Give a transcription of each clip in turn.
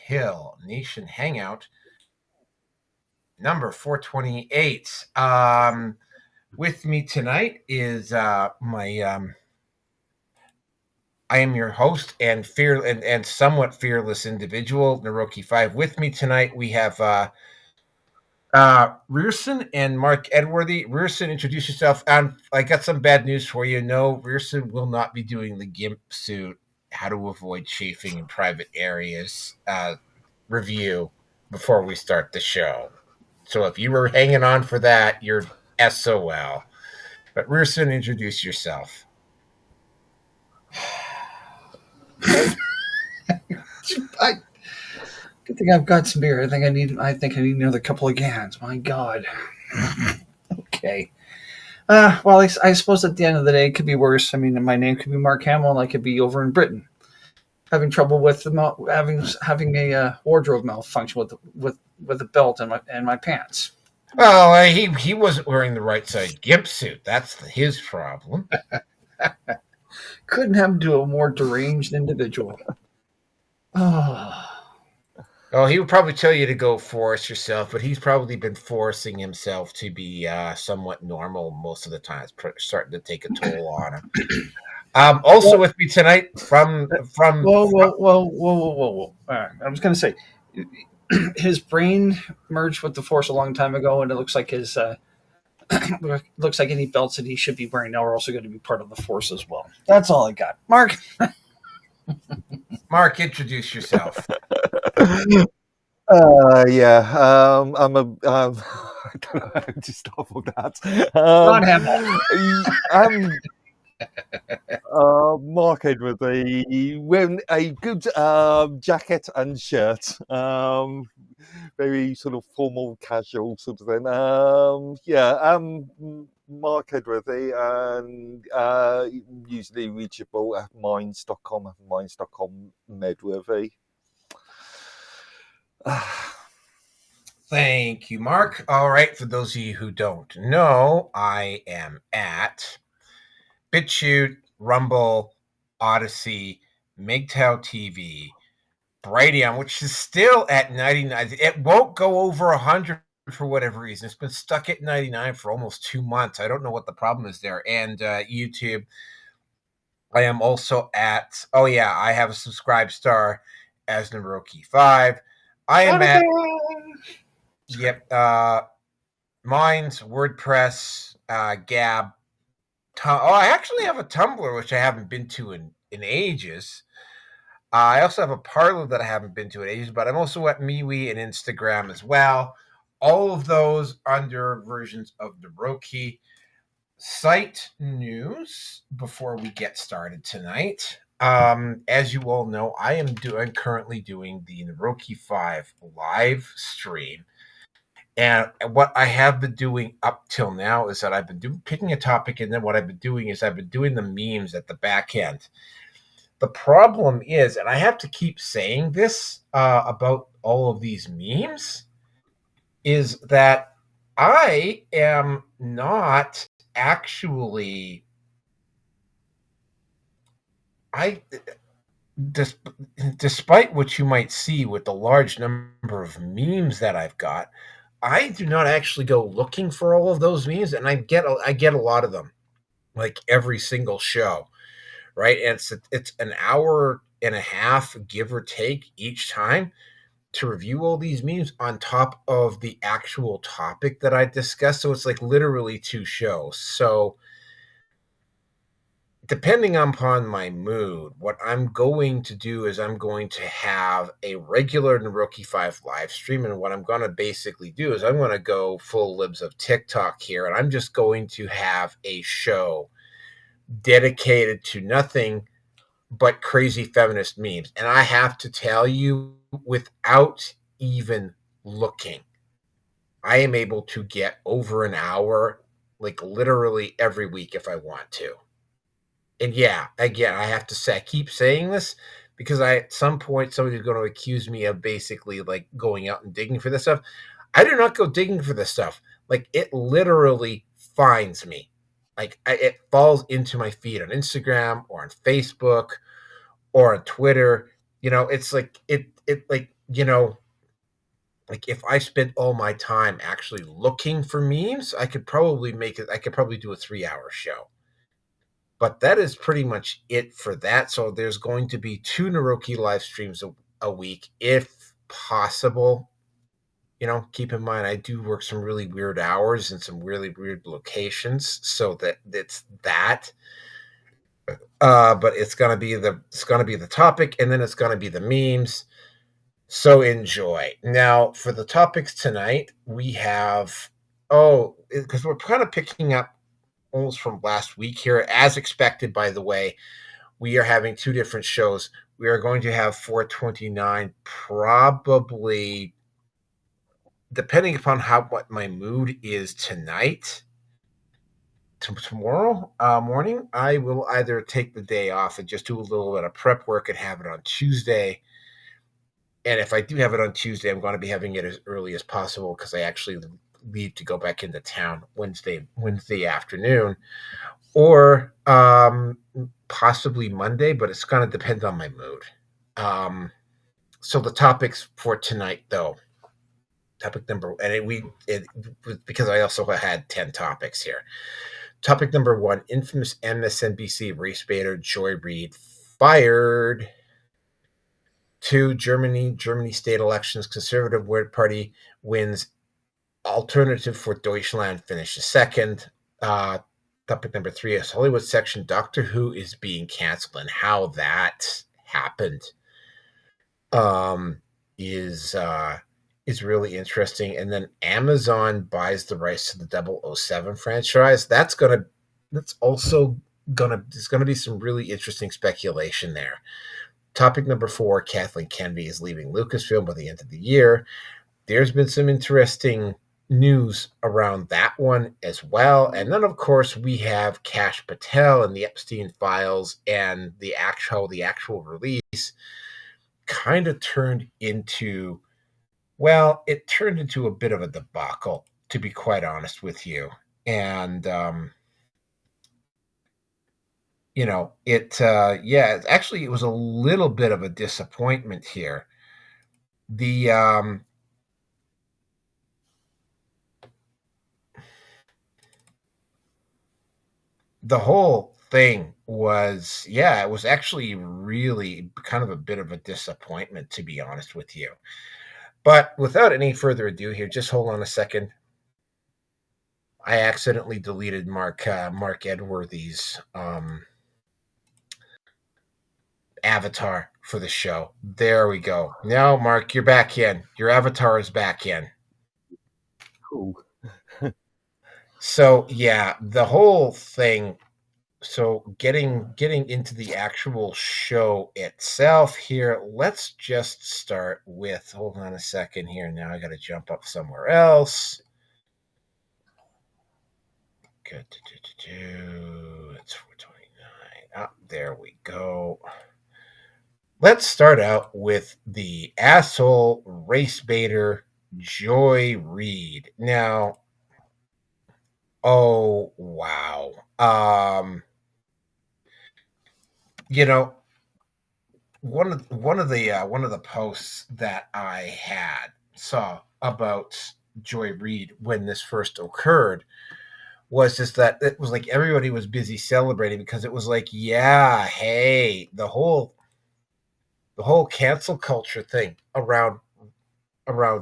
Hill Nation Hangout number 428. With me tonight is I am your host and somewhat fearless individual, Naroki 5. With me tonight we have Rearson and Mark Edworthy. Rearson, introduce yourself. I got some bad news for you. No, Rearson will not be doing the GIMP suit, how to avoid chafing in private areas review before we start the show. So if you were hanging on for that, you're SOL. But Rearson, introduce yourself. Good thing I've got some beer. I think I need another couple of cans. My God. Okay. Well, I suppose at the end of the day, it could be worse. I mean, my name could be Mark Hamill, and I could be over in Britain, having trouble with having a wardrobe malfunction with the belt and my pants. Well, he wasn't wearing the right side GIMP suit. That's his problem. Couldn't happen to a more deranged individual. Oh, he would probably tell you to go force yourself, but he's probably been forcing himself to be somewhat normal most of the time. It's starting to take a toll on him. Also with me tonight from Whoa. All right. I was going to say, his brain merged with the Force a long time ago, and it looks like his looks like any belts that he should be wearing now are also going to be part of the Force as well. That's all I got. Mark. Mark, introduce yourself. I'm I don't know how to stop all that. Mark Edworthy, wearing a good jacket and shirt, very sort of formal, casual sort of thing. I'm Mark Edworthy, and usually reachable at minds.com, Medworthy. Thank you, Mark. All right, for those of you who don't know, I am at BitChute, Rumble, Odyssey, MGTOW TV, Brighteon, which is still at 99. It won't go over 100 for whatever reason. It's been stuck at 99 for almost 2 months. I don't know what the problem is there. And YouTube. I am also at, I have a subscribe star as Naroki 5. I am at, Minds, WordPress, Gab. I actually have a Tumblr, which I haven't been to in ages. I also have a Parler that I haven't been to in ages, but I'm also at MeWe and Instagram as well. All of those under versions of Naroki. Site news before we get started tonight. As you all know, I'm currently doing the Naroki 5 live stream. And what I have been doing up till now is that I've been picking a topic, and then what I've been doing is I've been doing the memes at the back end. The problem is, and I have to keep saying this about all of these memes, is that I am not actually... despite what you might see with the large number of memes that I've got, I do not actually go looking for all of those memes, and I get a lot of them, like every single show, right? And it's an hour and a half, give or take, each time to review all these memes on top of the actual topic that I discuss. So it's like literally 2 shows. So depending upon my mood, what I'm going to do is I'm going to have a regular Naroki 5 live stream. And what I'm going to basically do is I'm going to go full libs of TikTok here. And I'm just going to have a show dedicated to nothing but crazy feminist memes. And I have to tell you, without even looking, I am able to get over an hour, like literally every week if I want to. And yeah, again, I have to say, I keep saying this because at some point somebody's going to accuse me of basically like going out and digging for this stuff. I do not go digging for this stuff. Like, it literally finds me. Like, it falls into my feed on Instagram or on Facebook or on Twitter. You know, it's like it like you know, like if I spent all my time actually looking for memes, I could probably make it. I could probably do a 3-hour show. But that is pretty much it for that. So there's going to be 2 Naroki live streams a week, if possible. Keep in mind I do work some really weird hours in some really weird locations, so that's that. But it's gonna be the topic, and then it's gonna be the memes. So enjoy. Now for the topics tonight, we have because we're kind of picking up almost from last week here, as expected. By the way, we are having 2 different shows. We are going to have 429 probably, depending upon what my mood is tonight. Tomorrow morning, I will either take the day off and just do a little bit of prep work and have it on Tuesday. And if I do have it on Tuesday, I'm going to be having it as early as possible because I actually leave to go back into town Wednesday afternoon, or possibly Monday, but it's going to depend on my mood. So the topics for tonight, though, topic number, because I also had 10 topics here. Topic number 1, infamous MSNBC race baiter Joy Reid fired. 2, Germany state elections, Conservative Party wins, Alternative for Deutschland finishes second. Topic number 3 is Hollywood section, Doctor Who is being canceled, and how that happened is really interesting. And then Amazon buys the rights to the 007 franchise. There's gonna be some really interesting speculation there. Topic number 4, Kathleen Kennedy is leaving Lucasfilm by the end of the year. There's been some interesting news around that one as well. And then, of course, we have Kash Patel and the Epstein Files, and the actual release kind of turned into a bit of a debacle, to be quite honest with you. And it was a little bit of a disappointment here. The whole thing was, it was actually really kind of a bit of a disappointment, to be honest with you. But without any further ado here, just hold on a second. I accidentally deleted Mark Edworthy's avatar for the show. There we go. Now, Mark, you're back in. Your avatar is back in. Cool. So yeah, the whole thing. So getting into the actual show itself here, let's just start with, hold on a second here. Now I got to jump up somewhere else. Good. It's 429. There we go. Let's start out with the asshole race baiter Joy Reid. Now, oh wow. One of the posts that I saw about Joy Reid when this first occurred was just that it was like everybody was busy celebrating, because it was like, yeah, hey, the whole cancel culture thing around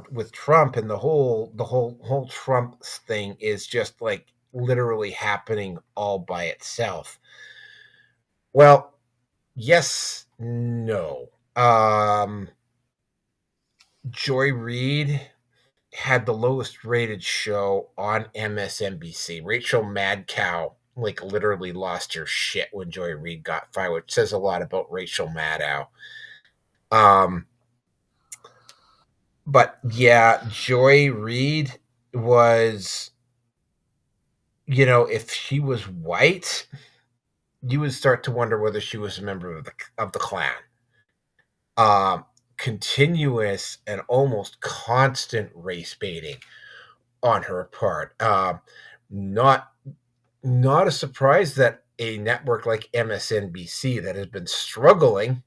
with Trump, and the whole Trump thing is just like literally happening all by itself. Well, yes, no. Joy Reid had the lowest rated show on MSNBC. Rachel Madcow literally lost her shit when Joy Reid got fired, which says a lot about Rachel Maddow. But yeah, Joy Reid was, if she was white, you would start to wonder whether she was a member of the Klan. Continuous and almost constant race baiting on her part. Not a surprise that a network like MSNBC, that has been struggling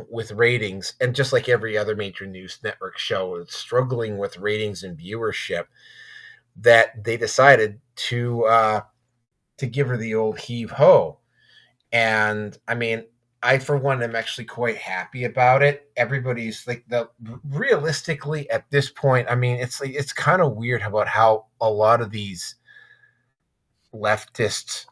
with ratings, and just like every other major news network show, it's struggling with ratings and viewership, that they decided to give her the old heave ho. And I mean, I for one am actually quite happy about it. Everybody's like, the realistically at this point, I mean, it's kind of weird about how a lot of these leftist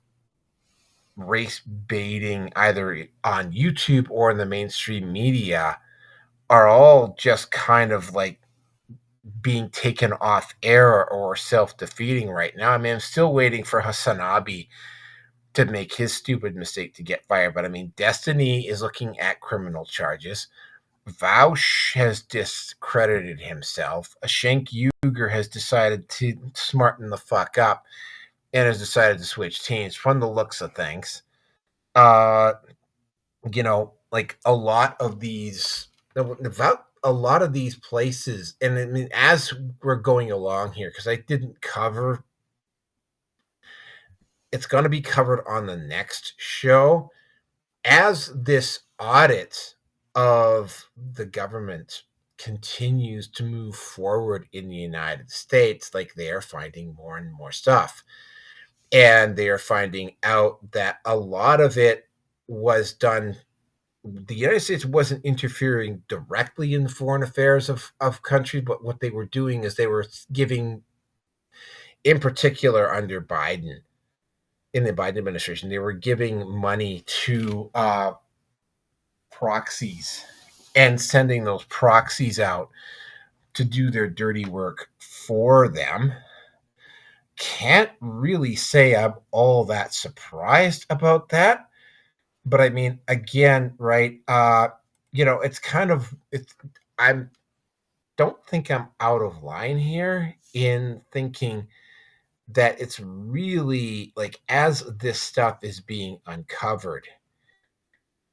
race baiting, either on YouTube or in the mainstream media, are all just kind of like being taken off air or self-defeating right now. I mean, I'm still waiting for Hasanabi to make his stupid mistake to get fired. But I mean, Destiny is looking at criminal charges. Vaush has discredited himself. Shank Uger has decided to smarten the fuck up and has decided to switch teams from the looks of things. Like a lot of these places, and I mean, as we're going along here, because I didn't cover, it's going to be covered on the next show, as this audit of the government continues to move forward in the United States. Like, they are finding more and more stuff, and they are finding out that a lot of it was done. The United States wasn't interfering directly in the foreign affairs of countries, but what they were doing is they were giving, in particular under Biden, in the Biden administration, they were giving money to proxies and sending those proxies out to do their dirty work for them. Can't really say I'm all that surprised about that. But I mean, again, right? It's kind of I'm don't think I'm out of line here in thinking that it's really like, as this stuff is being uncovered,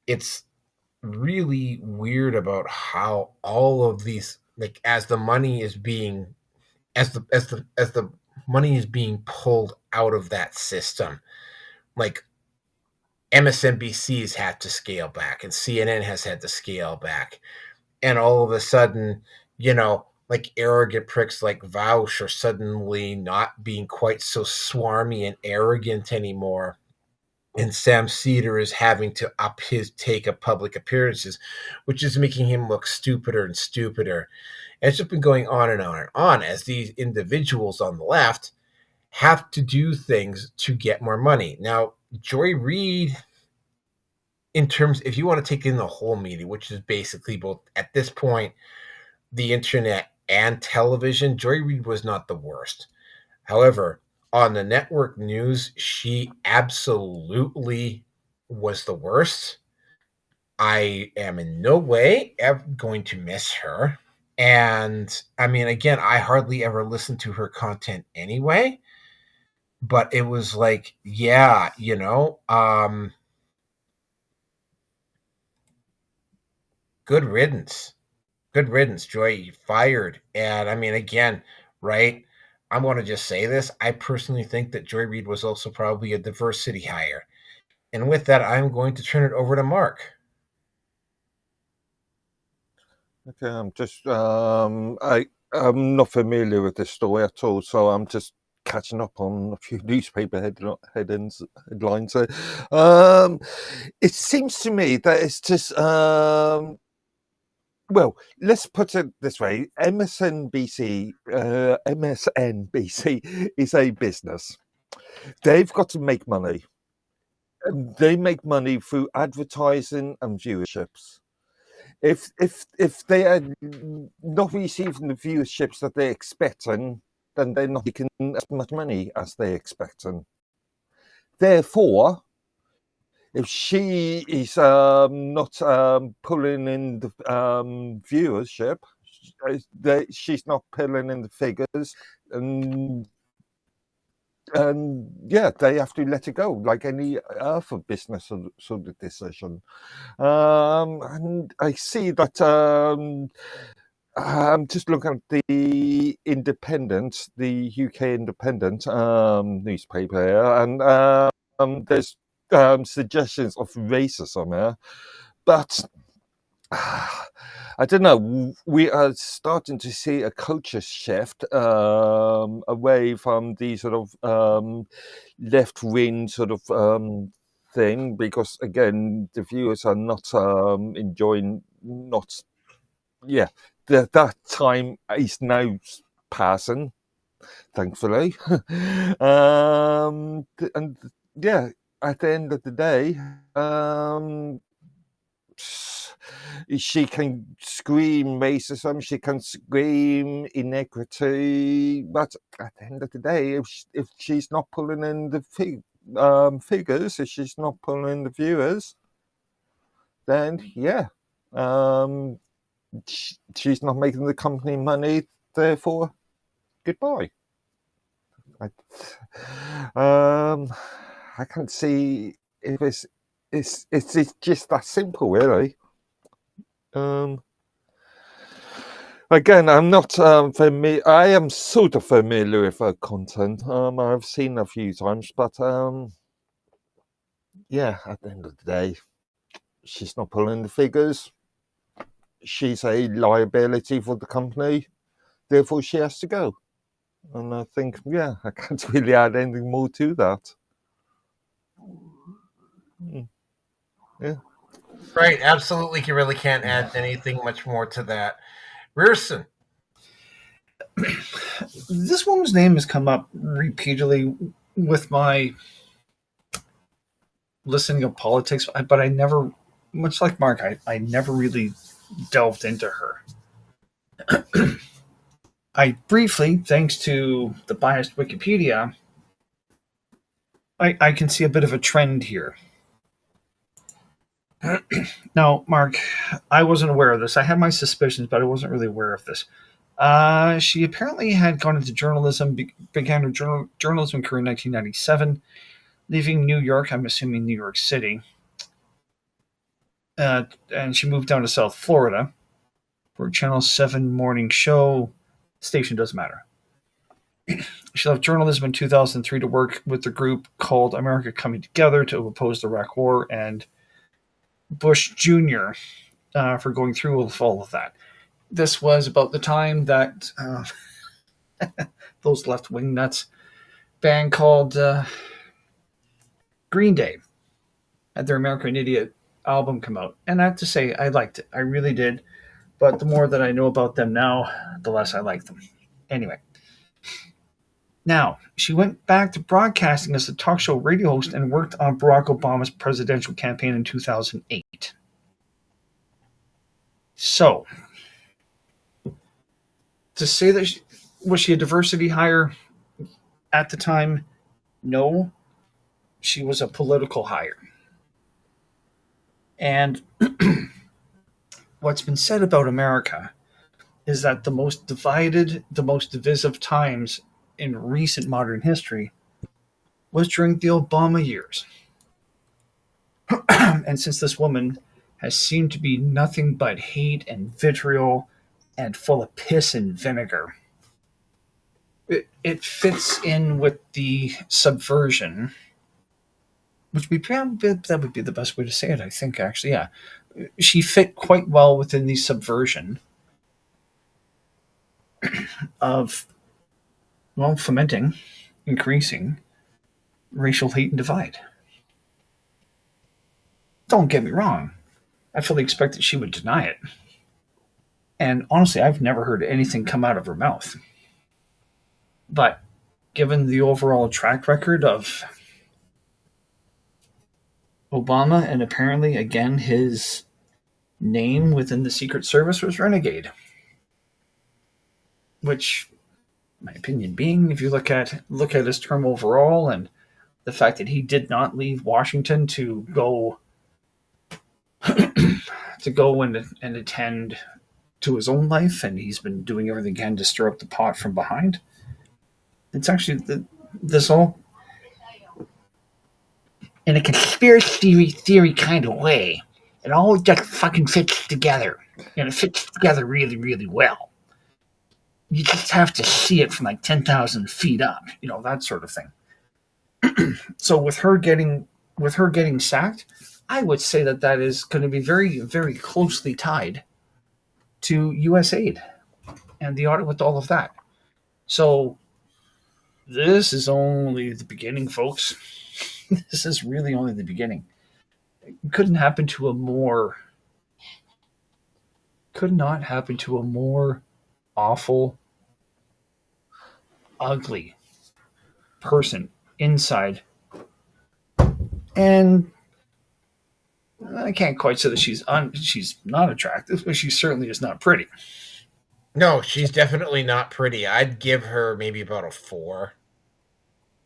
it's really weird about how all of these, like, as the money is being pulled out of that system, like MSNBC has had to scale back and CNN has had to scale back. And all of a sudden, like arrogant pricks like Vaush are suddenly not being quite so swarmy and arrogant anymore. And Sam Cedar is having to up his take of public appearances, which is making him look stupider and stupider. And it's just been going on and on and on, as these individuals on the left have to do things to get more money. Now, Joy Reid, in terms, if you want to take in the whole media, which is basically both at this point the internet and television, Joy Reid was not the worst. However, on the network news, she absolutely was the worst. I am in no way ever going to miss her. And I mean, again, I hardly ever listen to her content anyway. But it was like, yeah, good riddance. Good riddance, Joy. Fired. And I mean, again, right? I'm going to just say this. I personally think that Joy Reid was also probably a diversity hire. And with that, I'm going to turn it over to Mark. Okay, I'm not familiar with this story at all, so I'm just catching up on a few newspaper headlines. It seems to me that it's just well, let's put it this way: MSNBC is a business. They've got to make money. They make money through advertising and viewerships. If they are not receiving the viewerships that they're expecting, then they're not making as much money as they're expecting. Therefore, if she is not pulling in the viewership, she's not pulling in the figures, and yeah, they have to let it go, like any other business sort of decision. And I see that I'm just looking at the Independent, the UK Independent newspaper here, and there's suggestions of racism here, but I don't know. We are starting to see a culture shift away from the sort of left-wing sort of thing, because again, the viewers are not enjoying. Not, yeah, that time is now passing, thankfully. And yeah, at the end of the day, she can scream racism, she can scream inequity, but at the end of the day, if she's not pulling in the figures, if she's not pulling in the viewers, then yeah, she's not making the company money. Therefore, goodbye. I can't see if it's just that simple, really. Again, I'm not familiar. I am sort of familiar with her content. I've seen a few times, but yeah, at the end of the day, she's not pulling the figures. She's a liability for the company. Therefore, she has to go. And I think, yeah, I can't really add anything more to that. Yeah. Right, absolutely. You really can't add anything much more to that. Rearson. This woman's name has come up repeatedly with my listening of politics, but I never, much like Mark, I never really delved into her. I briefly, thanks to the biased Wikipedia, I can see a bit of a trend here. Now, Mark, I wasn't aware of this. I had my suspicions, but I wasn't really aware of this. She apparently had gone into journalism, began her journalism career in 1997, leaving New York, I'm assuming New York City, and she moved down to South Florida for a Channel 7 morning show. Station doesn't matter. She left journalism in 2003 to work with the group called America Coming Together to oppose the Iraq War and Bush Jr. For going through with all of that. This was about the time that those left-wing nuts band called Green Day had their American Idiot album come out. And I have to say, I liked it. I really did. But the more that I know about them now, the less I like them. Anyway. Now, she went back to broadcasting as a talk show radio host and worked on Barack Obama's presidential campaign in 2008. So, to say that was she a diversity hire at the time? No. She was a political hire. And what's been said about America is that the most divided, the most divisive times in recent modern history was during the Obama years. And since this woman has seemed to be nothing but hate and vitriol and full of piss and vinegar, it fits in with the subversion, which that would be the best way to say it, I think, actually. Yeah. She fit quite well within the subversion of, well, fomenting, increasing racial hate and divide. Don't get me wrong. I fully expect that she would deny it. And honestly, I've never heard anything come out of her mouth. But given the overall track record of Obama, and apparently, again, his name within the Secret Service was Renegade. Which, my opinion being, if you look at his term overall and the fact that he did not leave Washington to go and attend to his own life, and he's been doing everything he can to stir up the pot from behind. It's actually this all in a conspiracy theory kind of way. It all just fucking fits together, and it fits together really, really well. You just have to see it from like 10,000 feet up, that sort of thing. So with her getting sacked, I would say that is going to be very, very closely tied to U.S. aid and the audit with all of that. So this is only the beginning, folks. This is really only the beginning. It could not happen to a more awful, ugly person inside. And I can't quite say that she's not attractive, but she certainly is not pretty. No, she's definitely not pretty. I'd give her maybe about a 4.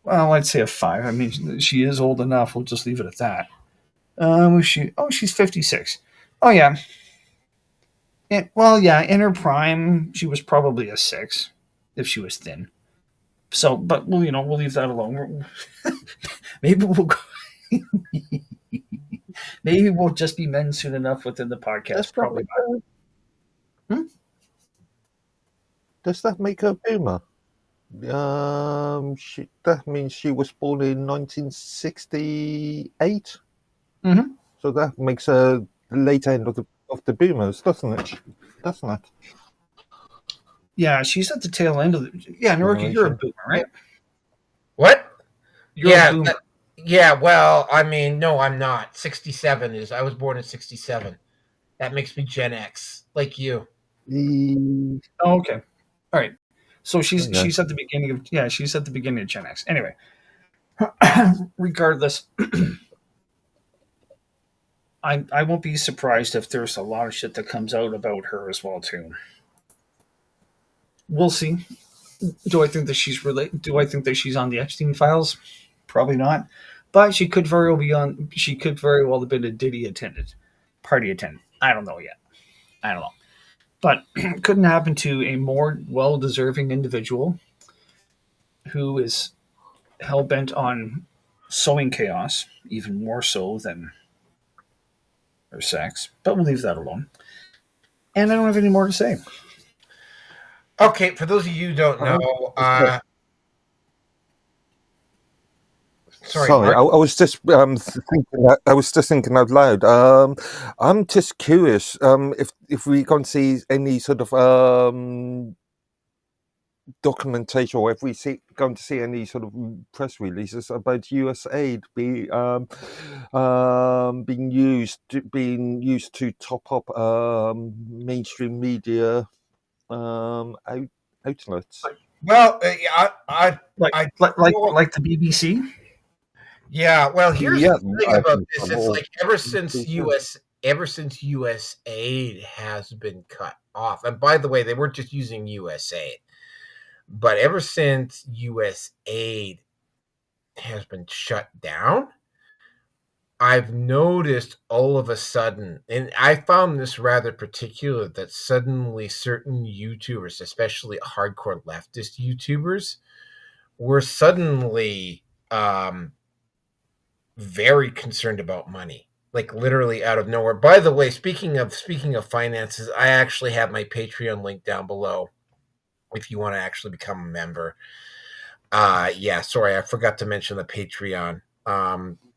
Well, I'd say a 5. I mean, she is old enough. We'll just leave it at that. She's 56. Oh, yeah. In her prime, she was probably a 6 if she was thin. So, but we'll leave that alone. Maybe we'll go. Maybe we'll just be men soon enough within the podcast. That's probably not. Does that make her a boomer? That means she was born in 1968. Mm-hmm. So that makes her the late end of the boomers, doesn't it? Yeah, she's at the tail end of the. Yeah, Norica, you're a boomer, right? What? You're a boomer. Well, I mean, no, I'm not. 67 is. I was born in 67. That makes me Gen X, like you. Oh, okay. All right. So she's at the beginning of she's at the beginning of Gen X. Anyway, regardless, I won't be surprised if there's a lot of shit that comes out about her as well too. We'll see. Do I think that she's related? Do I think that she's on the Epstein Files? Probably not. But she could very well be on. She could very well have been a party attendant. I don't know yet. I don't know. But couldn't happen to a more well-deserving individual who is hell-bent on sowing chaos, even more so than her sex. But we'll leave that alone. And I don't have any more to say. Okay, for those of you who don't know, Sorry, I was just thinking out loud. I'm just curious if we're going to see any sort of documentation, or if going to see any sort of press releases about US aid being used to top up mainstream media outlets. Well, like the BBC. Yeah, well, here's the thing about this. It's like ever since US aid has been cut off, and by the way, they weren't just using US aid, but ever since US aid has been shut down, I've noticed all of a sudden, and I found this rather particular, that suddenly certain YouTubers, especially hardcore leftist YouTubers, were suddenly very concerned about money, like literally out of nowhere. By the way, speaking of finances, I actually have my Patreon link down below if you want to actually become a member. Sorry, I forgot to mention the Patreon.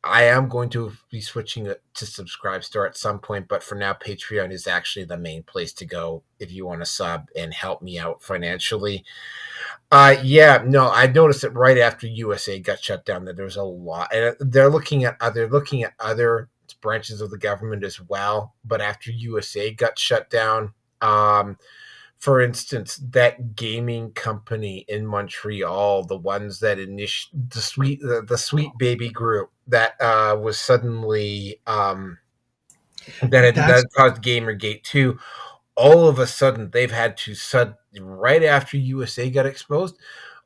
I am going to be switching it to Subscribestar at some point, but for now, Patreon is actually the main place to go if you want to sub and help me out financially. I noticed that right after USA got shut down, that there's a lot, and they're looking at other branches of the government as well. But after USA got shut down, for instance, that gaming company in Montreal, the ones that the Sweet Baby group that was suddenly that caused Gamergate 2. All of a sudden, they've had to right after USA got exposed.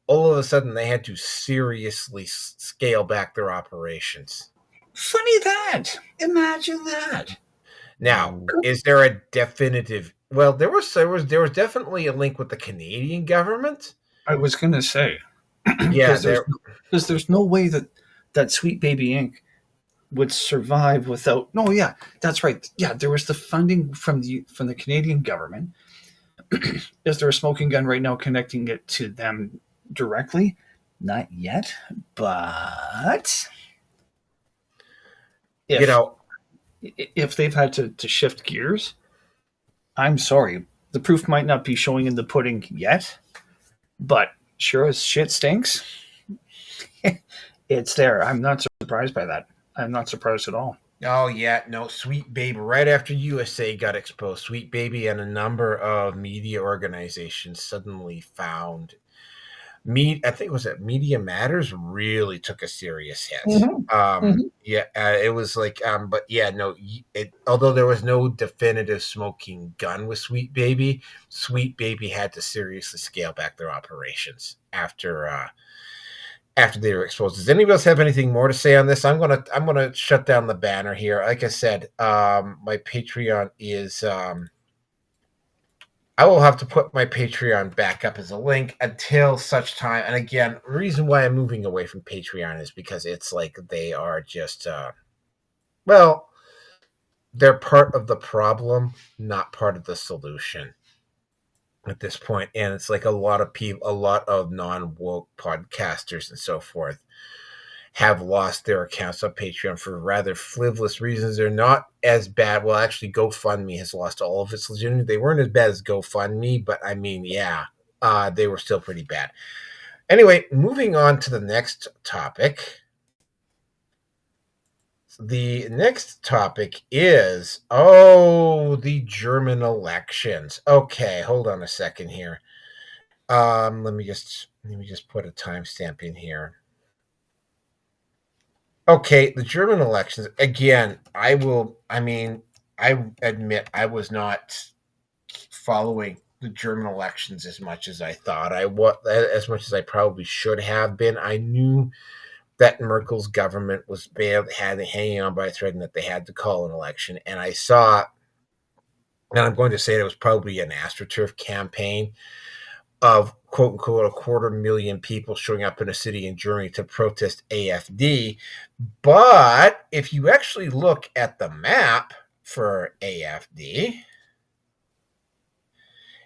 All of a sudden, they had to seriously scale back their operations. Funny that! Imagine that. Now, is there a definitive? Well, there was definitely a link with the Canadian government. I was going to say, yeah, because there's no way that Sweet Baby Inc. would survive without. No, yeah, that's right. Yeah, there was the funding from the Canadian government. Is there a smoking gun right now connecting it to them directly? Not yet, but if they've had to shift gears, I'm sorry. The proof might not be showing in the pudding yet, but sure as shit stinks, it's there. I'm not surprised by that. I'm not surprised at all. Oh yeah, no, Sweet Baby. Right after USA got exposed, Sweet Baby and a number of media organizations suddenly found me. I think it was Media Matters really took a serious hit. Yeah, it was like, but yeah, no. Although there was no definitive smoking gun with Sweet Baby had to seriously scale back their operations after they were exposed. Does anybody else have anything more to say on this? I'm gonna shut down the banner here. Like I said, my Patreon is. I will have to put my Patreon back up as a link until such time. And again, the reason why I'm moving away from Patreon is because it's like they are just, well, they're part of the problem, not part of the solution at this point. And it's like a lot of non-woke podcasters and so forth have lost their accounts on Patreon for rather frivolous reasons. They're not as bad. Well, actually, GoFundMe has lost all of its legitimacy. They weren't as bad as GoFundMe, but I mean, yeah, they were still pretty bad. Anyway, moving on to the next topic. The next topic is, the German elections. Okay, hold on a second here. Let me just put a timestamp in here. Okay, the German elections. Again, I admit I was not following the German elections as much as I thought as much as I probably should have been. I knew that Merkel's government was hanging on by a thread and that they had to call an election. And I saw, and I'm going to say it was probably an AstroTurf campaign of quote unquote 250,000 people showing up in a city in Germany to protest AfD. But if you actually look at the map for AfD,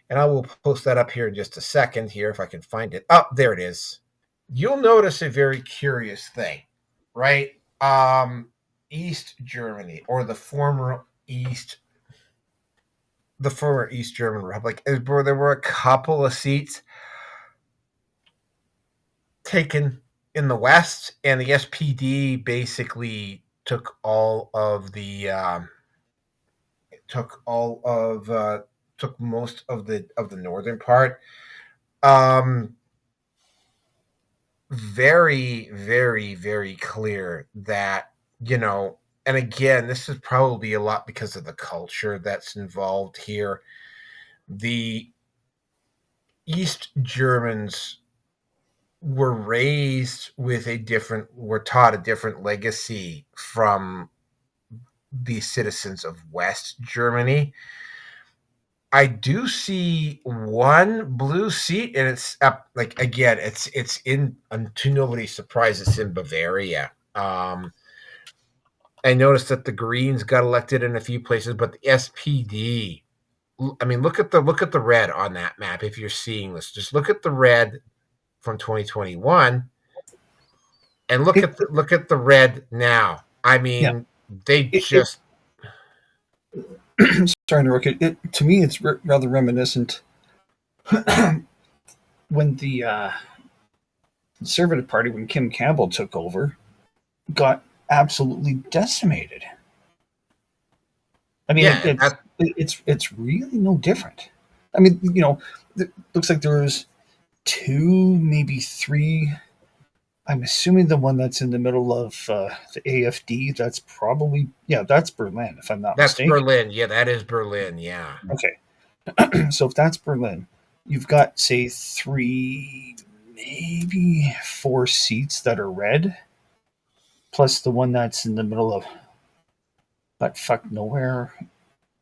and I will post that up here in just a second here if I can find it. Oh, there it is. You'll notice a very curious thing, right? East Germany, or the former East German Republic, where there were a couple of seats taken in the West, and the SPD basically took most of the northern part. Very, very, very clear that, and again, this is probably a lot because of the culture that's involved here. The East Germans were taught a different legacy from the citizens of West Germany. I do see one blue seat, and it's up. Like again, it's in. To nobody's surprise, it's in Bavaria. I noticed that the Greens got elected in a few places, but the SPD. I mean, look at the red on that map. If you're seeing this, just look at the red from 2021, and look at the red now. I mean, Sorry to interrupt. To me, it's rather reminiscent when the Conservative Party, when Kim Campbell took over, got absolutely decimated. I mean, it's really no different. I mean, it looks like there was 2, maybe 3. I'm assuming the one that's in the middle of the AfD, that's probably, that's Berlin, if I'm not mistaken. That's Berlin. Yeah, that is Berlin. Yeah. Okay. So if that's Berlin, you've got, say, 3, maybe 4 seats that are red, plus the one that's in the middle of but fuck nowhere,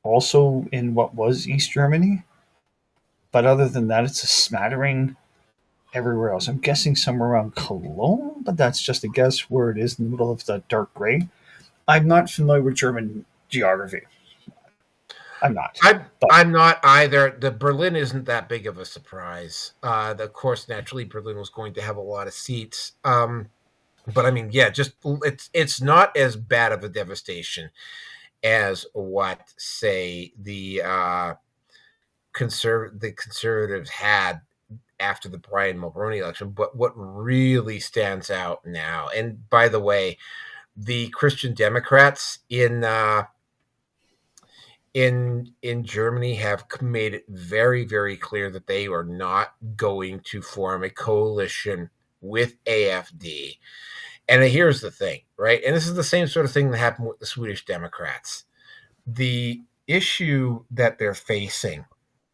also in what was East Germany. But other than that, it's a smattering everywhere else. I'm guessing somewhere around Cologne, but that's just a guess where it is in the middle of the dark gray. I'm not familiar with German geography. I'm not. I'm not either. The Berlin isn't that big of a surprise. Of course, naturally, Berlin was going to have a lot of seats. But I mean, yeah, just it's not as bad of a devastation as what, say, the conservatives had after the Brian Mulroney election. But what really stands out now, and by the way, the Christian Democrats in Germany have made it very, very clear that they are not going to form a coalition with AFD. And here's the thing, right? And this is the same sort of thing that happened with the Swedish Democrats. The issue that they're facing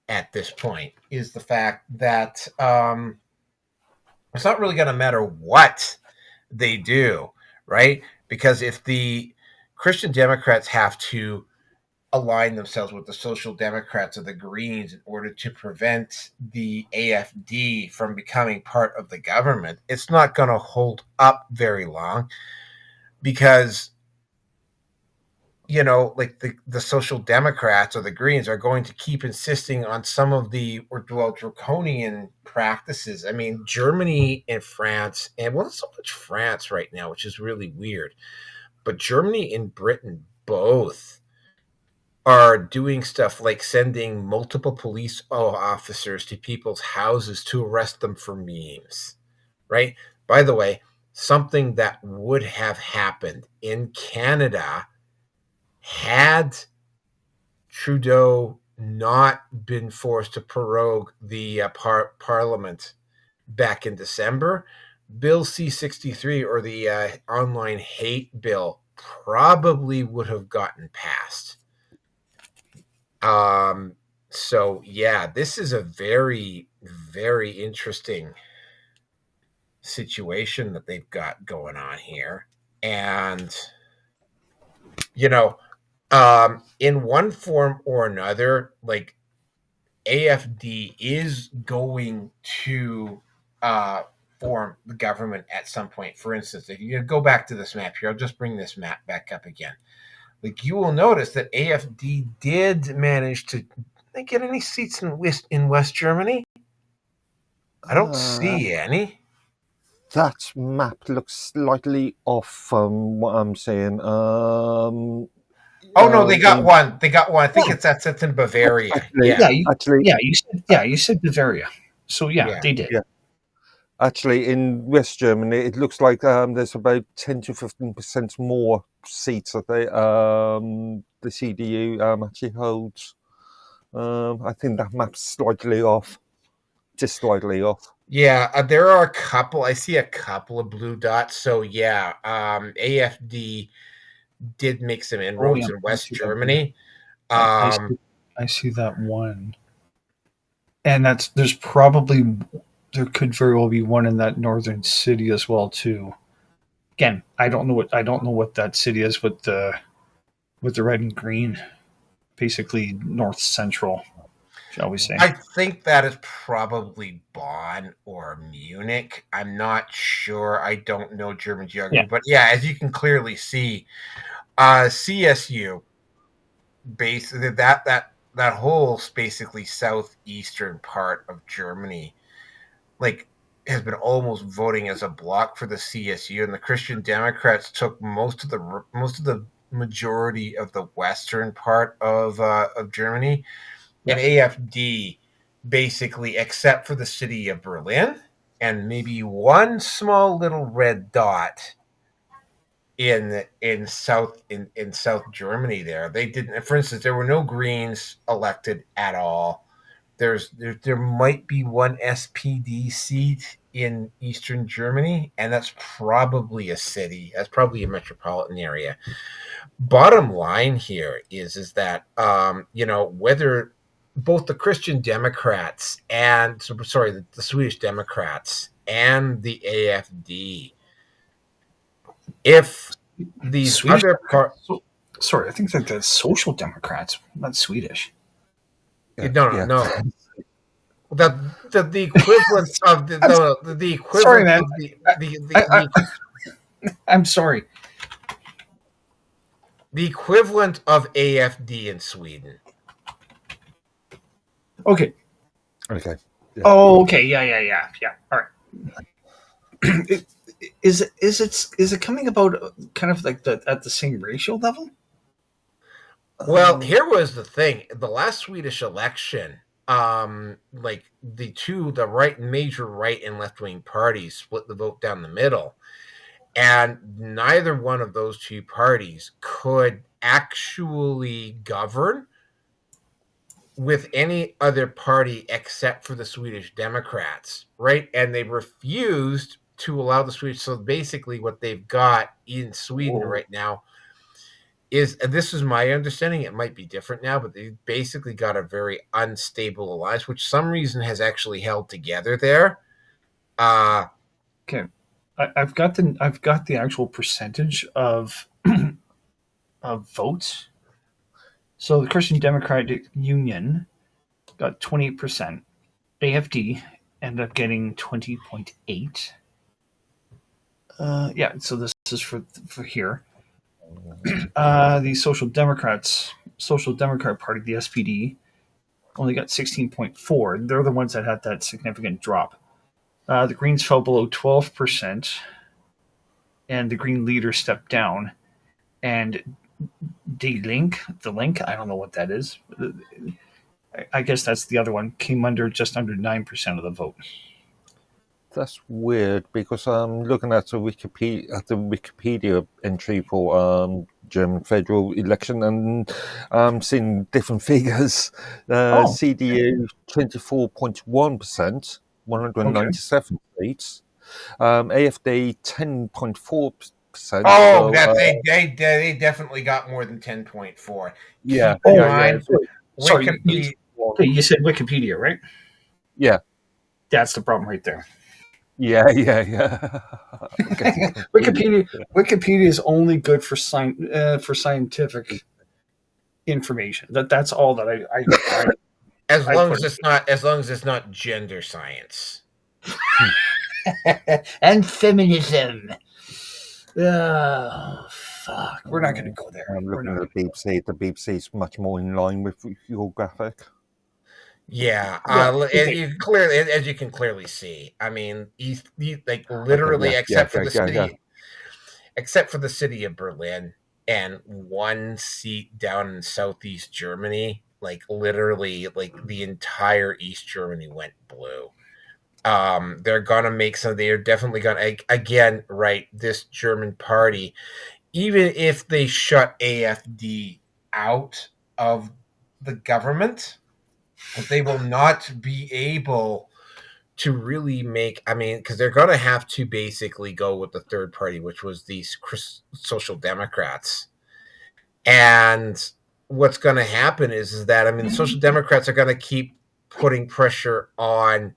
at this point is the fact that it's not really going to matter what they do, right? Because if the Christian Democrats have to align themselves with the Social Democrats or the Greens in order to prevent the AFD from becoming part of the government, it's not going to hold up very long because, you know, like the Social Democrats or the Greens are going to keep insisting on some of the draconian practices. I mean, Germany and France, and well, not so much France right now, which is really weird, but Germany and Britain both are doing stuff like sending multiple police officers to people's houses to arrest them for memes, right? By the way, something that would have happened in Canada had Trudeau not been forced to prorogue the Parliament back in December. Bill C-63, or the online hate bill, probably would have gotten passed. So yeah, this is a very, very interesting situation that they've got going on here. And, you know, in one form or another, like, AFD is going to form the government at some point. For instance, if you go back to this map here, I'll just bring this map back up again. Like, you will notice that AFD did manage to get any seats in West Germany. I don't see any. That map looks slightly off from what I'm saying. Oh no, they got one. They got one. I think it's in Bavaria. You said Bavaria. So they did. Yeah. Actually, in West Germany, it looks like there's about 10 to 15% more seats that the CDU actually holds. I think that map's slightly off, just slightly off. Yeah, there are a couple. I see a couple of blue dots. So yeah, AFD did make some inroads in West Germany. I see that one, and there's probably. There could very well be one in that northern city as well too. Again, I don't know what that city is with the red and green, basically north central, shall we say? I think that is probably Bonn or Munich. I'm not sure. I don't know German geography, but yeah, as you can clearly see, CSU, basically that whole basically southeastern part of Germany, like, has been almost voting as a bloc for the CSU, and the Christian Democrats took most of the majority of the western part of Germany, and AFD basically, except for the city of Berlin and maybe one small little red dot in South Germany, they didn't. For instance, there were no Greens elected at all. There might be one SPD seat in Eastern Germany, and that's probably a city. That's probably a metropolitan area. Bottom line here is that whether both the Christian Democrats and the Swedish Democrats and the AFD, if these Swedish other sorry, I think the Social Democrats, not Swedish. No. The equivalent of the equivalent. Sorry, man. I'm sorry. The equivalent of AFD in Sweden. Okay. Yeah. Oh, okay. Yeah. All right. Is it coming about kind of like at the same racial level? Well, here was the thing: the last Swedish election, like the major right and left wing parties split the vote down the middle, and neither one of those two parties could actually govern with any other party except for the Swedish Democrats, right? And they refused to allow the Swedish. So basically, what they've got in Sweden right now is, and this is my understanding, it might be different now, but they basically got a very unstable alliance, which some reason has actually held together there. Okay, I've got the actual percentage of of votes. So the Christian Democratic Union got 28%. AFD ended up getting 20.8. Yeah, so this is for here. The Social Democrat Party, the SPD, only got 16.4. They're the ones that had that significant drop. The Greens fell below 12%, and the Green leader stepped down. And the link, I don't know what that is. I guess that's the other one, came under just under 9% of the vote. That's weird because I'm looking at the Wikipedia entry for German federal election, and I'm seeing different figures. CDU 24.1%, 197 seats. AFD 10.4%. Oh, that they definitely got more than 10.4. Yeah. Sorry, you said Wikipedia, right? Yeah. That's the problem right there. Yeah. Wikipedia is only good for scientific information. That's all that I as long as it's not gender science and feminism. Oh, fuck. We're not going to go there. I'm looking at the BBC. The BBC is much more in line with your graphic. Yeah, as you can clearly see. I mean, he's like literally, except for the city of Berlin and one seat down in southeast Germany, like literally, like the entire East Germany went blue. They're definitely gonna again, right? This German party, even if they shut AFD out of the government, they will not be able to really make, because they're going to have to basically go with the third party, which was these Social Democrats. And what's going to happen is that, the Social Democrats are going to keep putting pressure on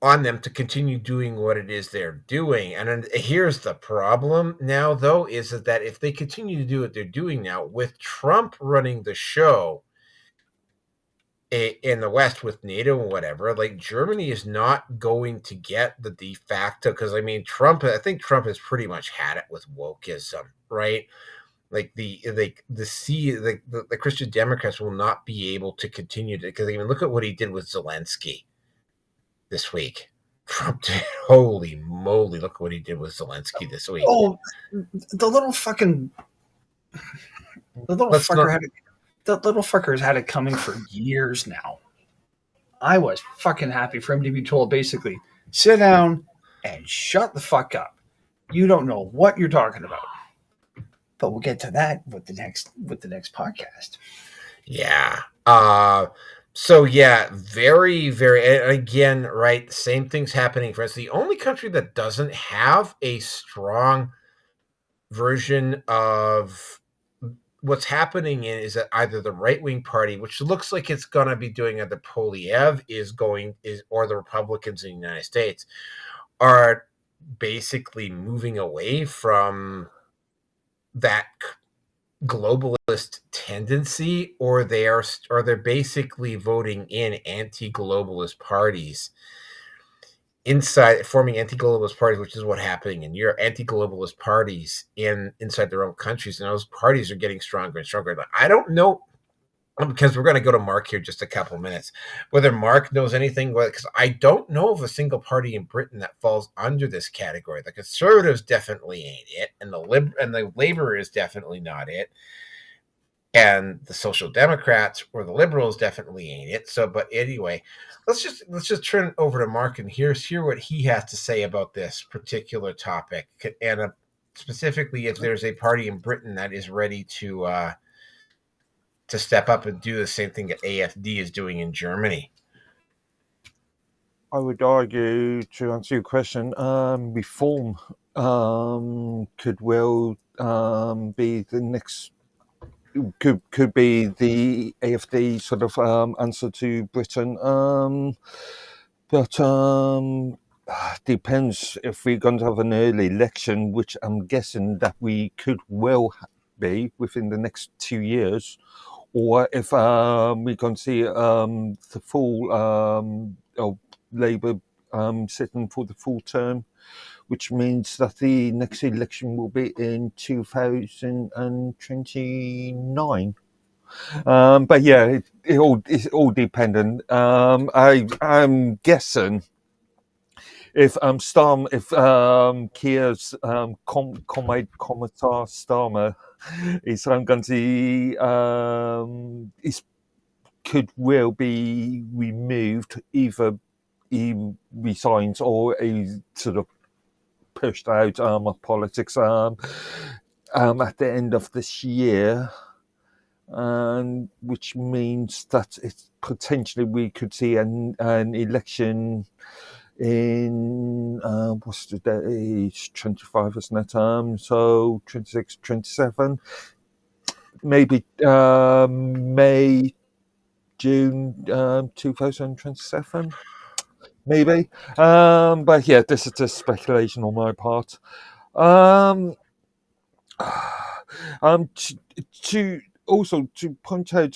them to continue doing what it is they're doing. And here's the problem now, though, is that if they continue to do what they're doing now, with Trump running the show in the West with NATO and whatever, like Germany is not going to get the de facto, because I think Trump has pretty much had it with wokeism, right? Like the Christian Democrats will not be able to continue to, because look at what he did with Zelensky this week. Trump did. Holy moly, look what he did with Zelensky this week. Oh, the little fucker has had it coming for years now. I was fucking happy for him to be told, basically, sit down and shut the fuck up. You don't know what you're talking about. But we'll get to that with the next podcast. Yeah. So yeah, very, very, and again, right, same thing's happening for us. The only country that doesn't have a strong version of what's happening is that either the right-wing party, which looks like it's going to be doing either Polyev or the Republicans in the United States, are basically moving away from that globalist tendency, or they're basically voting in anti-globalist parties forming anti-globalist parties, which is what's happening in Europe. Anti-globalist parties inside their own countries, and those parties are getting stronger and stronger. I don't know because we're going to go to Mark here just a couple of minutes. Whether Mark knows anything, because I don't know of a single party in Britain that falls under this category. The Conservatives definitely ain't it, and the Labour is definitely not it, and the Social Democrats or the Liberals definitely ain't it. So, but anyway, let's just turn it over to Mark and hear what he has to say about this particular topic, and specifically if there's a party in Britain that is ready to step up and do the same thing that AFD is doing in Germany. I would argue, to answer your question, reform could well be the next, could be the AFD sort of answer to Britain. But depends if we're going to have an early election, which I'm guessing that we could well be within the next 2 years, or if we can see the full Labour sitting for the full term, which means that the next election will be in 2029. But yeah, it's all dependent. I'm guessing if Keir's Commissar Starmer is going to is could well be removed, either he resigns or he sort of pushed out of politics at the end of this year, and which means that it's potentially we could see an election in what's the day? It's 25, isn't it? So 26, 27, maybe May, June 2027, maybe. But yeah, this is just speculation on my part. To also to point out,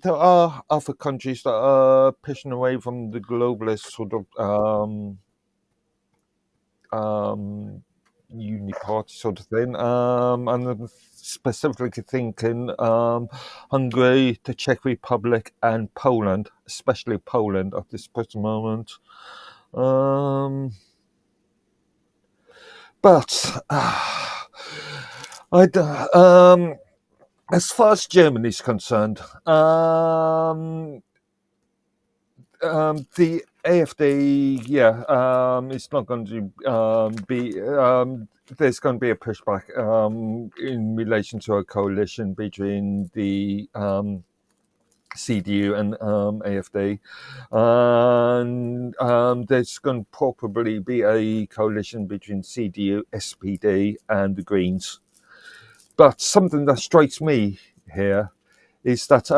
there are other countries that are pushing away from the globalist sort of uniparty sort of thing, and I'm specifically thinking Hungary, the Czech Republic, and Poland, especially Poland at this present moment. But as far as Germany is concerned, the AFD, it's not going to be. There's going to be a pushback in relation to a coalition between the CDU and AFD, and there's going to probably be a coalition between CDU, SPD, and the Greens. But something that strikes me here is that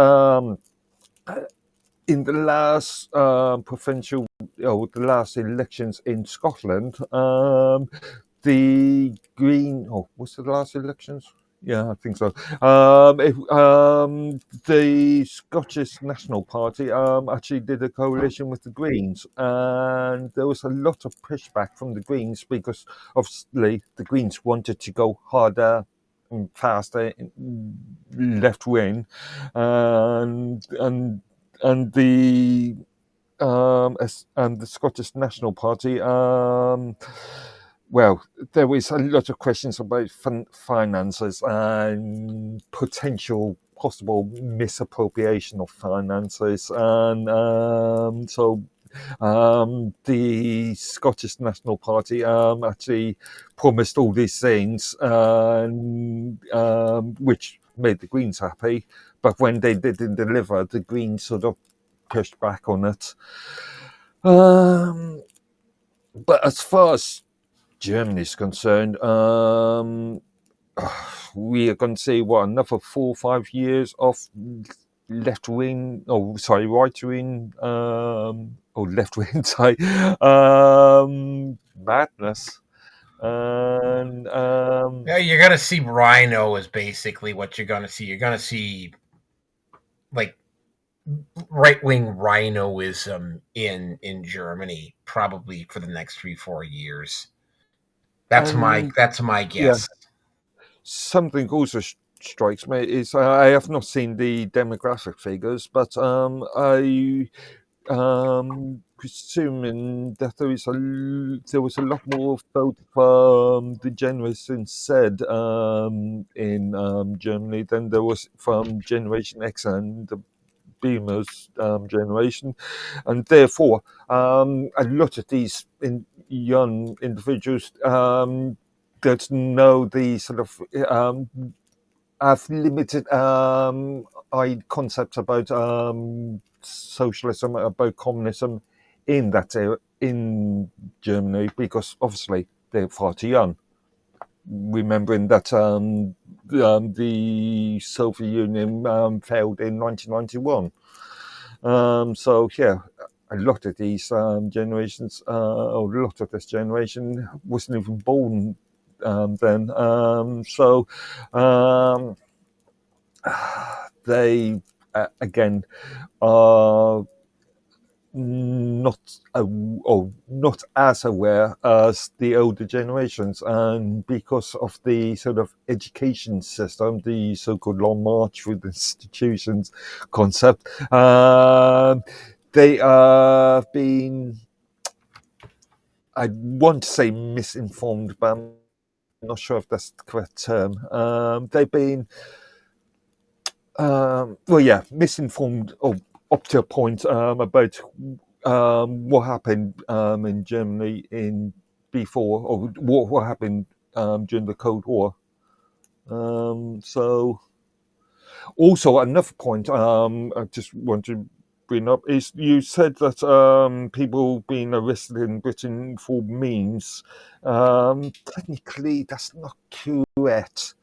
in the last provincial, the last elections in Scotland, the Green, what's the last elections? Yeah, I think so. The Scottish National Party actually did a coalition with the Greens, and there was a lot of pushback from the Greens because obviously the Greens wanted to go harder and faster left wing, and the Scottish National Party. Well, there was a lot of questions about finances and possible misappropriation of finances, and so the Scottish National Party actually promised all these things, which made the Greens happy. But when they didn't deliver, the Greens sort of pushed back on it. But as far as Germany is concerned, we are going to see another 4 or 5 years of right wing, or left wing, madness. And you're gonna see Rhino is basically what you're gonna see. You're gonna see like right wing rhinoism in Germany probably for the next 3-4 years. That's my guess. Yeah. Something also strikes me is I have not seen the demographic figures, but I presuming that there was a lot more vote from the Generation Z in Germany than there was from Generation X and the Boomers generation, and therefore a lot of these young individuals that know the sort of have limited concepts about socialism, about communism in that area, in Germany, because obviously they're far too young. Remembering that the Soviet Union failed in 1991. So yeah, a lot of these generations, or a lot of this generation, wasn't even born then. So they again are not not as aware as the older generations, and because of the sort of education system, the so-called long march through the institutions concept, they have been, I want to say misinformed, but I'm not sure if that's the correct term. They've been misinformed up to a point about what happened in Germany before, or what happened during the Cold War. So, also another point I just want to bring up is you said that people being arrested in Britain for memes. Technically, that's not correct.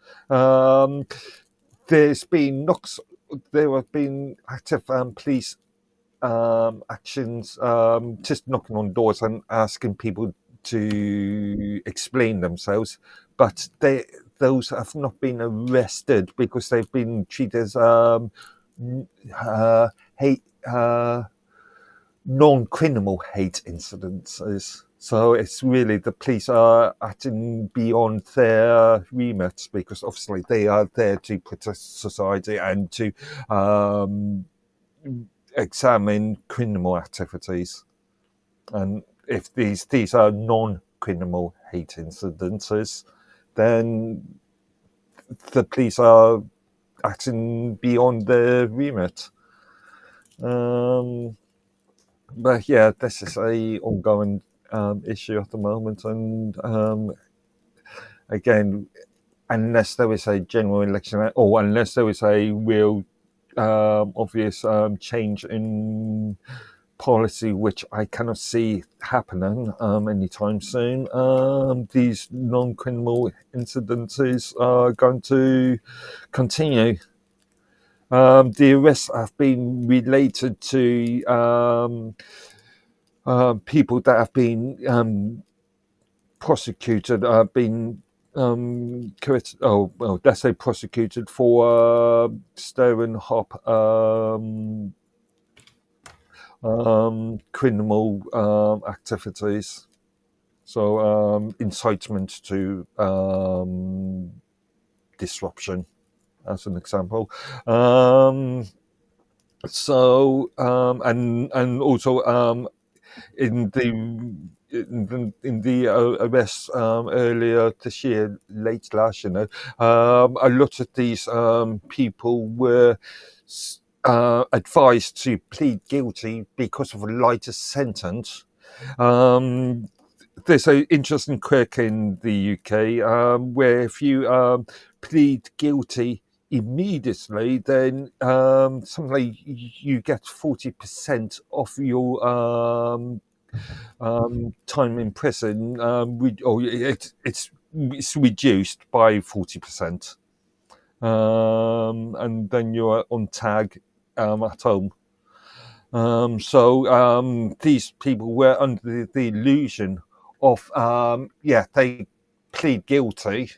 There have been active police actions, just knocking on doors and asking people to explain themselves, but those have not been arrested because they've been treated as non-criminal hate incidences. So it's really the police are acting beyond their remit, because obviously they are there to protect society and to examine criminal activities. And if these are non-criminal hate incidences, then the police are acting beyond their remit. But yeah, this is a ongoing issue at the moment, and again, unless there is a general election, or unless there is a real obvious change in policy, which I cannot see happening anytime soon, these non-criminal incidences are going to continue. The arrests have been related to people that have been prosecuted, let's say prosecuted for stirring up criminal activities. So incitement to disruption, as an example. And also in the arrests earlier this year, late last year, a lot of these people were advised to plead guilty because of a lighter sentence. There's an interesting quirk in the UK where if you plead guilty immediately, then something like you get 40% off your time in prison, it's reduced by 40%, and then you're on tag at home. So these people were under the illusion of they plead guilty,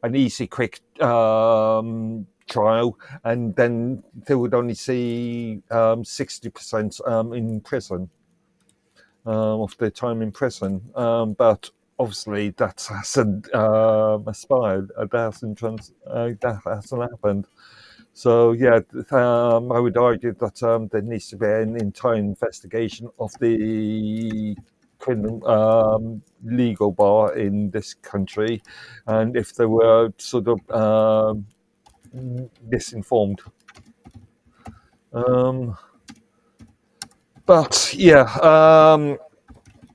an easy, quick trial, and then they would only see 60% in prison of their time in prison. But obviously that hasn't aspired. That hasn't happened. So yeah, I would argue that there needs to be an entire investigation of the criminal legal bar in this country, and if they were sort of misinformed. But yeah,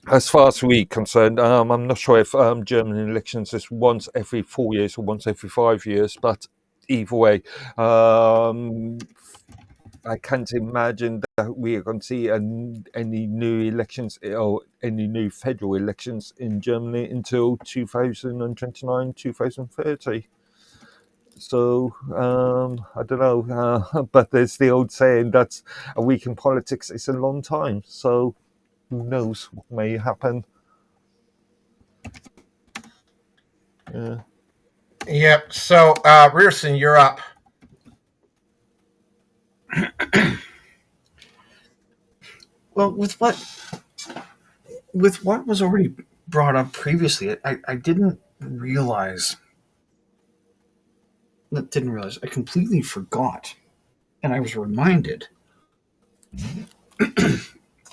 as far as we're concerned, I'm not sure if German elections is once every 4 years or once every 5 years, but either way, I can't imagine that we are going to see any new elections or any new federal elections in Germany until 2029, 2030. So I don't know, but there's the old saying that a week in politics is a long time. So who knows what may happen? Yeah. Yep. So, Rearson, you're up. Well, with what was already brought up previously, I didn't realize. I completely forgot, and I was reminded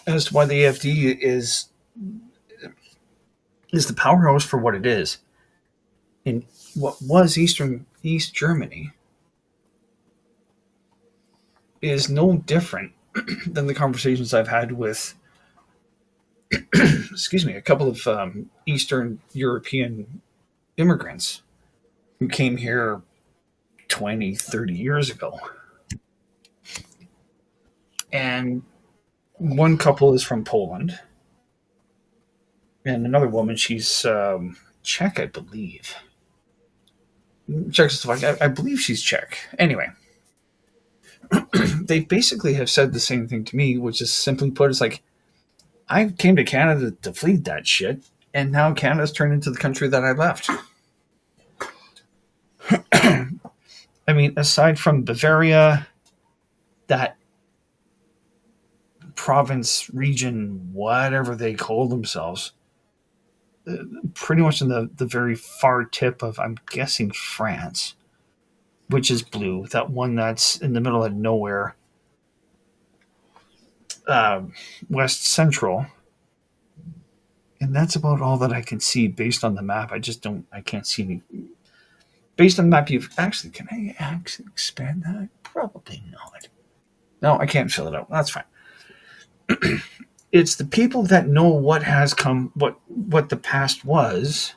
as to why the AfD is the powerhouse for what it is. In what was East Germany is no different than the conversations I've had with a couple of Eastern European immigrants who came here 20, 30 years ago. And one couple is from Poland. And another woman, she's Czech, I believe. Czechoslovak, I believe she's Czech. Anyway, they basically have said the same thing to me, which is simply put, it's like, I came to Canada to flee that shit, and now Canada's turned into the country that I left. I mean, aside from Bavaria, that province, region, whatever they call themselves, pretty much in the very far tip of, I'm guessing, France, which is blue, that one that's in the middle of nowhere, West Central. And that's about all that I can see based on the map. I can't see any. Based on the map, can I actually expand that? Probably not. No, I can't fill it out. That's fine. It's the people that know what has come, what the past was.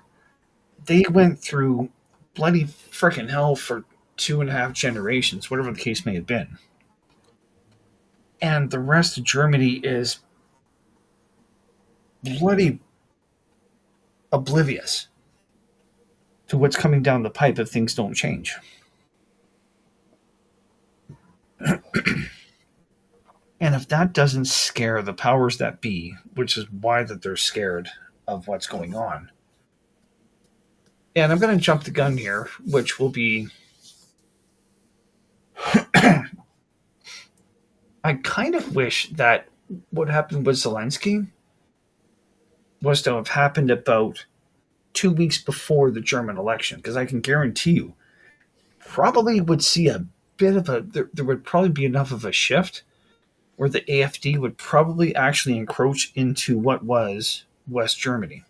They went through bloody freaking hell for 2.5 generations, whatever the case may have been. And the rest of Germany is bloody oblivious to what's coming down the pipe if things don't change. And if that doesn't scare the powers that be, which is why that they're scared of what's going on. And I'm going to jump the gun here, which will be... I kind of wish that what happened with Zelensky was to have happened about 2 weeks before the German election, because I can guarantee you probably would see a bit of there would probably be enough of a shift where the AfD would probably actually encroach into what was West Germany.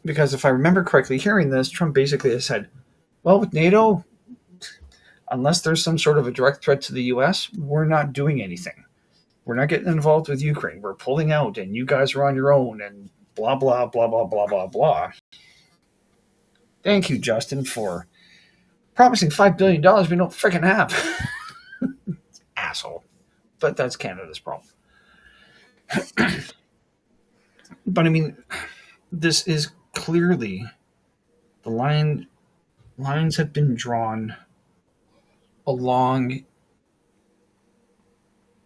Because if I remember correctly, hearing this, Trump basically has said, well, with NATO, unless there's some sort of a direct threat to the US, we're not doing anything. We're not getting involved with Ukraine. We're pulling out, and you guys are on your own, and blah, blah, blah, blah, blah, blah, blah. Thank you, Justin, for promising $5 billion we don't freaking have. Asshole. But that's Canada's problem. But I mean, this is clearly the lines have been drawn along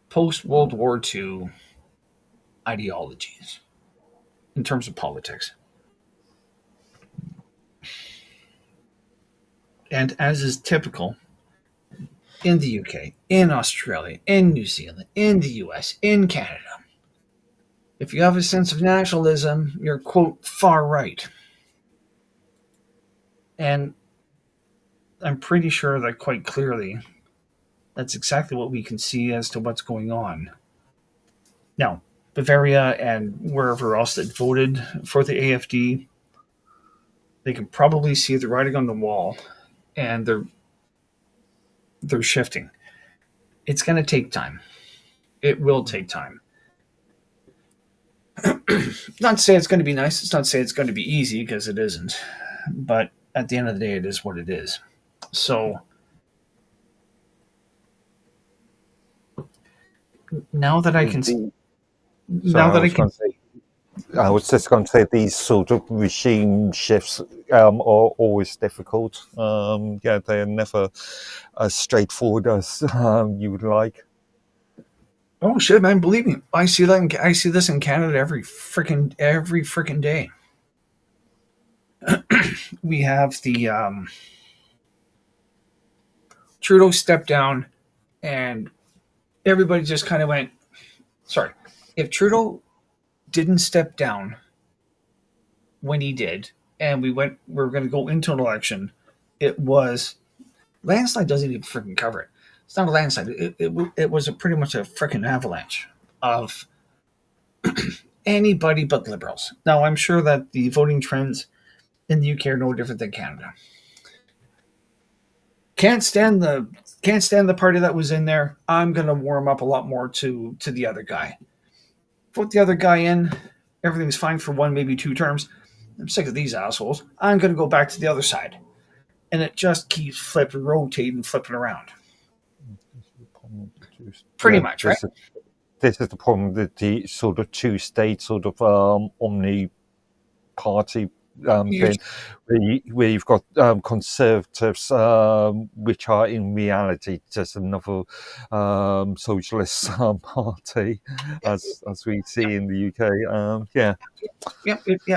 post-World War II ideologies in terms of politics. And as is typical in the UK, in Australia, in New Zealand, in the US, in Canada, If you have a sense of nationalism, you're, quote, far right. And I'm pretty sure that quite clearly that's exactly what we can see as to what's going on. Now, Bavaria and wherever else that voted for the AFD, they can probably see the writing on the wall, and they're shifting. It's going to take time. It will take time. Not to say it's going to be nice. It's not to say it's going to be easy, because it isn't. But at the end of the day, it is what it is. So now that I can see, I was just going to say these sort of regime shifts are always difficult. Yeah, they're never as straightforward as you would like. Oh shit, man! Believe me, I see that. I see this in Canada every freaking day. We have the Trudeau stepped down, and everybody just kind of went. Sorry, if Trudeau didn't step down when he did, and we're going to go into an election, it was landslide. Doesn't even freaking cover it. It's not a landslide. It was pretty much a freaking avalanche of anybody but liberals. Now, I'm sure that the voting trends in the UK are no different than Canada. Can't stand the party that was in there. I'm going to warm up a lot more to the other guy. Vote the other guy in. Everything's fine for 1, maybe 2 terms. I'm sick of these assholes. I'm going to go back to the other side. And it just keeps rotating, flipping around. Pretty much, right? This is the problem with the sort of two-state sort of omni-party thing, where you've got conservatives, which are in reality just another socialist party, as we see in the UK.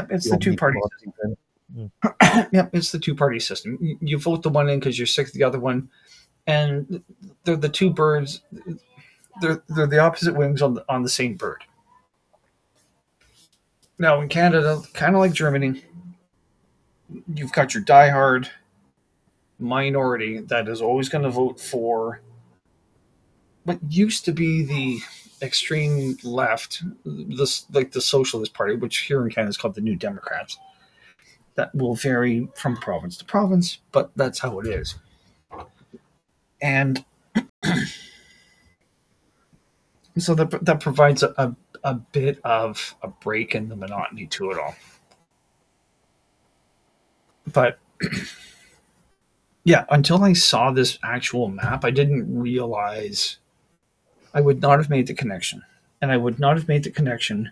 It's the two-party system. It's the two-party system. You vote the one in because you're sick of the other one, and they're the two birds. They're the opposite wings on the same bird. Now in Canada, kind of like Germany, you've got your diehard minority that is always going to vote for what used to be the extreme left, like the Socialist Party, which here in Canada is called the New Democrats. That will vary from province to province, but that's how it is. And so that provides a bit of a break in the monotony to it all. But yeah, until I saw this actual map, I didn't realize I would not have made the connection. And I would not have made the connection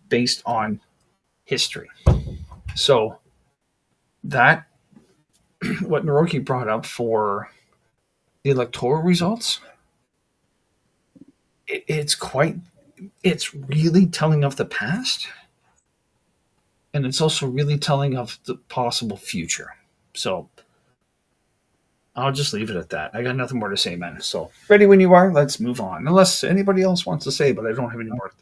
based on history. So that, what Naroki brought up for the electoral results, it's really telling of the past. And it's also really telling of the possible future. So I'll just leave it at that. I got nothing more to say, man. So ready when you are. Let's move on. Unless anybody else wants to say, but I don't have any more.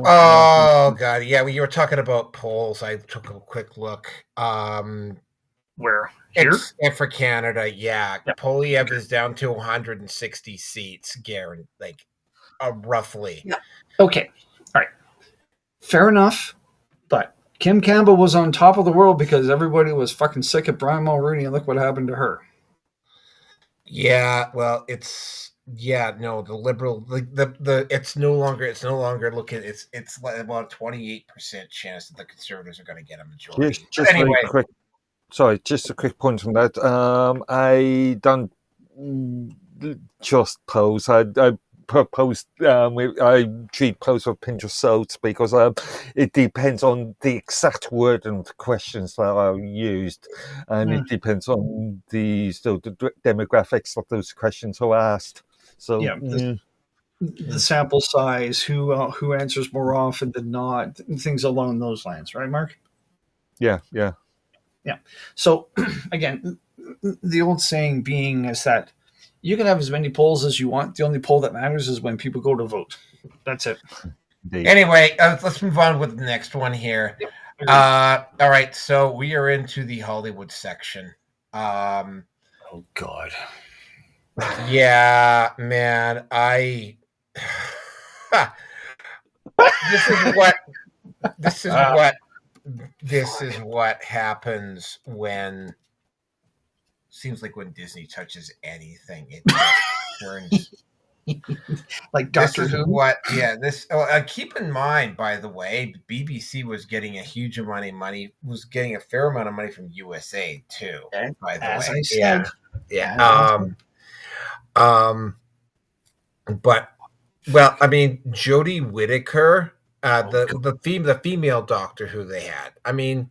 Oh God, yeah. When you were talking about polls, I took a quick look. Where here? And for Canada, yeah. Polyev is down to 160 seats, guaranteed, like roughly. Yeah. Okay. All right. Fair enough. But Kim Campbell was on top of the world because everybody was fucking sick of Brian Mulroney, and look what happened to her. Yeah, well, the liberal, it's no longer looking. It's like about a 28% chance that the Conservatives are going to get a majority. Just anyway, just a quick point from that. I don't just pose. I proposed I treat polls with a pinch of salt because it depends on the exact word and the questions that are used, and it depends on the demographics of those questions are asked. So the sample size, who answers more often than not, things along those lines, right, Mark? Yeah. So again, the old saying being is that you can have as many polls as you want. The only poll that matters is when people go to vote. That's it. Indeed. Anyway, let's move on with the next one here. All right, so we are into the Hollywood section. Oh God. Yeah, man, this is what happens when seems like when Disney touches anything, it just turns. Like Doctor This is Who. what, yeah. Keep in mind, by the way, BBC was getting a huge amount of money, was getting a fair amount of money from USA too. By the As way, I said. yeah. But well, I mean, Jodie Whittaker, the female Doctor Who they had. I mean,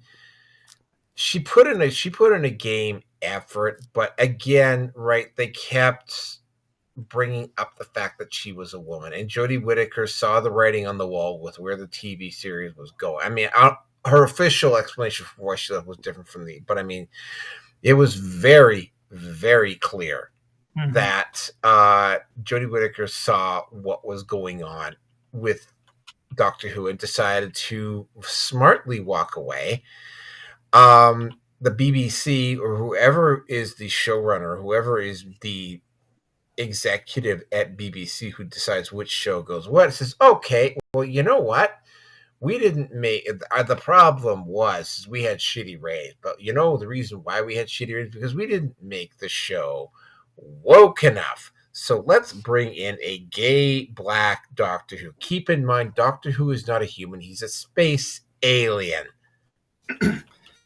she put in a game effort, but again, right? They kept bringing up the fact that she was a woman, and Jodie Whittaker saw the writing on the wall with where the TV series was going. I mean, her official explanation for why she left was different from but I mean, it was very, very clear that Jodie Whittaker saw what was going on with Doctor Who and decided to smartly walk away. The BBC or whoever is the showrunner, whoever is the executive at BBC who decides which show goes what, says, okay, well, you know what? We didn't make the problem was we had shitty ratings, but you know the reason why we had shitty ratings because we didn't make the show woke enough. So let's bring in a gay black Doctor Who. Keep in mind, Doctor Who is not a human; he's a space alien.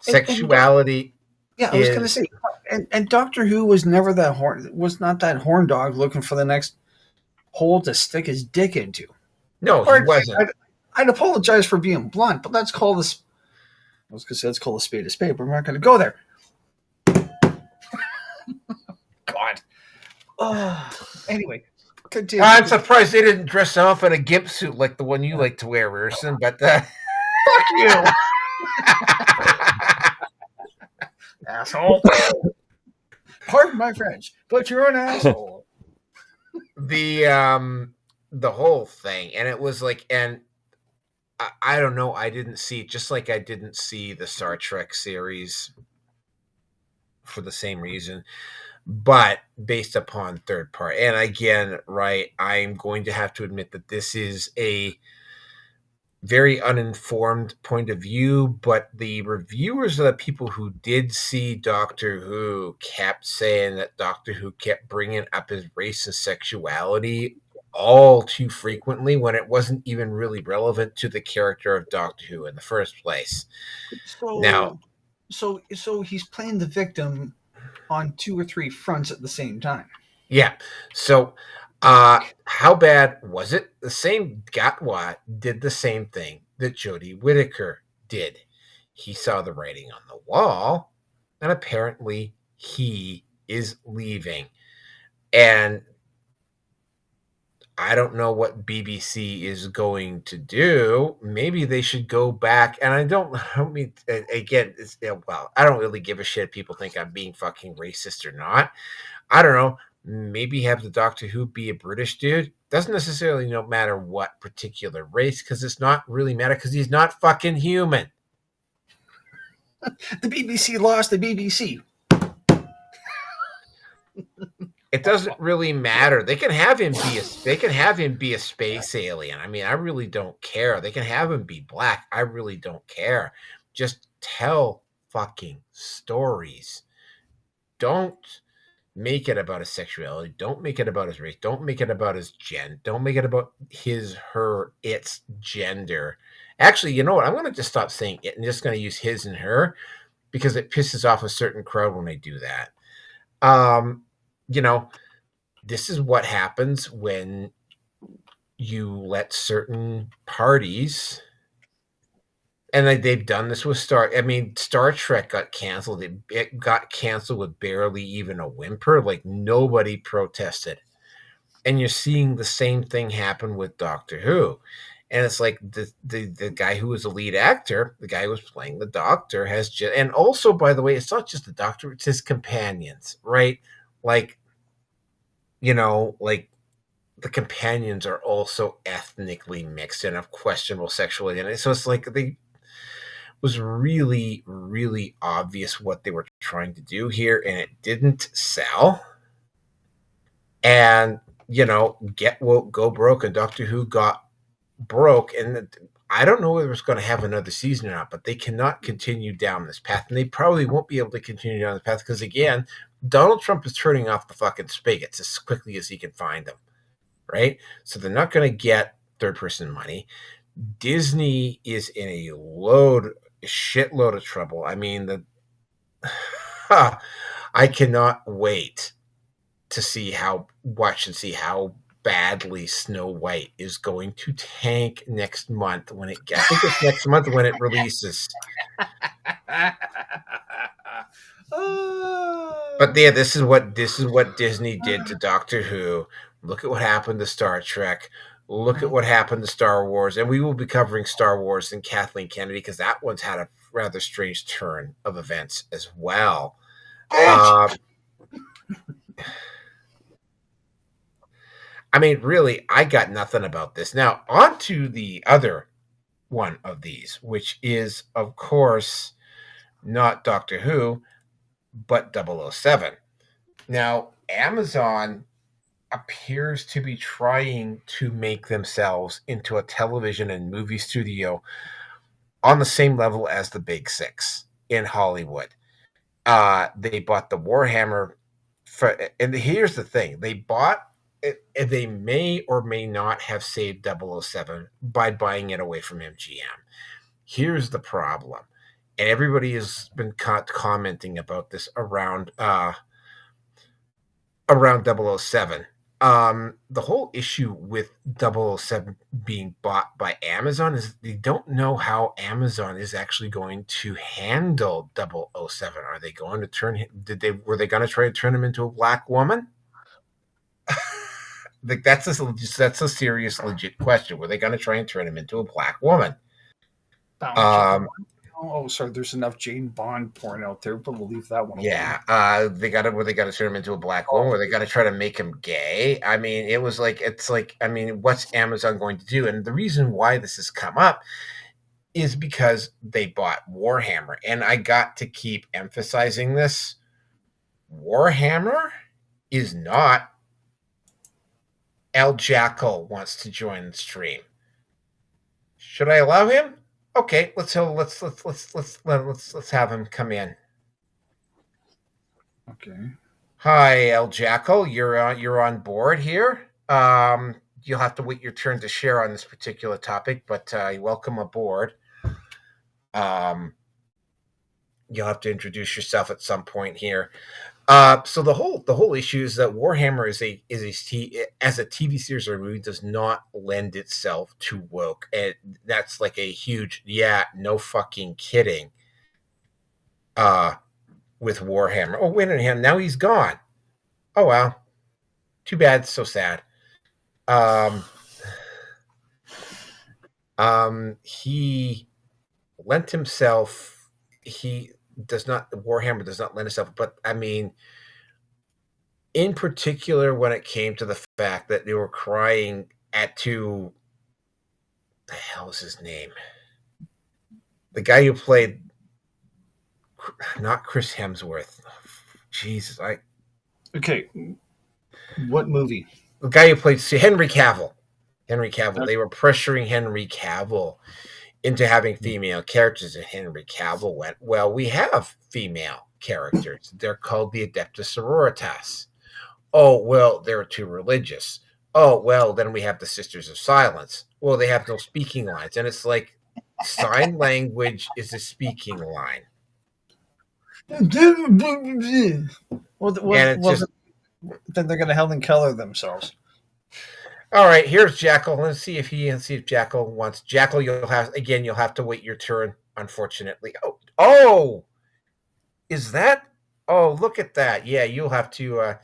Sexuality. Yeah, I was going to say, and Doctor Who was never was not that horn dog looking for the next hole to stick his dick into. No, he wasn't. I'd apologize for being blunt, but let's call this. I was going to say let's call a spade, but we're not going to go there. God. Anyway, continue. I'm surprised they didn't dress him up in a gimp suit like the one you like to wear, Rierson. But fuck you. Asshole. Pardon my French, but you're an asshole. The whole thing, and it was like, and I don't know, I didn't see, just like I didn't see the Star Trek series for the same reason, but based upon third party. And again, right, I'm going to have to admit that this is a very uninformed point of view, but the reviewers of the people who did see Doctor Who kept saying that Doctor Who kept bringing up his race and sexuality all too frequently when it wasn't even really relevant to the character of Doctor Who in the first place. So he's playing the victim on 2 or 3 fronts at the same time. Yeah. So how bad was it? The same Gatwa did the same thing that Jodie Whittaker did. He saw the writing on the wall, and apparently he is leaving. And I don't know what BBC is going to do. Maybe they should go back. And I don't mean, again, well, I don't really give a shit if people think I'm being fucking racist or not. I don't know. Maybe have the Doctor Who be a British dude. Doesn't necessarily matter what particular race, because it's not really matter, because he's not fucking human. The BBC lost the BBC. It doesn't really matter. They can have him be a space alien. I mean, I really don't care. They can have him be black. I really don't care. Just tell fucking stories. Don't make it about his sexuality. Don't make it about his race. Don't make it about his gen. Don't make it about his, her, its gender. Actually, you know what? I'm going to just stop saying it and just going to use his and her, because it pisses off a certain crowd when they do that. This is what happens when you let certain parties, and they've done this with Star Trek got canceled. It got canceled with barely even a whimper. Like, nobody protested. And you're seeing the same thing happen with Doctor Who. And it's like the guy who was the lead actor, the guy who was playing the Doctor, and also, by the way, it's not just the Doctor, it's his companions, right? Like the companions are also ethnically mixed and of questionable sexual identity. So it's like they was really, really obvious what they were trying to do here, and it didn't sell. And get woke, go broke, and Doctor Who got broke, and I don't know whether it's going to have another season or not, but they cannot continue down this path, and they probably won't be able to continue down the path because, again, Donald Trump is turning off the fucking spigots as quickly as he can find them, right? So they're not going to get third-person money. Disney is in a shitload of trouble. I mean, I cannot wait to watch and see how badly Snow White is going to tank next month I think it's next month when it releases. But yeah, this is what Disney did to Doctor Who. Look at what happened to Star Trek. Look at what happened to Star Wars, and we will be covering Star Wars and Kathleen Kennedy because that one's had a rather strange turn of events as well. I mean, really, I got nothing about this. Now, on to the other one of these, which is, of course, not Doctor Who, but 007. Now, Amazon appears to be trying to make themselves into a television and movie studio on the same level as the Big Six in Hollywood. They bought the Warhammer, and here's the thing: they bought it, and they may or may not have saved 007 by buying it away from MGM. Here's the problem, and everybody has been commenting about this around 007. The whole issue with 007 being bought by Amazon is they don't know how Amazon is actually going to handle 007. Are they going to were they going to try to turn him into a black woman? Like that's a serious, legit question. Were they going to try and turn him into a black woman? Sorry. There's enough Jane Bond porn out there, but we'll leave that one. Yeah. Were they got to turn him into a black woman? Were they got to try to make him gay? I mean, what's Amazon going to do? And the reason why this has come up is because they bought Warhammer, and I got to keep emphasizing this. Warhammer is not. El Jackal wants to join the stream. Should I allow him? Okay, let's have him come in. Okay. Hi, El Jackal. You're on board here. You'll have to wait your turn to share on this particular topic, but welcome aboard. You'll have to introduce yourself at some point here. So the whole issue is that Warhammer as a TV series or movie does not lend itself to woke, and that's like a huge no fucking kidding. With Warhammer, oh wait a minute, now he's gone. Oh well, too bad, so sad. He lent himself. Warhammer does not lend itself, but I mean, in particular, when it came to the fact that they were crying the hell is his name? The guy who played, not Chris Hemsworth. Jesus, Okay, what movie? The guy who played Henry Cavill. Okay. They were pressuring Henry Cavill into having female characters, and Henry Cavill went, well, we have female characters. They're called the Adeptus Sororitas. Oh, well, they're too religious. Oh, well, then we have the Sisters of Silence. Well, they have no speaking lines. And it's like, sign language is a speaking line. Well, then they're going to Helen Keller themselves. All right, here's Jackal. Let's see if Jackal wants. Jackal, you'll have to wait your turn, unfortunately. Oh, is that? Oh, look at that. Yeah, you'll have to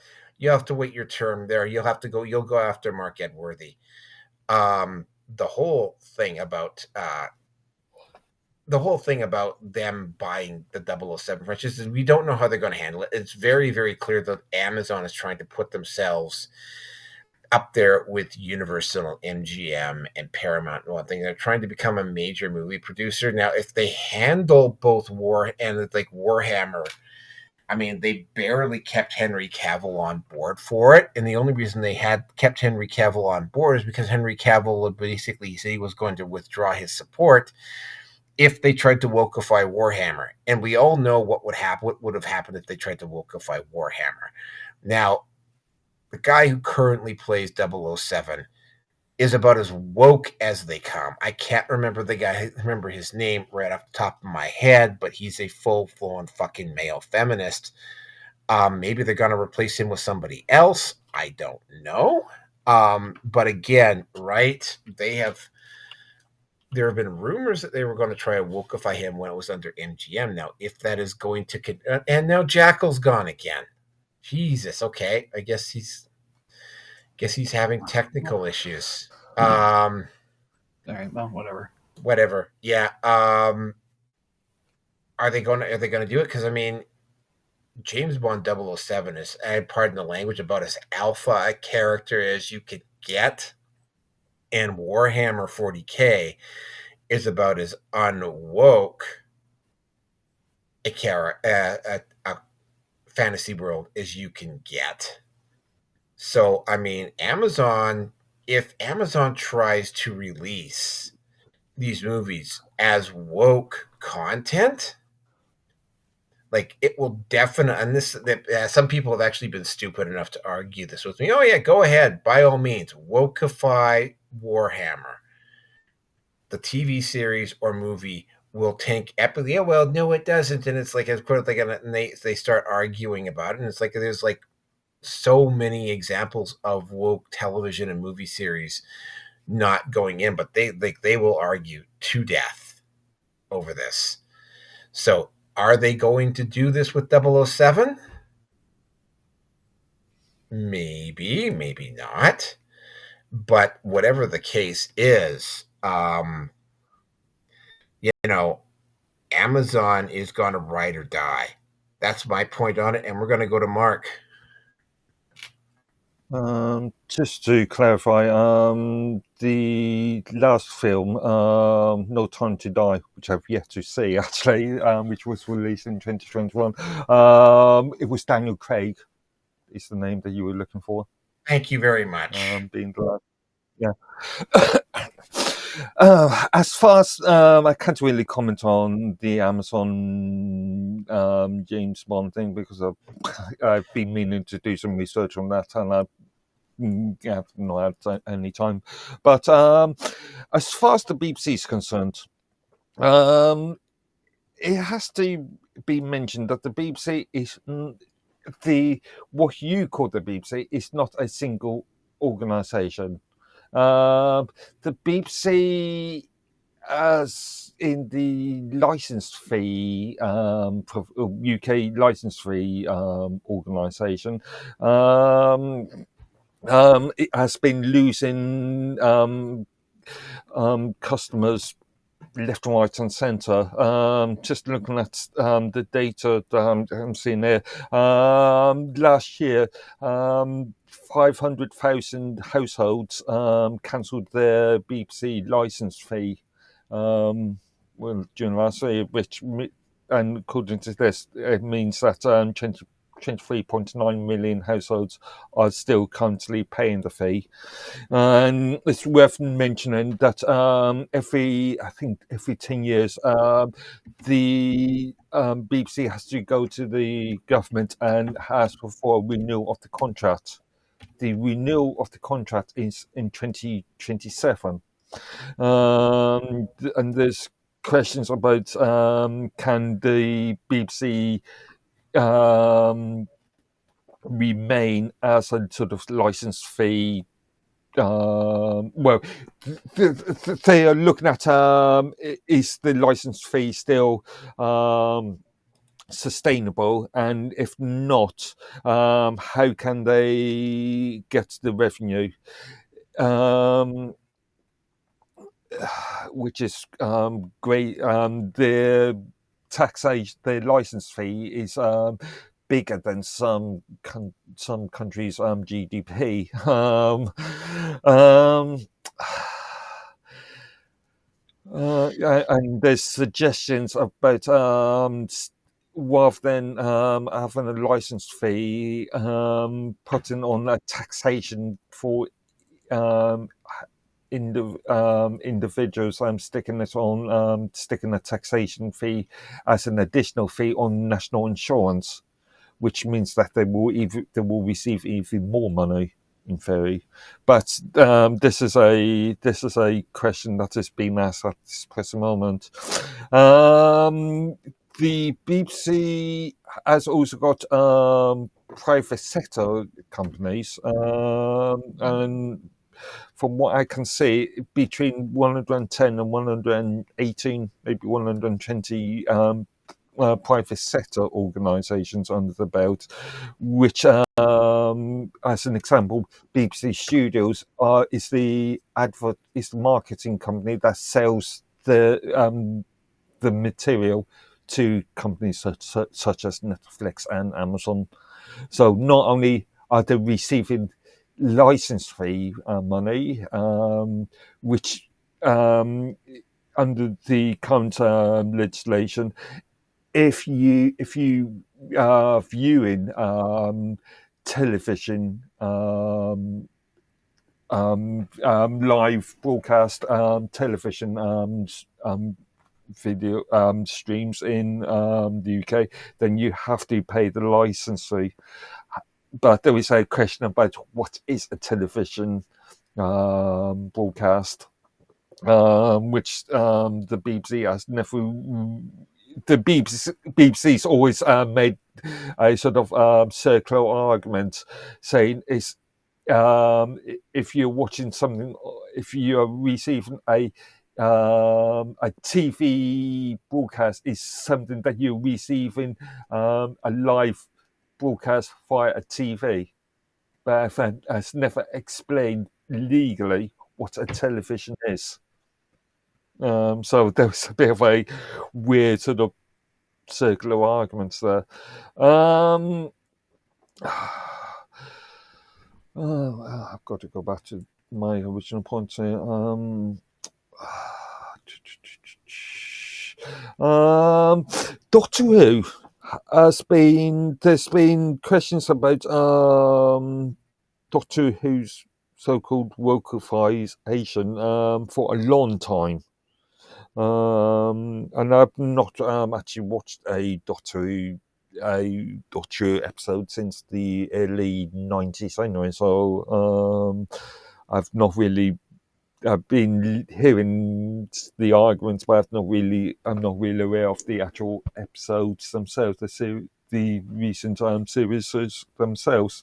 wait your turn there. You'll go after Mark Edworthy. The whole thing about them buying the 007 franchise is we don't know how they're going to handle it. It's very, very clear that Amazon is trying to put themselves up there with Universal, MGM, and Paramount and one thing. They're trying to become a major movie producer. Now, if they handle both War and like Warhammer, I mean, they barely kept Henry Cavill on board for it. And the only reason they had kept Henry Cavill on board is because Henry Cavill basically said he was going to withdraw his support if they tried to wokeify Warhammer. And we all know what would happen, what would have happened if they tried to wokeify Warhammer. Now, the guy who currently plays 007 is about as woke as they come. I can't remember his name right off the top of my head, but he's a full-blown fucking male feminist. Maybe they're going to replace him with somebody else. I don't know. But again, right, there have been rumors that they were going to try to wokeify him when it was under MGM. Now, if that is going to... and now Jackal's gone again. Jesus, okay. I guess he's having technical issues. All right, well, whatever. Yeah. Are they going to do it? Because I mean, James Bond 007 is, pardon the language, about as alpha a character as you could get, and Warhammer 40K is about as unwoke a fantasy world as you can get. So, I mean, if Amazon tries to release these movies as woke content, like, it will definitely, and some people have actually been stupid enough to argue this with me. Oh yeah, go ahead, by all means, wokeify Warhammer. The TV series or movie will tank epically. Yeah, well, no, it doesn't. And it's like, of course, and they start arguing about it. And it's like, there's like so many examples of woke television and movie series not going in, but they will argue to death over this. So are they going to do this with 007? Maybe, maybe not. But whatever the case is, Amazon is going to ride or die. That's my point on it. And we're going to go to Mark. Just to clarify, the last film, No Time to Die, which I've yet to see actually, which was released in 2021, it was Daniel Craig, is the name that you were looking for. Thank you very much. Being the last, yeah. As far as I can't really comment on the Amazon James Bond thing because I've been meaning to do some research on that and I've not had any time. But as far as the BBC is concerned, it has to be mentioned that the BBC is what you call the BBC is not a single organisation. The BBC, as in the license fee, UK license fee organisation, it has been losing customers left, right, and centre. Just looking at the data that I'm seeing there, last year, 500,000 households cancelled their BBC licence fee. During last year, which, and according to this, it means that 23.9 million households are still currently paying the fee. And it's worth mentioning that every 10 years, the BBC has to go to the government and ask for a renewal of the contract. The renewal of the contract is in 2027. And there's questions about can the BBC remain as a sort of license fee. They are looking at is the license fee still sustainable, and if not, how can they get the revenue? Which is great. Their taxation, their license fee is bigger than some countries' GDP. And there's suggestions about rather than having a license fee, putting on a taxation for individuals. sticking a taxation fee as an additional fee on national insurance, which means that they will receive even more money in theory. But this is a question that is being asked at this present moment. The BBC has also got private sector companies, and from what I can see, between 110 and 118, maybe 120 private sector organisations under the belt, which, as an example, BBC Studios is the marketing company that sells the material to companies such as Netflix and Amazon. So not only are they receiving license fee money, which under the current legislation, if you are viewing television live broadcast television video streams in the UK, then you have to pay the license fee. But there is a question about what is a television broadcast, which the BBC has never. The BBC's always made a sort of circular argument, saying is if you're watching something, if you're receiving a TV broadcast, is something that you're receiving a live broadcast via a TV, but has never explained legally what a television is. So there was a bit of a weird sort of circular arguments there. I've got to go back to my original point here. Doctor Who there's been questions about Doctor Who's so-called wokeization for a long time. And I've not actually watched a Doctor Who episode since the early 90s anyway, so I've not really. I've been hearing the arguments, but I'm not really aware of the actual episodes themselves, the recent series themselves.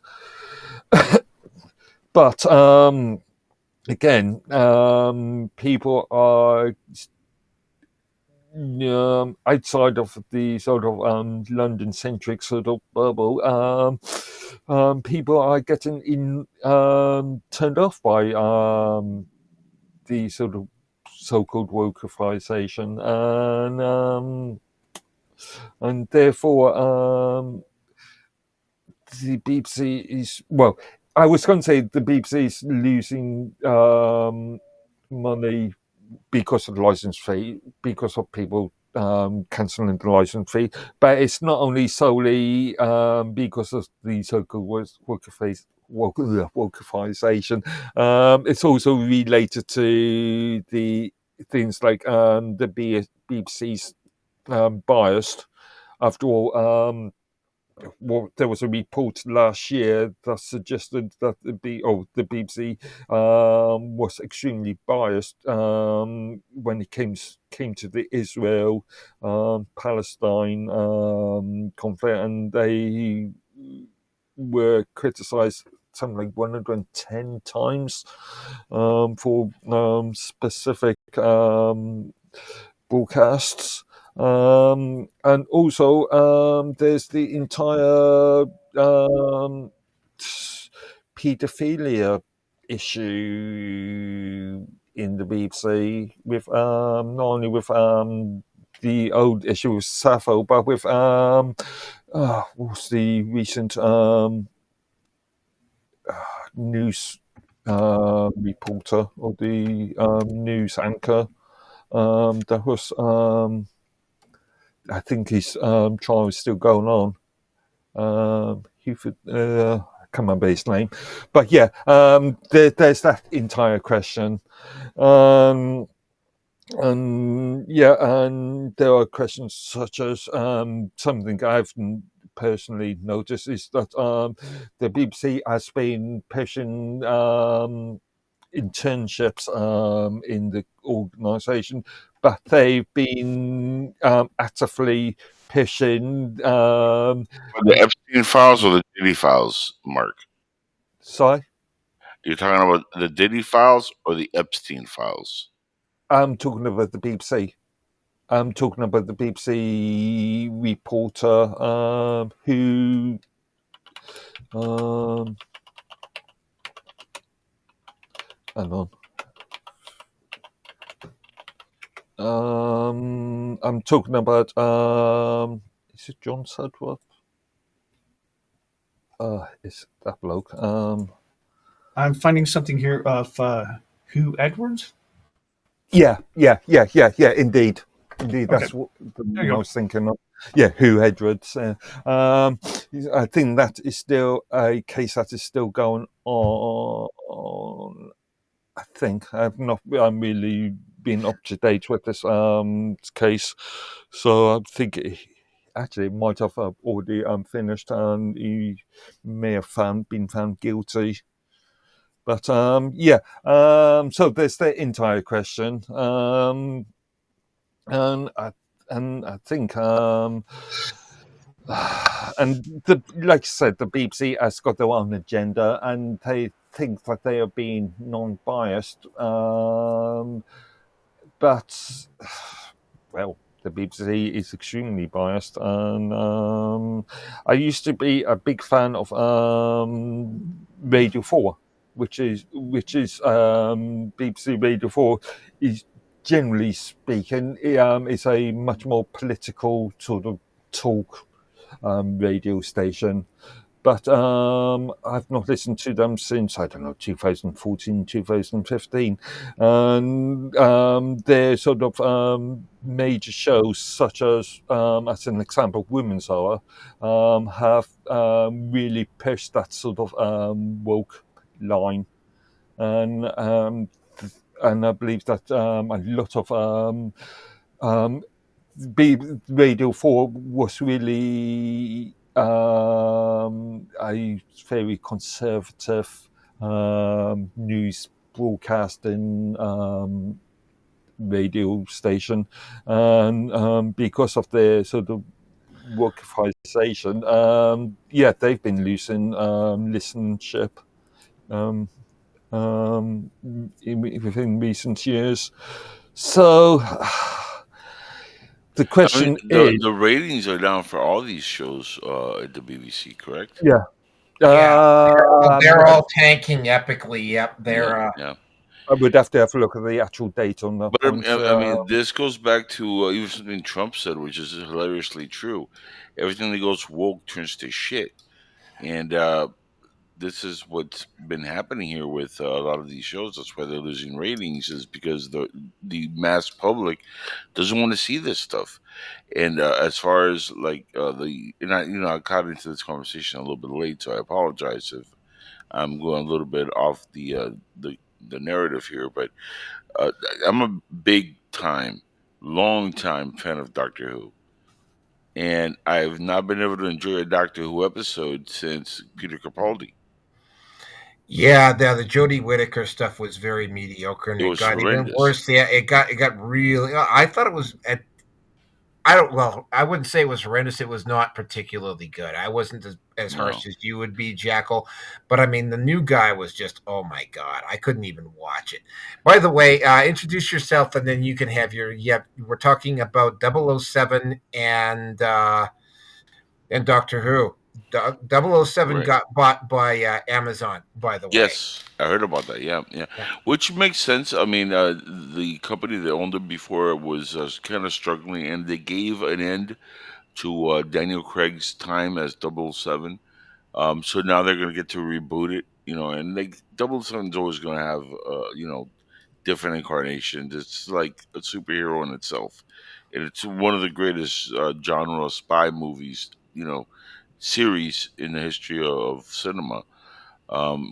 But again, people are outside of the sort of London-centric sort of bubble. People are getting turned off by the sort of so-called wokeization, and therefore the BBC is, well, I was going to say the BBC is losing money because of the license fee, because of people cancelling the license fee, but it's not only solely because of the so-called wokeization. It's also related to the things like the BBC's biased. After all, there was a report last year that suggested that the BBC was extremely biased when it came to the Israel Palestine conflict, and they were criticised something like 110 times for specific broadcasts. And also there's the entire paedophilia issue in the BBC, with not only with the old issue with Sappho, but with what's the recent news reporter or the news anchor that was I think his trial is still going on. Huford, I can't remember his name, but yeah, there's that entire question. And yeah, and there are questions such as something I've personally noticed is that the BBC has been pushing internships in the organisation, but they've been actively pushing. The Epstein Files or the Diddy Files, Mark? Sorry, You're talking about the Diddy Files or the Epstein Files? I'm talking about the BBC. I'm talking about the BBC reporter who. Hang on. I'm talking about. Is it John Sudworth? It's that bloke. I'm finding something here of who Edwards. Yeah. Indeed, that's what I was thinking of. Yeah, who Edwards. I think that is still a case that is still going on. I think I'm really been up to date with this case, so I think actually it might have already finished, and he may have been found guilty. But yeah, so there's the entire question, and I think like I said, the BBC has got their own agenda, and they think that they are being non-biased. But well, the BBC is extremely biased, and I used to be a big fan of Radio 4, which is BBC Radio 4 is, generally speaking, it's a much more political sort of talk radio station. But I've not listened to them since, I don't know, 2014, 2015. And their sort of major shows, such as an example, Women's Hour, have really pushed that sort of woke line. And I believe that a lot of Radio 4 was really a very conservative news broadcasting radio station, and because of their sort of wokeization, yeah, they've been losing listenership within recent years. So the question is, the ratings are down for all these shows at the BBC, correct? Yeah. They're all tanking epically. Yep, they're. Yeah. I would have to have a look at the actual date on that. But I mean, this goes back to even something Trump said, which is hilariously true. Everything that goes woke turns to shit, and this is what's been happening here with a lot of these shows. That's why they're losing ratings, is because the mass public doesn't want to see this stuff. And as far as like I got into this conversation a little bit late, so I apologize if I'm going a little bit off the narrative here. But I'm a big time, long time fan of Doctor Who. And I've not been able to enjoy a Doctor Who episode since Peter Capaldi. Yeah, the Jodie Whittaker stuff was very mediocre, and It got horrendous. even worse. Yeah, it got really. I thought it was. I wouldn't say it was horrendous. It was not particularly good. I wasn't as harsh as you would be, Jackal. But I mean, the new guy was just, oh my God, I couldn't even watch it. By the way, introduce yourself, and then you can have your. Yep, we're talking about 007 and Doctor Who. 007 Right. got bought by Amazon, by the way. Yes, I heard about that. Yeah. Which makes sense. I mean, the company that owned it before was kind of struggling, and they gave an end to Daniel Craig's time as 007. So now they're gonna get to reboot it, and like 007's always gonna have different incarnations. It's like a superhero in itself, and it's one of the greatest genre spy movies, series in the history of cinema.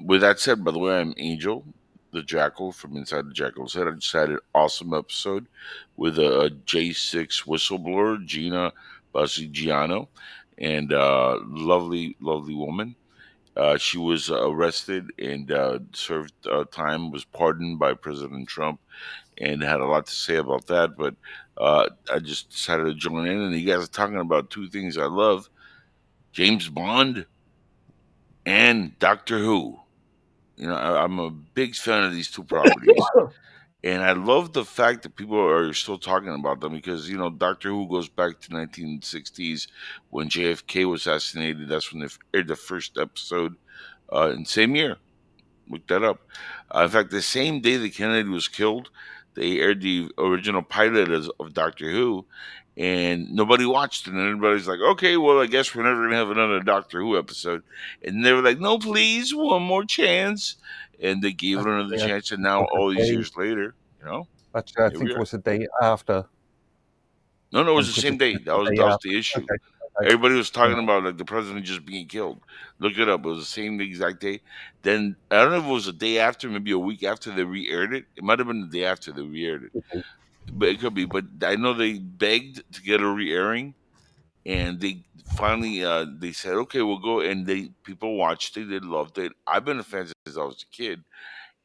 With that said, by the way, I'm Angel, the Jackal from Inside the Jackal's Head. I just had an awesome episode with a J6 whistleblower, Gina Basigiano, and lovely, lovely woman. She was arrested and served time, was pardoned by President Trump, and had a lot to say about that. But I just decided to join in, and you guys are talking about two things I love: James Bond and Doctor Who. I'm a big fan of these two properties. And I love the fact that people are still talking about them because, Doctor Who goes back to 1960s when JFK was assassinated. That's when they aired the first episode in the same year. Look that up. In fact, the same day that Kennedy was killed, they aired the original pilot of Doctor Who, and nobody watched it. And everybody's like, okay, well, I guess we're never going to have another Doctor Who episode. And they were like, no, please, one more chance. And they gave it another chance. And now, all these years later, Actually, I here think we it are. was the day after. No, it was the same day. That was the issue. Okay. Everybody was talking about like the president just being killed. Look it up. It was the same exact day. Then I don't know if it was a day after, maybe a week after they re-aired it. It might have been the day after they re-aired it, but it could be. But I know they begged to get a re-airing, and they finally they said, "Okay, we'll go." And people watched it. They loved it. I've been a fan since I was a kid.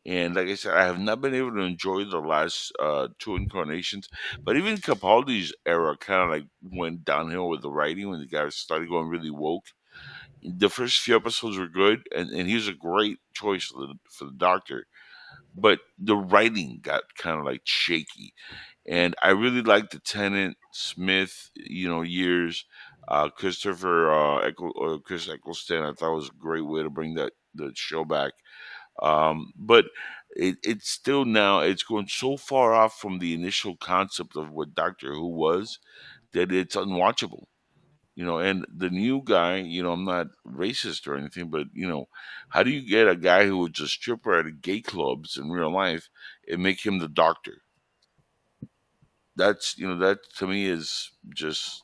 And like I said, I have not been able to enjoy the last two incarnations, but even Capaldi's era kind of like went downhill with the writing when the guys started going really woke. The first few episodes were good, and he was a great choice for the Doctor, but the writing got kind of like shaky. And I really liked the Tennant Smith, years. Chris Eccleston, I thought was a great way to bring the show back. But it's still now it's going so far off from the initial concept of what Doctor Who was that it's unwatchable. And the new guy, I'm not racist or anything, but how do you get a guy who was a stripper at gay clubs in real life and make him the Doctor? That to me is just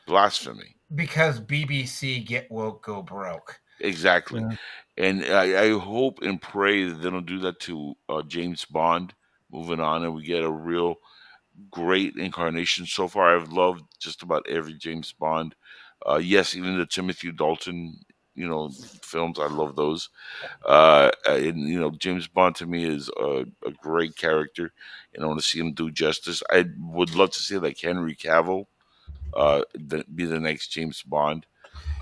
blasphemy. Because BBC get woke, go broke. Exactly. Yeah. And I hope and pray that they don't do that to James Bond moving on and we get a real great incarnation. So far, I've loved just about every James Bond. Yes, even the Timothy Dalton, films. I love those. And James Bond to me is a great character, and I want to see him do justice. I would love to see like Henry Cavill be the next James Bond.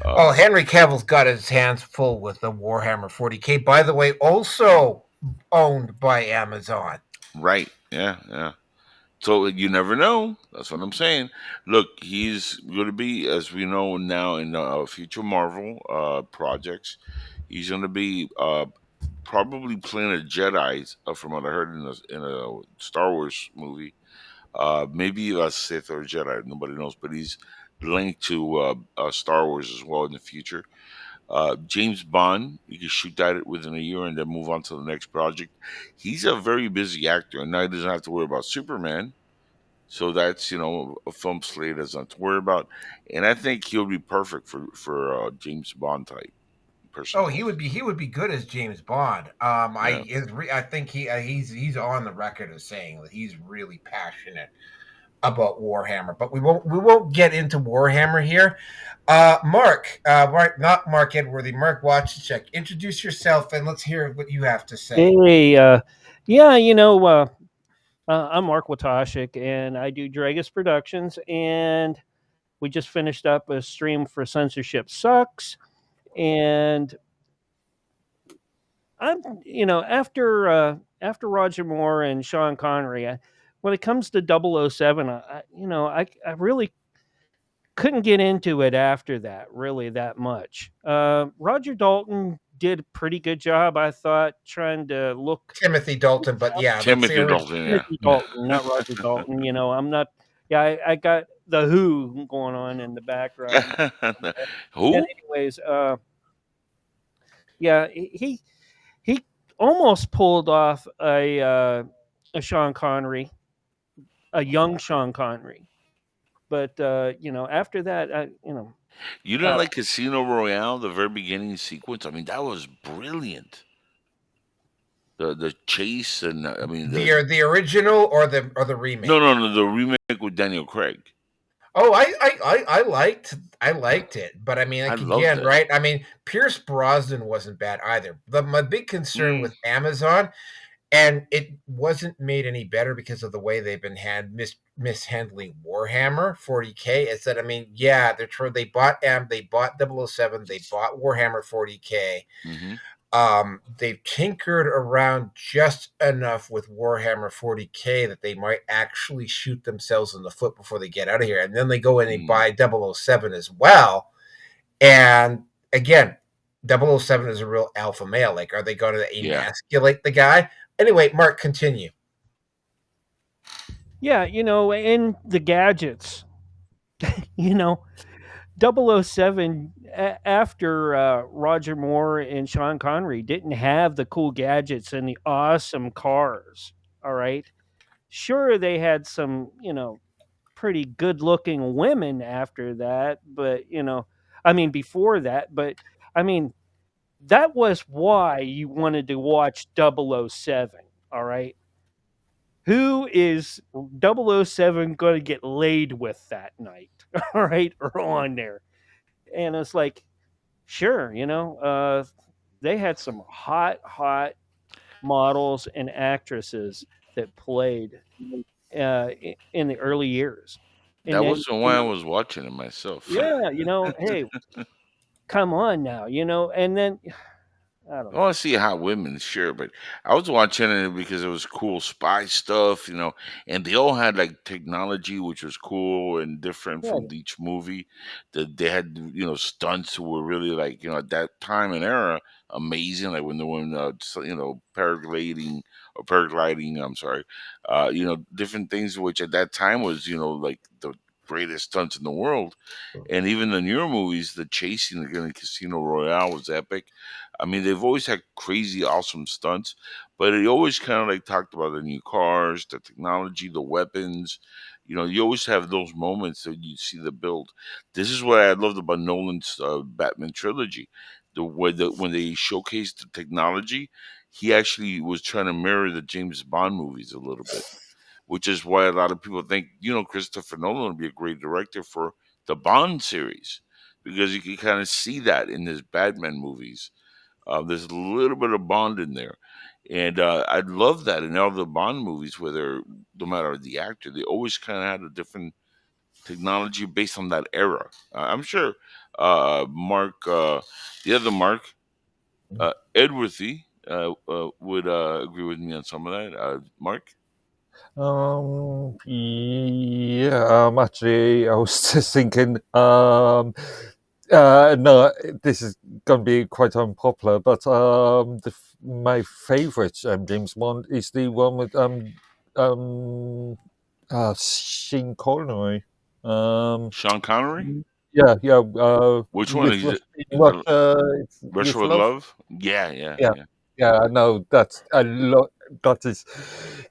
Henry Cavill's got his hands full with the Warhammer 40K. By the way, also owned by Amazon. Right. Yeah. So you never know. That's what I'm saying. Look, he's going to be, as we know now, in future Marvel projects. He's going to be probably playing a Jedi, from what I heard in a Star Wars movie. Maybe a Sith or a Jedi. Nobody knows, but he's linked to Star Wars as well in the future. James Bond, you can shoot that within a year and then move on to the next project. He's a very busy actor, and now he doesn't have to worry about Superman. So that's a film slate doesn't have to worry about, and I think he'll be perfect for James Bond type. Personally. He would be good as James Bond. I think he's on the record of saying that he's really passionate about Warhammer, but we won't get into Warhammer here. Mark, not Mark Edworthy, Mark Watchcheck. Introduce yourself and let's hear what you have to say. Hey, I'm Mark Watashik, and I do Dragus Productions, and we just finished up a stream for Censorship Sucks, and I'm, after Roger Moore and Sean Connery, when it comes to 007, I really couldn't get into it after that, really that much. Roger Dalton did a pretty good job, I thought, trying to look Timothy Dalton, but yeah, Timothy Dalton, Timothy Dalton, not Roger Dalton. I'm not, Yeah, I got the Who going on in the background. And Who? anyways, yeah, he almost pulled off a Sean Connery, a young Sean Connery, but after that, You didn't like Casino Royale, the very beginning sequence? I mean, that was brilliant. The chase and I mean The original or the remake? no, the remake with Daniel Craig. Oh, I liked it, but I mean, I like loved again, it. right? I mean, Pierce Brosnan wasn't bad either. My big concern Mm. with Amazon, and it wasn't made any better because of the way they've been mishandling Warhammer 40K. Is that I mean, yeah, they bought they bought 007, they bought Warhammer 40K. hmm They've tinkered around just enough with Warhammer 40K that they might actually shoot themselves in the foot before they get out of here. And then they go in and buy 007 as well. And again, 007 is a real alpha male. Like, are they going to emasculate the guy? Anyway, Mark, continue. yeah, in the gadgets, 007 after Roger Moore and Sean Connery didn't have the cool gadgets and the awesome cars. All right, sure they had some pretty good looking women after that, but I mean before that, but I mean that was why you wanted to watch 007. All right, who is 007 going to get laid with that night? All right, or on there. And it's like, sure, they had some hot models and actresses that played in the early years. And That then, wasn't why I was watching it myself. yeah, hey, come on now, and then I don't I know. want to see hot women, sure, but I was watching it because it was cool spy stuff, and they all had like technology which was cool and different Yeah, from each movie. That they had, stunts who were really like, at that time and era, amazing. Like when they were, paragliding or paragliding. I'm sorry, different things which at that time was, like the greatest stunts in the world. And even the newer movies, the chasing again in Casino Royale was epic. I mean, they've always had crazy, awesome stunts, but they always kind of like talked about the new cars, the technology, the weapons. You always have those moments that you see the build. This is what I loved about Nolan's Batman trilogy. When they showcased the technology, he actually was trying to mirror the James Bond movies a little bit, which is why a lot of people think Christopher Nolan would be a great director for the Bond series because you can kind of see that in his Batman movies. There's a little bit of Bond in there, and I love that in all the Bond movies, where no matter the actor, they always kind of had a different technology based on that era. I'm sure Mark, the other Mark, Edworthy, would agree with me on some of that. Mark. Yeah, actually, I was just thinking, no, this is going to be quite unpopular, but my favorite James Bond is the one with Sean Connery. Sean Connery. Yeah, Which one with is it? With Russia with Love. Love? Yeah. Yeah, no, that's a lot. That is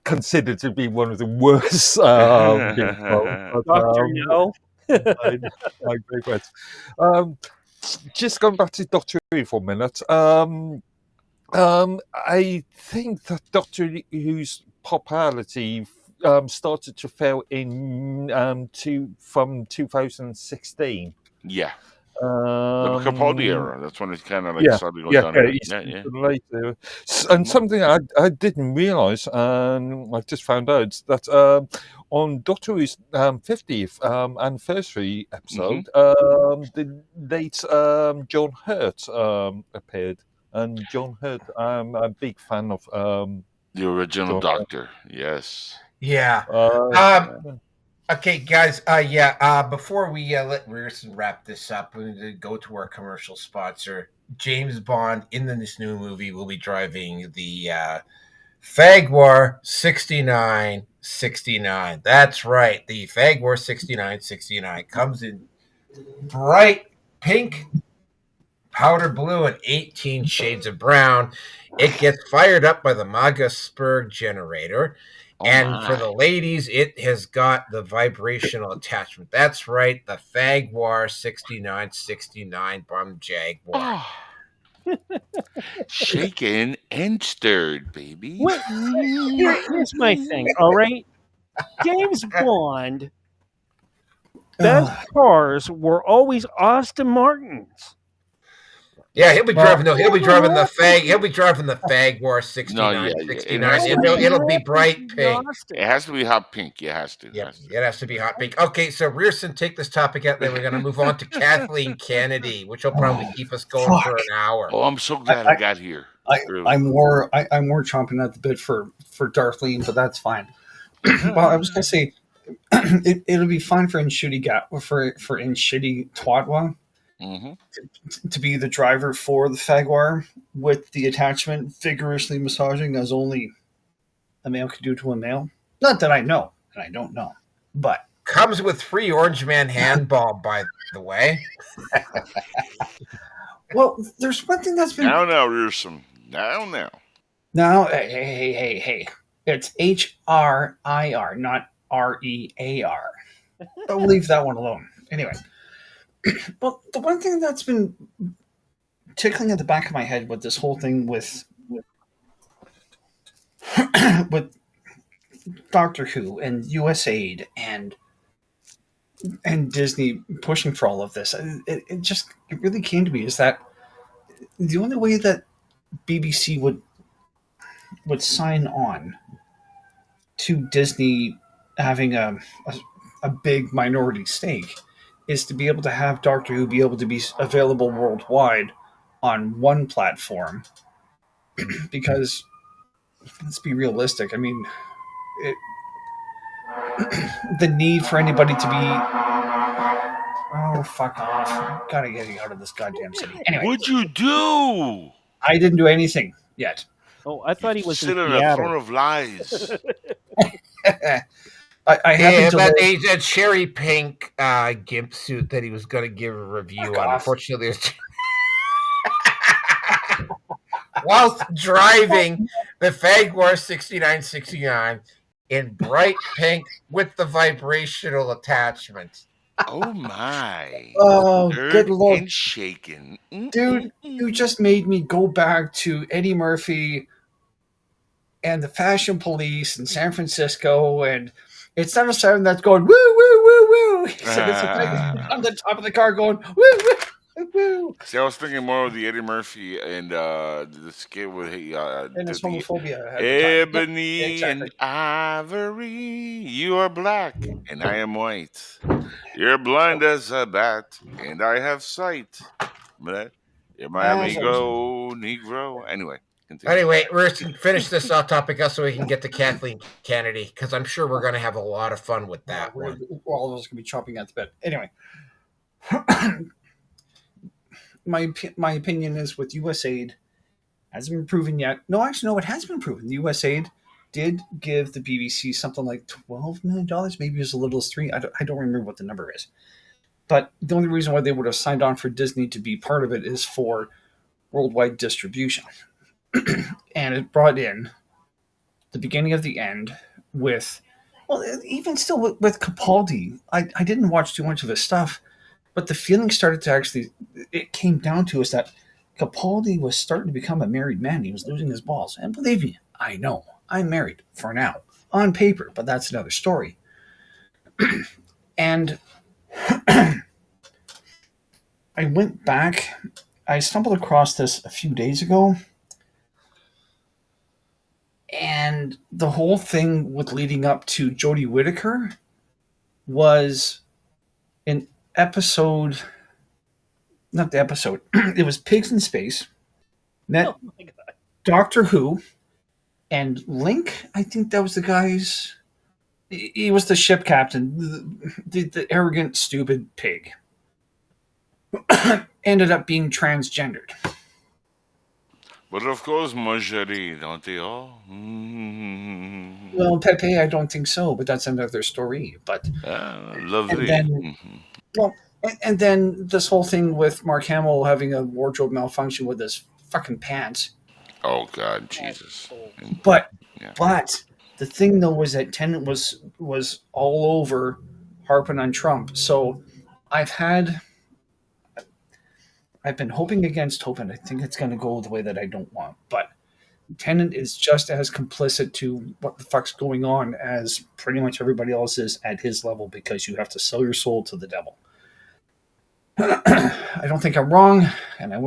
considered to be one of the worst James Bond. But, Doctor No. my favourites. Just going back to Doctor Who for a minute. I think that Doctor Who's popularity started to fail from 2016. Yeah. The Capaldi era. That's when it kind of like started going down. Yeah. Later. And something I didn't realise, and I just found out that on Doctor Who's 50th anniversary episode, the late John Hurt appeared. And John Hurt, I'm a big fan of the original John Doctor. Yes. Yeah. Okay, guys. Before we let Rearson wrap this up, we need to go to our commercial sponsor. James Bond in this new movie will be driving the Jaguar 69 69. That's right. The Fag War 6969 comes in bright pink, powder blue, and 18 shades of brown. It gets fired up by the Magasburg generator. Oh And for my. the ladies, it has got the vibrational attachment. That's right, the Fagwar 6969 Bum Jaguar. Oh. Shaken and stirred, baby. What? Here's my thing. All right, James Bond. Best cars were always Aston Martins. Yeah, he'll be driving. No, he'll be driving the Fag. Fag. He'll be driving the Fagwar 6969. It'll be bright pink. It has to be hot pink. It has to. Yep, it has to be hot pink. Okay, so Rearson, take this topic out. Then we're going to move on to Kathleen Kennedy, which will probably keep us going for an hour. Oh, I'm so glad I got here. I'm more chomping at the bit for Darlene, but that's fine. Well, I was going to say it'll be fine for Inshitty Twatwa to be the driver for the Fagwar with the attachment vigorously massaging as only a male could do to a male. Not that I know, and I don't know, but comes with free Orange Man handball, by the way. Well, there's one thing that's been now, Rearson. Now. No, hey. It's HRIR, not REAR. Don't leave that one alone. Anyway, well, the one thing that's been tickling at the back of my head with this whole thing with Doctor Who and USAID and Disney pushing for all of this, it really came to me is that the only way that BBC would sign on to Disney having a big minority stake is to be able to have Doctor Who be able to be available worldwide on one platform. Because let's be realistic. I mean, the need for anybody to be fuck off. Gotta get out of this goddamn city. Anyway, What'd you do? I didn't do anything yet. Oh, I thought he was Sit in on a Seattle. throne of lies. I happened to that cherry pink gimp suit that he was going to give a review on. Unfortunately, whilst driving the Fagwar 6969 in bright pink with the vibrational attachment. Oh my! Oh, Stirred good lord, and shaken, dude! You just made me go back to Eddie Murphy and the Fashion Police in San Francisco, and it's not a siren that's going woo woo woo woo. It's on the top of the car going woo woo woo. See, I was thinking more of the Eddie Murphy and the skit with and his homophobia. Ebony exactly. and ivory, you are black and I am white. You're blind as a bat and I have sight. You're my amigo negro. Anyway. Continue. Anyway, we're going to finish this topic up so we can get to Kathleen Kennedy, because I'm sure we're going to have a lot of fun with that one. All of us going to be chopping at the bit. Anyway, my opinion is with USAID, hasn't been proven yet. No, actually, no, it has been proven. The USAID did give the BBC something like $12 million. Maybe it was as little as $3 million. I don't remember what the number is. But the only reason why they would have signed on for Disney to be part of it is for worldwide distribution. And it brought in the beginning of the end with, well, even still with Capaldi. I didn't watch too much of his stuff, but the feeling started to actually, it came down to is that Capaldi was starting to become a married man. He was losing his balls. And believe me, I know, I'm married for now, on paper, but that's another story. And I went back, I stumbled across this a few days ago. And the whole thing with leading up to Jodie Whittaker was an episode, not the episode, it was Pigs in Space, met Doctor Who, and Link, I think that was the guy's, he was the ship captain, the arrogant, stupid pig, ended up being transgendered. But of course, Marjorie, don't they all? Mm-hmm. Well, Pepe, I don't think so, but that's another story. But and Lovely. then Mm-hmm. well, and then this whole thing with Mark Hamill having a wardrobe malfunction with his fucking pants. Oh God, Jesus. But Yeah. but the thing though was that Tennant was all over harping on Trump. So I've been hoping against hope, and I think it's going to go the way that I don't want. But Tennant is just as complicit to what the fuck's going on as pretty much everybody else is at his level, because you have to sell your soul to the devil. I don't think I'm wrong, and I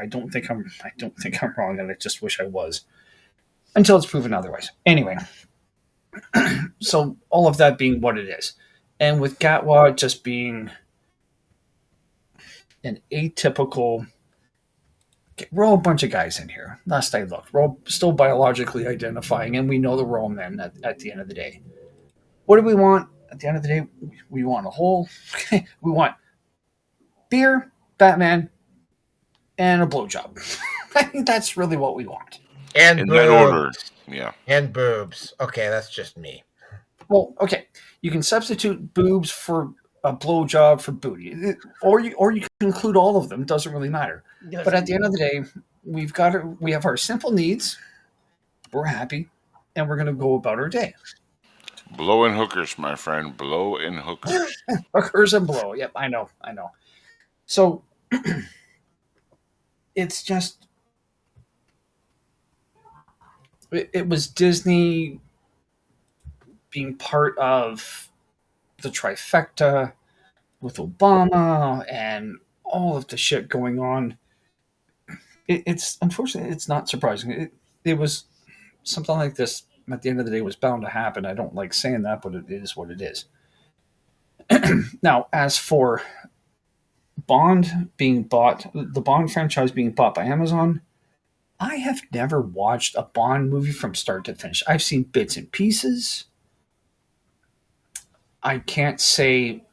don't think I'm wrong, and I just wish I was, until it's proven otherwise. Anyway, so all of that being what it is, and with Gatwa just being an atypical. We're all a bunch of guys in here. Last I looked, we're all still biologically identifying, and we know that we're all men at the end of the day. What do we want at the end of the day? We want a whole. We want beer, Batman, and a blowjob. I think that's really what we want. And In boobs. that order. Yeah. And boobs. Okay, that's just me. Well, okay, you can substitute boobs for a blowjob for booty, or you can include all of them. It doesn't really matter. But at the end of the day, we have our simple needs. We're happy, and we're going to go about our day. Blow and hookers, my friend. Blow and hookers. Hookers and blow. Yep, I know. So it's just it was Disney being part of the trifecta with Obama and all of the shit going on. It's unfortunately, it's not surprising. It was something like this at the end of the day was bound to happen. I don't like saying that, but it is what it is. Now, as for Bond being bought, the Bond franchise being bought by Amazon, I have never watched a Bond movie from start to finish. I've seen bits and pieces. I can't say,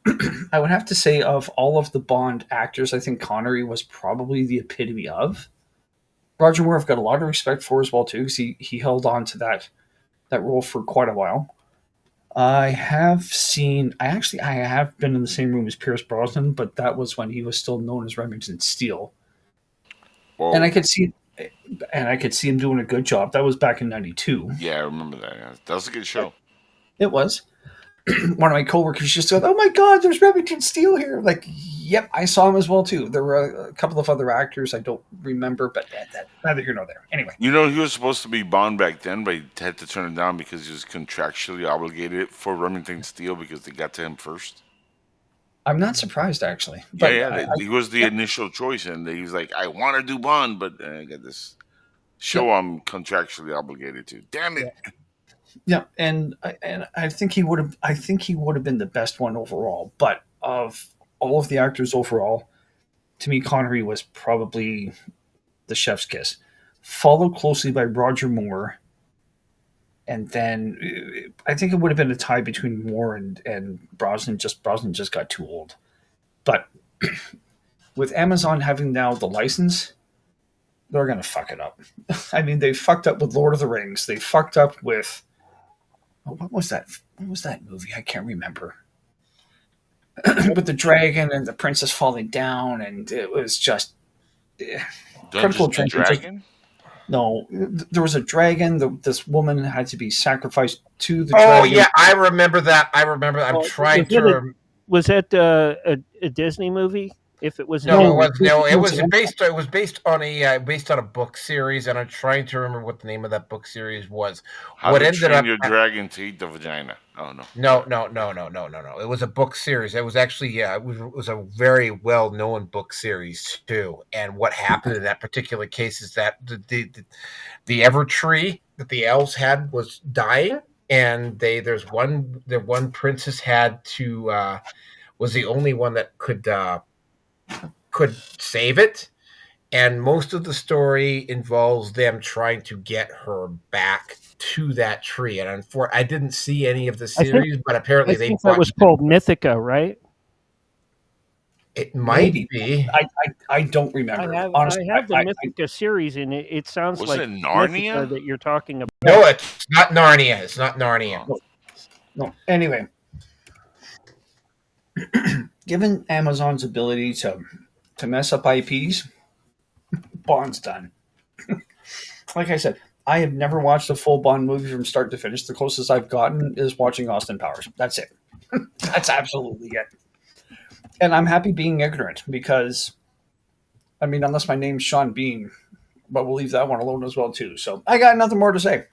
I would have to say of all of the Bond actors, I think Connery was probably the epitome of. Roger Moore I've got a lot of respect for as well too, because he held on to that role for quite a while. I have been in the same room as Pierce Brosnan, but that was when he was still known as Remington Steele. Whoa. And I could see him doing a good job. That was back in '92. Yeah, I remember that. Yeah. That was a good show. It was. One of my coworkers just said, "Oh my God, there's Remington Steele here!" Like, yep, I saw him as well too. There were a couple of other actors I don't remember, but that neither here nor there. Anyway, You know, he was supposed to be Bond back then, but he had to turn it down because he was contractually obligated for Remington Steele because they got to him first. I'm not surprised actually. But He was the initial choice, and he was like, "I want to do Bond, but I got this show I'm contractually obligated to." Damn it! Yeah, and I think he would have been the best one overall. But of all of the actors overall, to me, Connery was probably the chef's kiss, followed closely by Roger Moore, and then I think it would have been a tie between Moore and Brosnan. Brosnan just got too old. But with Amazon having now the license, they're gonna fuck it up. I mean, they fucked up with Lord of the Rings. They fucked up with what was that? What was that movie? I can't remember. With the dragon and the princess falling down, and it was just critical Dungeons and Dragon. No, there was a dragon. This woman had to be sacrificed to the Oh dragon. yeah, I remember that. I'm trying to. Was that a Disney movie? If it was No, No, it was based. It was based on a book series, and I'm trying to remember what the name of that book series was. How What to ended Train up? Your Dragon to Eat the Vagina. Oh no. No. It was a book series. It was actually it was a very well known book series too. And what happened in that particular case is that the ever tree that the elves had was dying, and the one princess had to was the only one that could save it, and most of the story involves them trying to get her back to that tree. And I didn't see any of the series, but apparently I think that was called Mythica, right? It might Maybe. be. I don't remember. I Honestly, have the Mythica series, and it sounds Wasn't like it Narnia? Mythica that you're talking about. No, it's not Narnia. It's not Narnia. Oh. no. Anyway, given Amazon's ability to mess up IPs, Bond's done. Like I said, I have never watched a full Bond movie from start to finish. The closest I've gotten is watching Austin Powers. That's it. That's absolutely it. And I'm happy being ignorant because, I mean, unless my name's Sean Bean, but we'll leave that one alone as well too. So I got nothing more to say.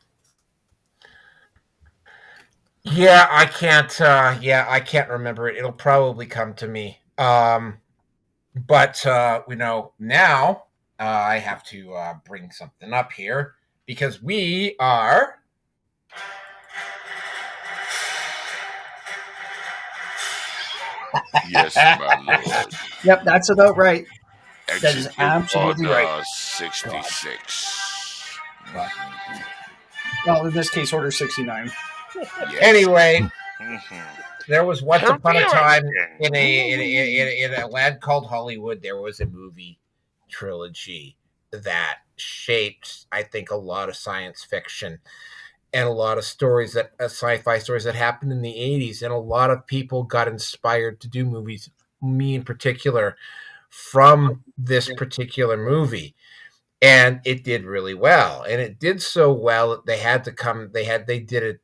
Yeah, I can't. I can't remember it. It'll probably come to me. But now I have to bring something up here because we are. Yes, my lord. Yep, that's about right. That is Execute absolutely Order right. 66. Well, in this case, Order 69. Yes. Anyway, Mhm. there was once Don't upon a do time anything. in a land called Hollywood, there was a movie trilogy that shaped, I think, a lot of science fiction and a lot of stories that sci-fi stories that happened in the 80s, and a lot of people got inspired to do movies, me in particular, from this particular movie. And it did really well, and it did so well that they did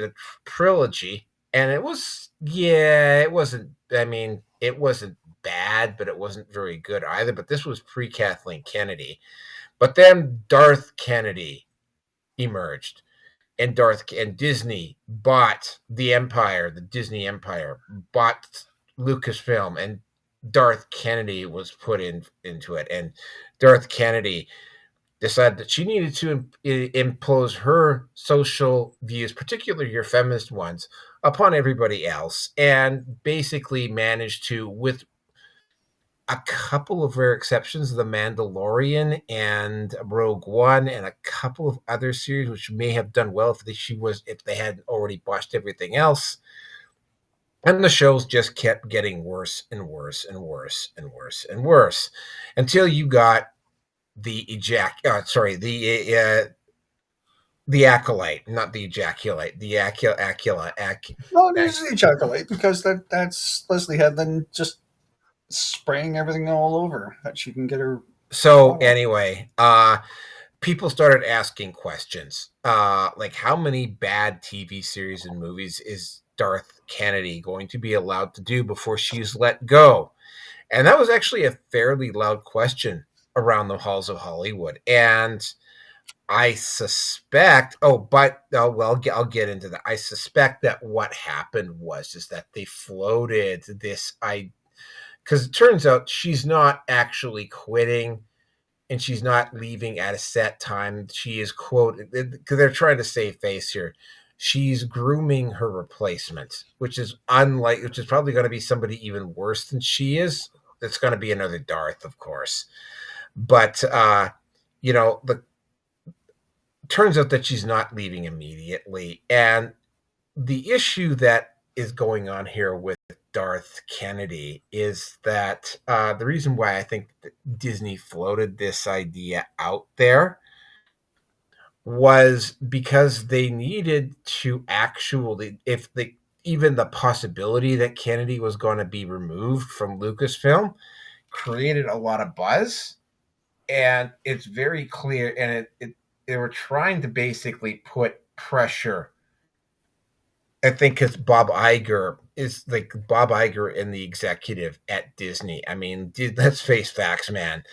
a trilogy, and it wasn't, I mean, it wasn't bad, but it wasn't very good either. But this was pre Kathleen Kennedy. But then Darth Kennedy emerged, and Disney bought the Disney Empire bought Lucasfilm, and Darth Kennedy was put into it, and Darth Kennedy decided that she needed to impose her social views, particularly your feminist ones, upon everybody else, and basically managed to, with a couple of rare exceptions, The Mandalorian and Rogue One, and a couple of other series which may have done well if they hadn't already botched everything else. And the shows just kept getting worse and worse and worse and worse and worse until you got the the acolyte, not the ejaculate, the acolyte. No, it is the chocolate because that's Leslie Headland just spraying everything all over that she can get her. So anyway, people started asking questions, like how many bad TV series and movies is Darth Kennedy going to be allowed to do before she's let go? And that was actually a fairly loud question around the halls of Hollywood. And I suspect, I'll get into that. I suspect that what happened was that they floated this because it turns out she's not actually quitting, and she's not leaving at a set time. She is, quote, because they're trying to save face here, she's grooming her replacement, which is probably going to be somebody even worse than she is. It's going to be another Darth, of course. But, turns out that she's not leaving immediately. And the issue that is going on here with Darth Kennedy is that the reason why I think Disney floated this idea out there was because they needed to actually, even the possibility that Kennedy was going to be removed from Lucasfilm created a lot of buzz. And it's very clear, and they were trying to basically put pressure. I think because Bob Iger and the executive at Disney. I mean, let's face facts, man.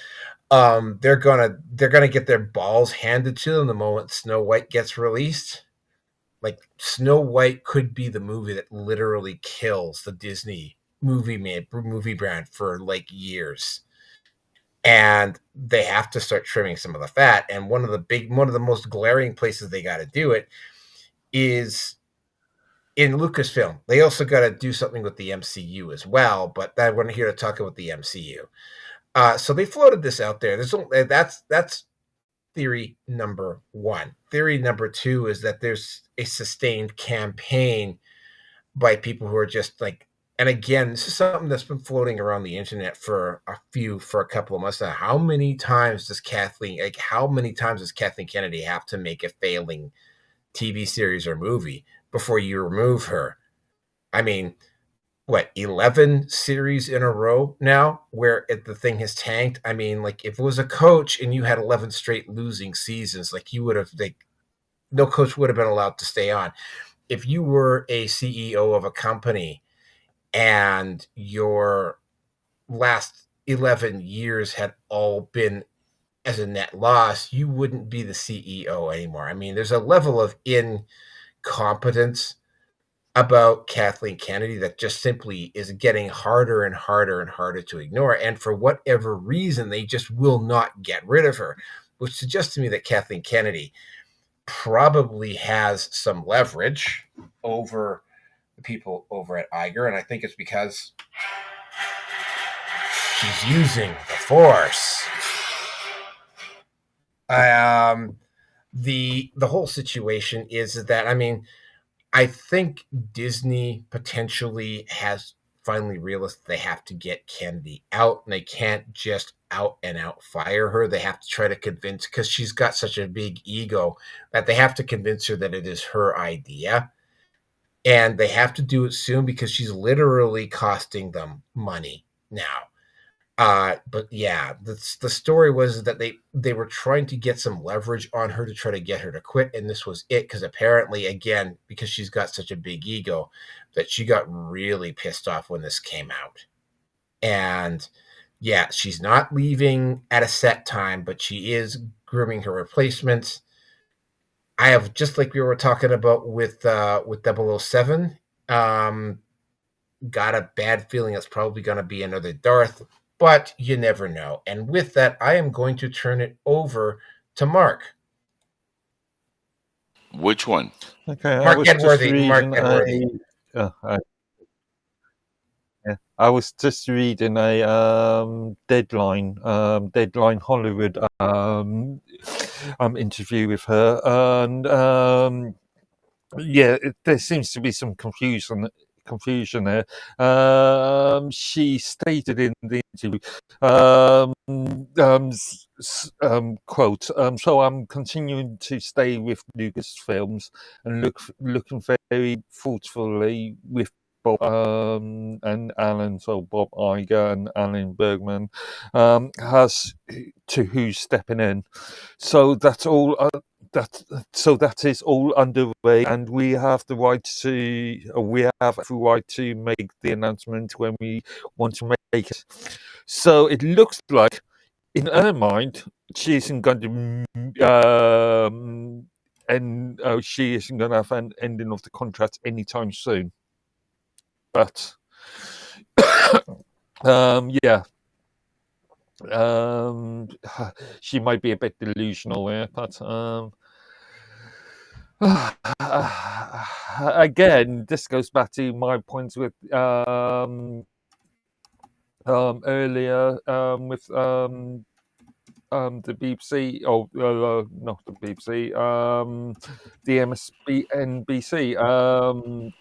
They're gonna get their balls handed to them the moment Snow White gets released. Like, Snow White could be the movie that literally kills the Disney movie brand for like years. And they have to start trimming some of the fat. And one of the most glaring places they got to do it is in Lucasfilm. They also got to do something with the MCU as well, but we're not here to talk about the MCU. So they floated this out there. That's theory number one. Theory number two is that there's a sustained campaign by people who are just like and again, this is something that's been floating around the internet for a couple of months now. How many times does Kathleen Kennedy have to make a failing TV series or movie before you remove her? I mean, what, 11 series in a row now where the thing has tanked? I mean, like, if it was a coach and you had 11 straight losing seasons, like, you would have, like, no coach would have been allowed to stay on. If you were a CEO of a company and your last 11 years had all been as a net loss, you wouldn't be the CEO anymore. I mean, there's a level of incompetence about Kathleen Kennedy that just simply is getting harder and harder and harder to ignore. And for whatever reason, they just will not get rid of her, which suggests to me that Kathleen Kennedy probably has some leverage over the people over at Iger. And I think it's because she's using the Force. The whole situation is that, I mean, I think Disney potentially has finally realized they have to get Kennedy out, and they can't just out and out fire her. They have to try to convince, because she's got such a big ego, that they have to convince her that it is her idea. And they have to do it soon because she's literally costing them money now. But yeah, the story was that they were trying to get some leverage on her to try to get her to quit, and this was it, because apparently, again, because she's got such a big ego, that she got really pissed off when this came out. And yeah, she's not leaving at a set time, but she is grooming her replacements. I have, just like we were talking about with 007, got a bad feeling it's probably going to be another Darth, but you never know. And with that, I am going to turn it over to Mark. Which one? Okay, Mark Edworthy. I was just reading a Deadline Hollywood interview with her, and there seems to be some confusion there. She stated in the interview, quote, so I'm continuing to stay with Lucasfilms and looking very thoughtfully with Bob and Alan, so Bob Iger and Alan Bergman, as to who's stepping in. So that's all. That is all underway, and we have the right to make the announcement when we want to make it. So it looks like, in her mind, she isn't going to she isn't going to have an ending of the contract anytime soon. But she might be a bit delusional there, but again, this goes back to my points with earlier with the BBC, not the BBC, the MSNBC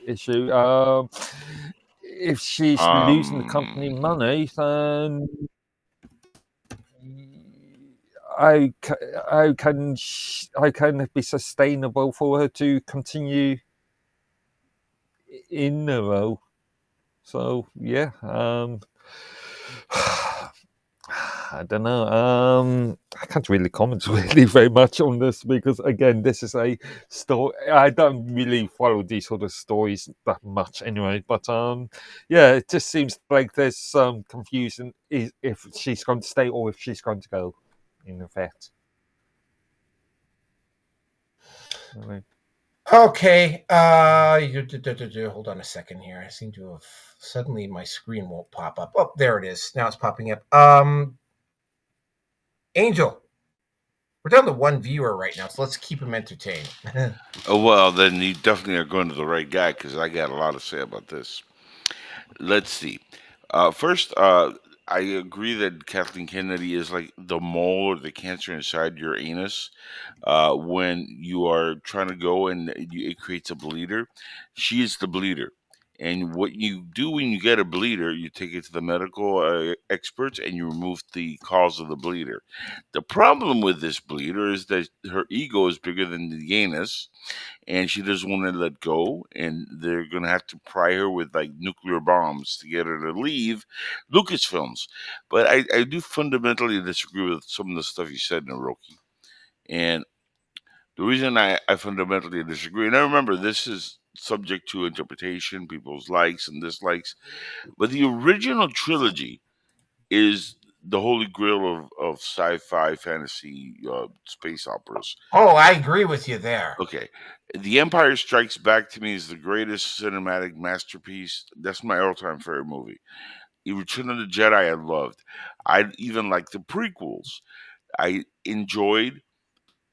issue. If she's losing the company money, then how can it be sustainable for her to continue in the role? So yeah, I don't know. I can't really comment really very much on this, because again, this is a story. I don't really follow these sort of stories that much anyway. But it just seems like there's some confusion if she's going to stay or if she's going to go, in effect. Anyway. Okay. Hold on a second here. I seem to have suddenly my screen won't pop up. Oh, there it is. Now it's popping up. Angel, we're down to one viewer right now, so let's keep him entertained. Oh, well, then you definitely are going to the right guy, because I got a lot to say about this. Let's see. First, I agree that Kathleen Kennedy is like the mole or the cancer inside your anus. When you are trying to go and it creates a bleeder, she is the bleeder. And what you do when you get a bleeder, you take it to the medical experts and you remove the cause of the bleeder. The problem with this bleeder is that her ego is bigger than the anus, and she doesn't want to let go. And they're going to have to pry her with like nuclear bombs to get her to leave Lucasfilms. But I do fundamentally disagree with some of the stuff you said, Naroki. And the reason I fundamentally disagree, and I remember this is subject to interpretation, people's likes and dislikes, but the original trilogy is the holy grail of sci-fi fantasy space operas. Oh, I agree with you there. Okay, The Empire Strikes Back to me is the greatest cinematic masterpiece. That's my all-time favorite movie. Return of the Jedi I loved. I even like the prequels. I enjoyed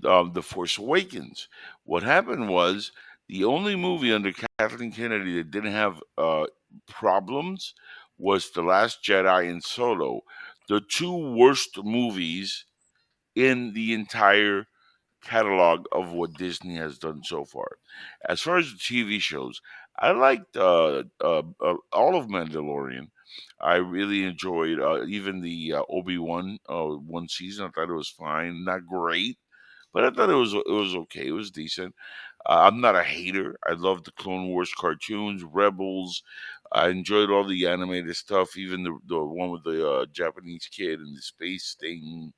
The Force Awakens. What happened was the only movie under Kathleen Kennedy that didn't have problems was The Last Jedi and Solo, the two worst movies in the entire catalog of what Disney has done so far. As far as the TV shows, I liked all of Mandalorian. I really enjoyed even the Obi-Wan one season. I thought it was fine, not great, but I thought it was okay. It was decent. I'm not a hater. I loved the Clone Wars cartoons, Rebels. I enjoyed all the animated stuff, even the one with the Japanese kid and the space thing.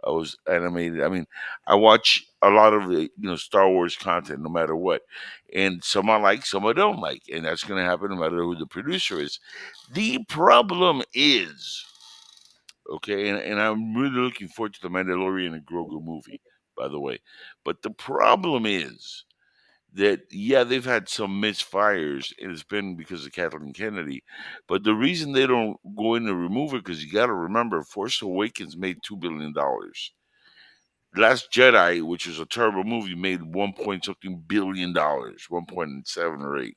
I was animated. I mean, I watch a lot of the Star Wars content, no matter what, and some I like, some I don't like, and that's going to happen no matter who the producer is. The problem is, okay, and I'm really looking forward to the Mandalorian and Grogu movie, by the way. But the problem is that yeah, they've had some misfires, and it's been because of Kathleen Kennedy. But the reason they don't go in and remove it, because you got to remember, Force Awakens made $2 billion. Last Jedi, which is a terrible movie, made 1 point something billion, 1.7 or 8.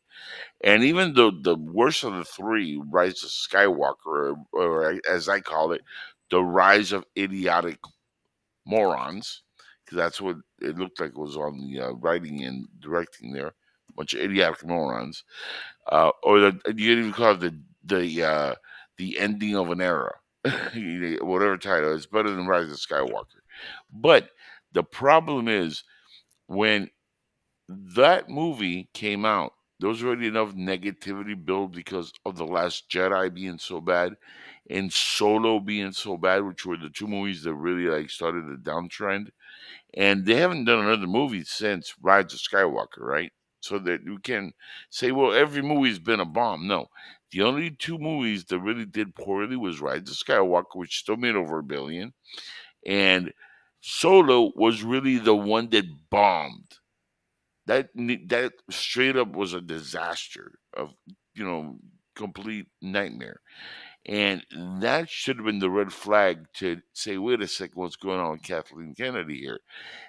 And even the worst of the three, Rise of Skywalker, or as I call it, the Rise of Idiotic Morons, because that's what it looked like was on the writing and directing there, bunch of idiotic morons. Or you can even call it the ending of an era, whatever title. It's better than Rise of Skywalker. But the problem is when that movie came out, there was already enough negativity built because of The Last Jedi being so bad and Solo being so bad, which were the two movies that really like started the downtrend. And they haven't done another movie since Rise of Skywalker, right? So that you can say, well, every movie's been a bomb. No. The only two movies that really did poorly was Rise of Skywalker, which still made over $1 billion, and Solo was really the one that bombed. That straight up was a disaster of you know complete nightmare, and that should have been the red flag to say, wait a second, what's going on with Kathleen Kennedy here?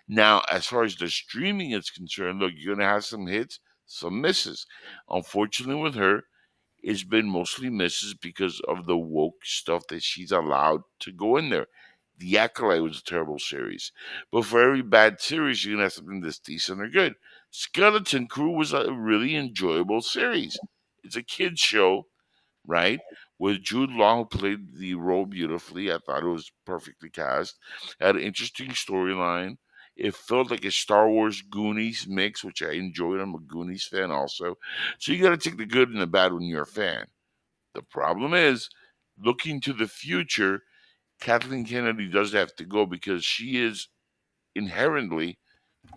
Now, as far as the streaming is concerned, look, you're gonna have some hits, some misses. Unfortunately, with her, it's been mostly misses because of the woke stuff that she's allowed to go in there. The Acolyte was a terrible series. But for every bad series, you're going to have something that's decent or good. Skeleton Crew was a really enjoyable series. It's a kid's show, right? With Jude Law, who played the role beautifully. I thought it was perfectly cast. Had an interesting storyline. It felt like a Star Wars Goonies mix, which I enjoyed. I'm a Goonies fan also. So you got to take the good and the bad when you're a fan. The problem is, looking to the future, Kathleen Kennedy does have to go because she is inherently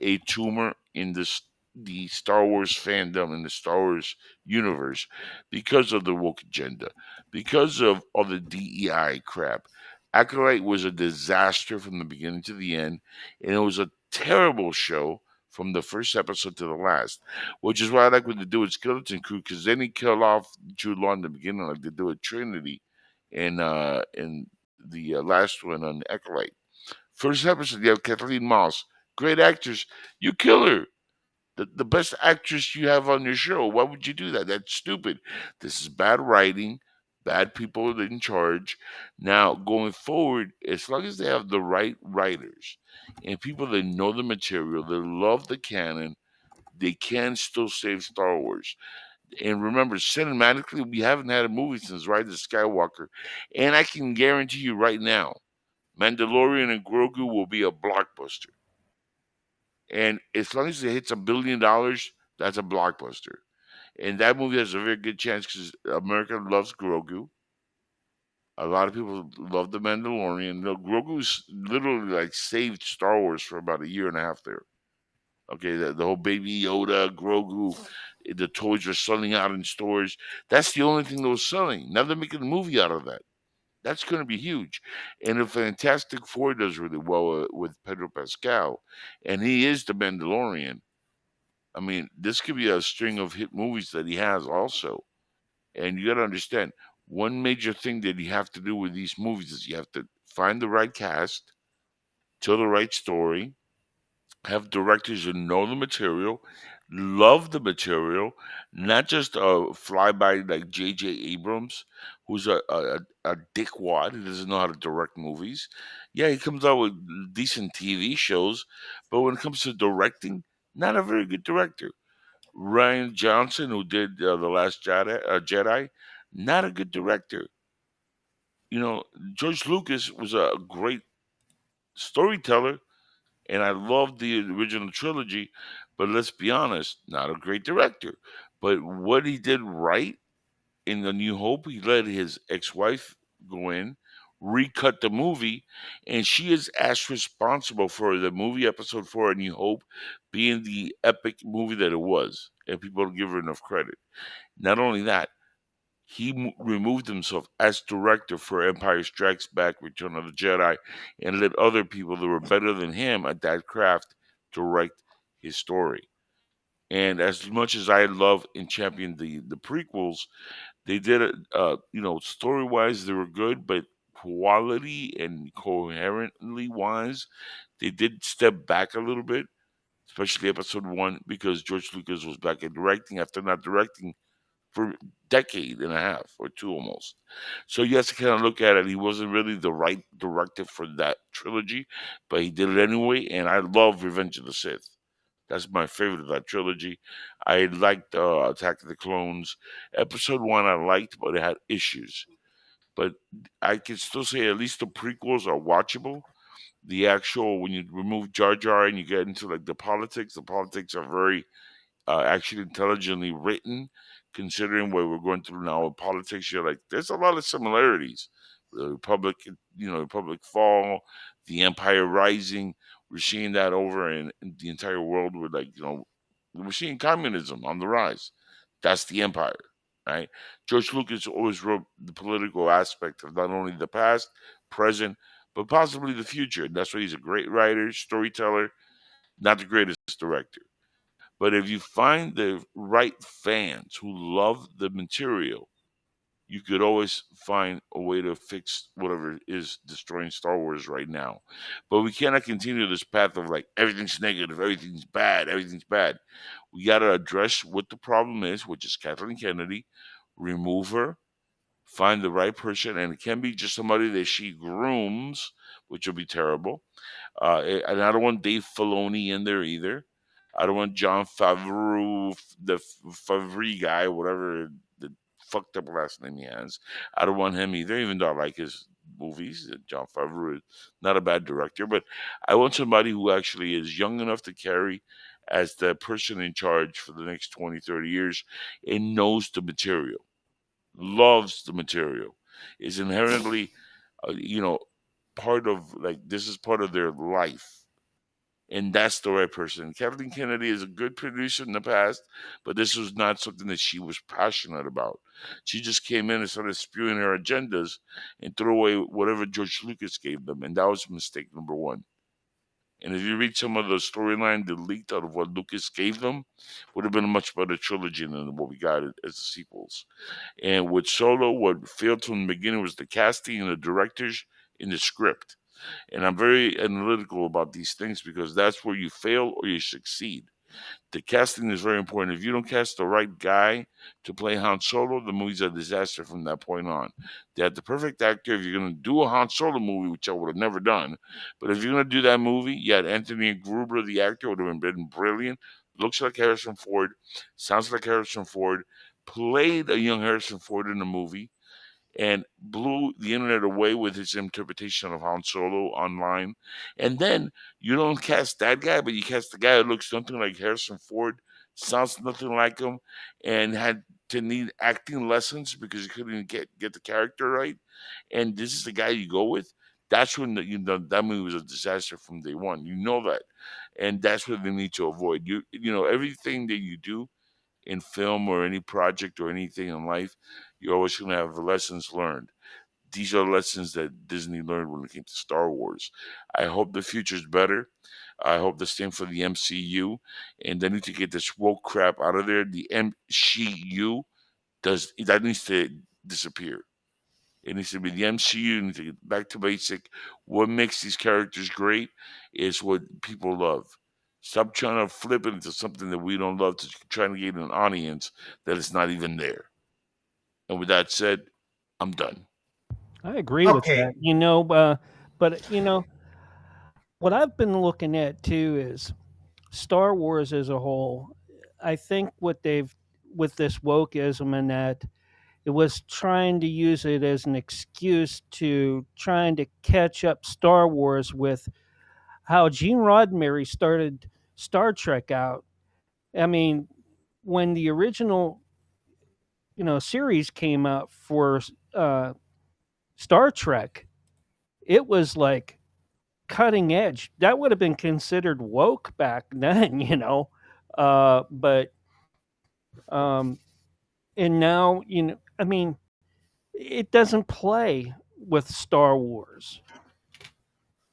a tumor in the Star Wars fandom in the Star Wars universe because of the woke agenda, because of all the DEI crap. Acolyte was a disaster from the beginning to the end, and it was a terrible show from the first episode to the last, which is why I like what they do with Skeleton Crew, because then he killed off Jude Law in the beginning, like they do with Trinity in the last one on Acolyte. First episode, you have Kathleen Moss, great actress. You kill her, the best actress you have on your show. Why would you do that? That's stupid. This is bad writing, bad people in charge. Now, going forward, as long as they have the right writers and people that know the material, that love the canon, they can still save Star Wars. And remember, cinematically, we haven't had a movie since Rise of Skywalker. And I can guarantee you right now, Mandalorian and Grogu will be a blockbuster. And as long as it hits $1 billion, that's a blockbuster. And that movie has a very good chance because America loves Grogu. A lot of people love the Mandalorian. No, Grogu's literally like saved Star Wars for about a year and a half there. Okay, the whole Baby Yoda, Grogu, the toys were selling out in stores. That's the only thing that was selling. Now they're making a movie out of that. That's going to be huge. And if Fantastic Four does really well with Pedro Pascal, and he is the Mandalorian, I mean, this could be a string of hit movies that he has also. And you got to understand, one major thing that you have to do with these movies is you have to find the right cast, tell the right story, have directors who know the material, love the material, not just a flyby like J.J. Abrams, who's a dickwad. He doesn't know how to direct movies. Yeah, he comes out with decent TV shows, but when it comes to directing, not a very good director. Ryan Johnson, who did The Last Jedi, not a good director. You know, George Lucas was a great storyteller, and I loved the original trilogy, but let's be honest, not a great director. But what he did right in The New Hope, he let his ex-wife go in, recut the movie, and she is as responsible for the movie Episode 4 A New Hope being the epic movie that it was, and people don't give her enough credit. Not only that, he removed himself as director for Empire Strikes Back, Return of the Jedi, and let other people that were better than him at that craft direct his story. And as much as I love and champion the prequels, they did it. Story wise, they were good, but quality and coherently wise, they did step back a little bit, especially Episode 1, because George Lucas was back in directing after not directing for a decade and a half or two almost. So you have to kind of look at it. He wasn't really the right director for that trilogy, but he did it anyway. And I love Revenge of the Sith. That's my favorite of that trilogy. I liked Attack of the Clones. Episode 1 I liked, but it had issues. But I can still say at least the prequels are watchable. The actual, when you remove Jar Jar and you get into like the politics are very actually intelligently written, considering what we're going through now with politics. You're like, there's a lot of similarities. The Republic, Republic fall, the Empire rising. We're seeing that over in the entire world. With we're seeing communism on the rise. That's the empire, right? George Lucas always wrote the political aspect of not only the past, present, but possibly the future. And that's why he's a great writer, storyteller, not the greatest director. But if you find the right fans who love the material, you could always find a way to fix whatever is destroying Star Wars right now. But we cannot continue this path of like everything's negative, everything's bad, everything's bad. We got to address what the problem is, which is Kathleen Kennedy, remove her, find the right person, and it can be just somebody that she grooms, which will be terrible. And I don't want Dave Filoni in there either. I don't want John Favreau, the Favre guy, whatever the fucked up last name he has. I don't want him either, even though I like his movies. John Favreau is not a bad director, but I want somebody who actually is young enough to carry as the person in charge for the next 20, 30 years and knows the material, loves the material, is inherently, part of like this is part of their life, and that's the right person. Kathleen Kennedy is a good producer in the past, but this was not something that she was passionate about. She just came in and started spewing her agendas and threw away whatever George Lucas gave them, and that was mistake number one. And if you read some of the storyline that leaked out of what Lucas gave them, would have been a much better trilogy than what we got as the sequels. And with Solo, what failed from the beginning was the casting and the directors in the script. And I'm very analytical about these things because that's where you fail or you succeed. The casting is very important. If you don't cast the right guy to play Han Solo, the movie's a disaster from that point on. They had the perfect actor. If you're going to do a Han Solo movie, which I would have never done, but if you're going to do that movie, you had Anthony Gruber, the actor, would have been brilliant. Looks like Harrison Ford, sounds like Harrison Ford, played a young Harrison Ford in a movie, and blew the internet away with his interpretation of Han Solo online. And then you don't cast that guy, but you cast the guy who looks something like Harrison Ford, sounds nothing like him, and had to need acting lessons because he couldn't get the character right. And this is the guy you go with. That's when that movie was a disaster from day one. You know that, and that's what they need to avoid. Everything that you do in film or any project or anything in life, you're always going to have lessons learned. These are lessons that Disney learned when it came to Star Wars. I hope the future's better. I hope the same for the MCU, and they need to get this woke crap out of there. The MCU needs to disappear. It needs to be the MCU. Needs to get back to basic. What makes these characters great is what people love. Stop trying to flip it into something that we don't love to try to get an audience that is not even there. And with that said, I'm done. I agree with Okay. that. But what I've been looking at too is Star Wars as a whole. I think what they've with this wokeism and that it was trying to use it as an excuse to trying to catch up Star Wars with how Gene Roddenberry started Star Trek out. I mean, when the original series came out for Star Trek, it was like cutting edge. That would have been considered woke back then. But and now I mean, it doesn't play with Star Wars.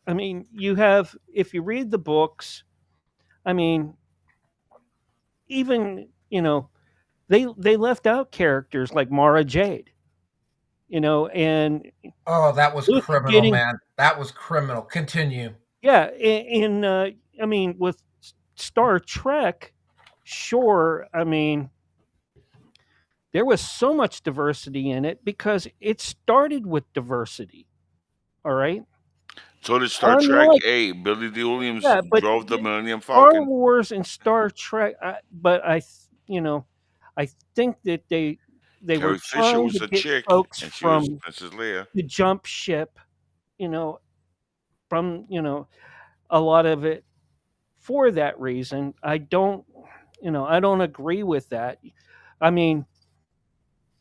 I mean, if you read the books, I mean, even they left out characters like Mara Jade, and Oh, that was Luke criminal, getting man. That was criminal. Continue. yeah, and I mean with Star Trek, sure, I mean there was so much diversity in it because it started with diversity. All right. So did Star Trek. Hey, Billy D. Williams drove the Millennium Star Falcon. Wars and Star Trek, but I think that they Carrie were Fisher trying was to a get chick, folks and she was from Princess Leia. the jump ship, from a lot of it for that reason. I don't agree with that. I mean,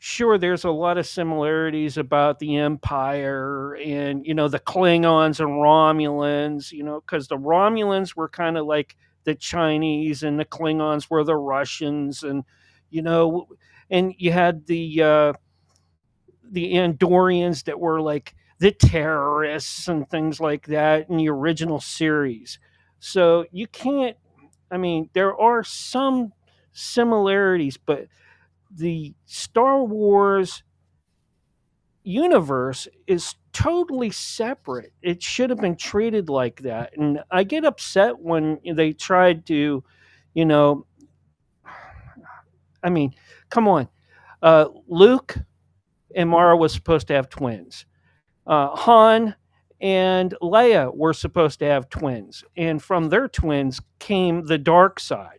sure, there's a lot of similarities about the Empire and the Klingons and Romulans, because the Romulans were kind of like the Chinese and the Klingons were the Russians, and and you had the Andorians that were like the terrorists and things like that in the original series. So you can't. I mean, there are some similarities, but the Star Wars universe is totally separate. It should have been treated like that. And I get upset when they tried to, I mean, come on. Luke and Mara was supposed to have twins. Han and Leia were supposed to have twins. And from their twins came the dark side.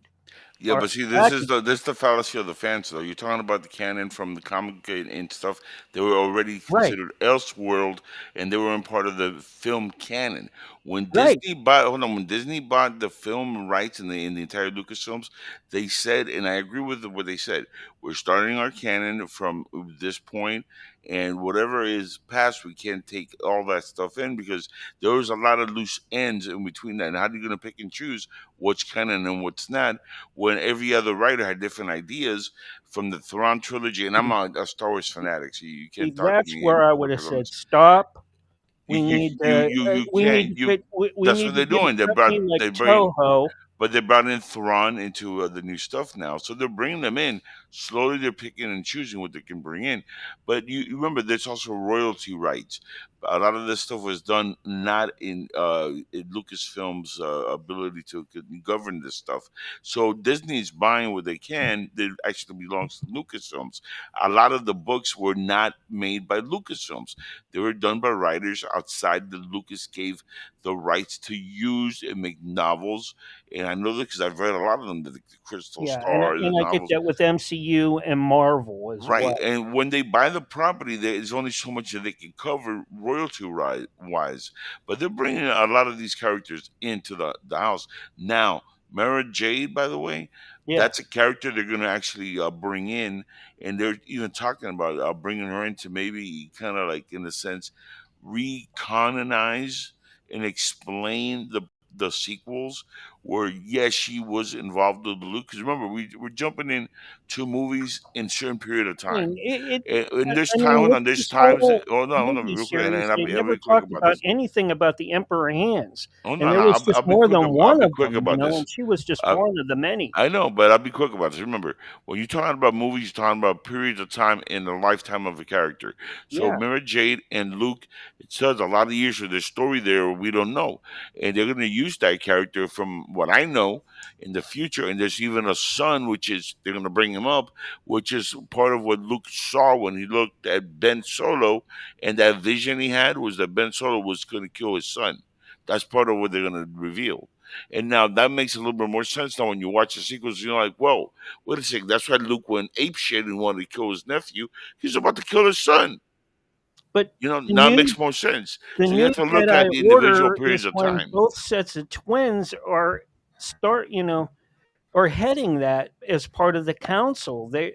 Yeah, but see, this is the fallacy of the fans, though. You're talking about the canon from the comic and stuff. They were already considered Elseworld, and they were in part of the film canon. When Disney bought the film rights in the entire Lucasfilms, they said, and I agree with what they said. We're starting our canon from this point, and whatever is past, we can't take all that stuff in because there was a lot of loose ends in between that. And how are you going to pick and choose what's canon and what's not? When every other writer had different ideas from the Thrawn trilogy, and I'm a Star Wars fanatic, so you can't talk That's to me. where I would have said, stop. We need to. That's what they're doing. They brought Toho. But they brought in Thrawn into the new stuff now, so they're bringing them in slowly. They're picking and choosing what they can bring in. But you remember, there's also royalty rights. A lot of this stuff was done not in Lucasfilm's ability to govern this stuff. So Disney's buying what they can that actually belongs to Lucasfilms. A lot of the books were not made by Lucasfilms. They were done by writers outside the Lucas gave the rights to use and make novels. And I know that because I've read a lot of them, the Crystal Stars. And I get that with MCU MCU and Marvel as Right, well. and when they buy the property, there is only so much that they can cover wise. But they're bringing a lot of these characters into the house now. Mara Jade, by the way, that's a Yes. character they're going to actually bring in, and they're even talking about bringing her in to maybe kind of like, in a sense, recanonize and explain the sequels. Where yes, she was involved with Luke. Because remember, we're jumping in two movies in a certain period of I time. mean, And there's I time. mean, Hold with on. There's this times. whole Hold on, movie real quick, and series, I'll they be never quick talked about about this. anything about the Emperor Hands, Hold and on. there was I'll just be more quick. than I'll one be of quick them, about this. and she was just Uh, one of the many. I know, but I'll be quick about this. Remember, when you're talking about movies, you're talking about periods of time in the lifetime of a character. So Yeah. Mara Jade and Luke, it says a lot of years for their story there we don't know. And they're going to use that character from what I know in the future. And there's even a son, which is, they're going to bring him up, which is part of what Luke saw when he looked at Ben Solo. And that vision he had was that Ben Solo was going to kill his son. That's part of what they're going to reveal. And now that makes a little bit more sense now when you watch the sequels. You're like, whoa, wait a second. That's why Luke went ape shit and wanted to kill his nephew. He's about to kill his son. But the Now it new makes more sense. the So you new have to look Jedi at the individual Order periods is of when time. both sets of twins are heading that as part of the council. They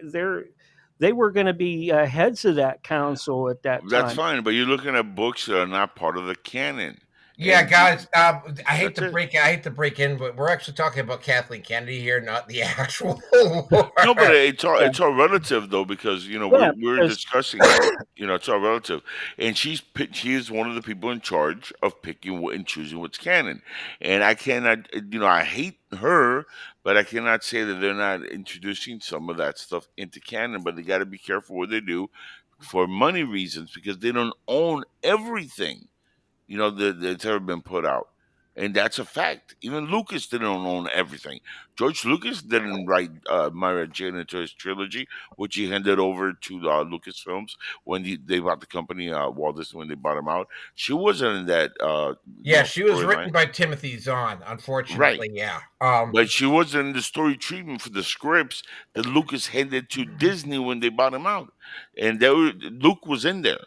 were going to be heads of that council at that That's time. fine, but you're looking at books that are not part of the canon. Yeah, And guys, I hate that's to it. break. I hate to break in, but we're actually talking about Kathleen Kennedy here, not the actual No, but war. Yeah, it's all relative though, because yeah, we're because discussing it. It's all relative, and she is one of the people in charge of picking and choosing what's canon. And I cannot, I hate her, but I cannot say that they're not introducing some of that stuff into canon. But they got to be careful what they do for money reasons, because they don't own everything that's ever been put out. And that's a fact. Even Lucas didn't own everything. George Lucas didn't write Mara Jane into his trilogy, which he handed over to Lucasfilms when they bought the company, Walt Disney, when they bought him out. She wasn't in that Yeah, she was written storyline. by Timothy Zahn. Right. Unfortunately, yeah. But she wasn't in the story treatment for the scripts that Lucas handed to Disney when they bought him out. And Luke was in there.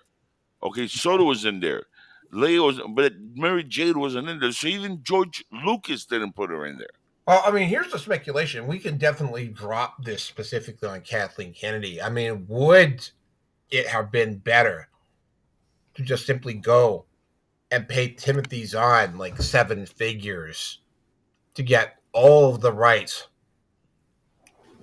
Okay, Soda was in there. Leia was, but Mary Jade wasn't in there. So even George Lucas didn't put her in there. Well, I mean, here's the speculation. We can definitely drop this specifically on Kathleen Kennedy. I mean, would it have been better to just simply go and pay Timothy Zahn like 7 figures to get all of the rights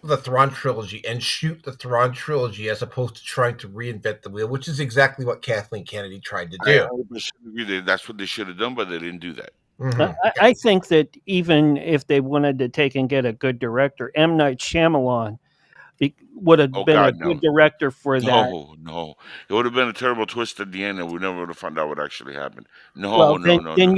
for the Thrawn trilogy and shoot the Thrawn trilogy as opposed to trying to reinvent the wheel, which is exactly what Kathleen Kennedy tried to I do. 100% agree that's what they should have done, but they didn't do that. I think that even if they wanted to take and get a good director, M. Night Shyamalan would have been a good director for that. No. It would have been a terrible twist at the end, and we never would have found out what actually happened. No. Then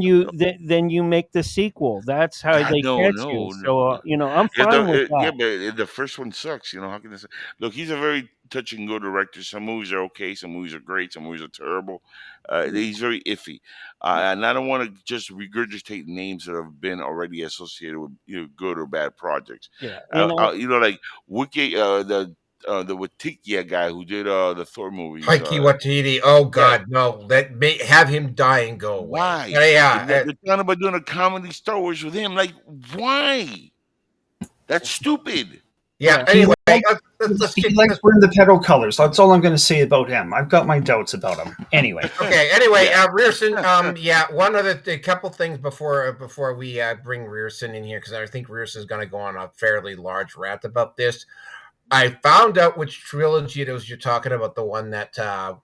you make the sequel. That's how they catch you. So I'm fine with that. Yeah, but the first one sucks. How can this? Look, he's a very touch and go director. Some movies are okay, some movies are great, some movies are terrible. He's very iffy, and I don't want to just regurgitate names that have been already associated with good or bad projects. Yeah, like Wiki, the Watikia guy who did the Thor movies. Taika Waititi. Oh God, no! Have him die and go away. Why? Yeah, they're talking about doing a comedy Star Wars with him. Like, why? That's stupid. Yeah. Anyway, he likes wearing the pedal colors. That's all I'm going to say about him. I've got my doubts about him. Anyway. Okay. Anyway, Rearson. One a couple things before we bring Rearson in here, because I think Rearson is going to go on a fairly large rant about this. I found out which trilogy it was you're talking about. The one that I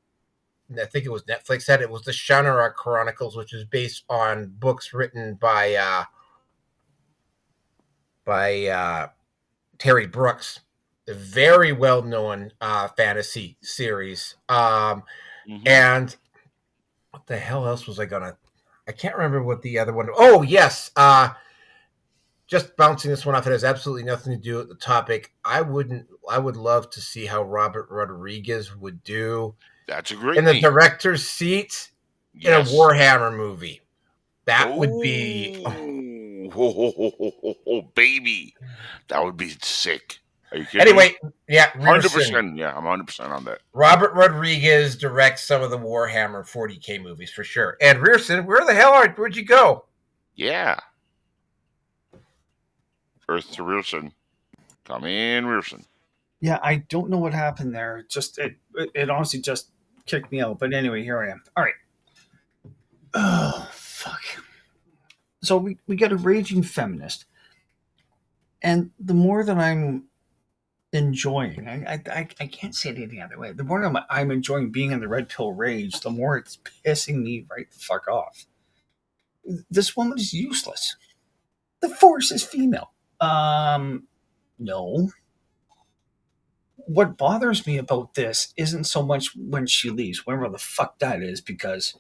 think it was Netflix had. It was the Shannara Chronicles, which is based on books written by Terry Brooks, a very well-known fantasy series. And what the hell else was I can't remember what the other one. Oh, yes. Just bouncing this one off. It has absolutely nothing to do with the topic. I would love to see how Robert Rodriguez would do. That's a great in the director's seat in a Warhammer movie. That would be baby. That would be sick. Are you kidding Anyway, yeah, 100%. Yeah, I'm 100% on that. Robert Rodriguez directs some of the Warhammer 40K movies for sure. And Rearson, where the hell where'd you go? Yeah. Earth to Rearson. Come in, Rearson. Yeah, I don't know what happened there. It honestly just kicked me out. But anyway, here I am. All right. Oh, fuck. So we get a raging feminist. And the more that I'm enjoying, I can't say it any other way. The more I'm enjoying being in the red pill rage, the more it's pissing me right the fuck off. This woman is useless. The Force is female. No. What bothers me about this isn't so much when she leaves, whenever the fuck that is, because,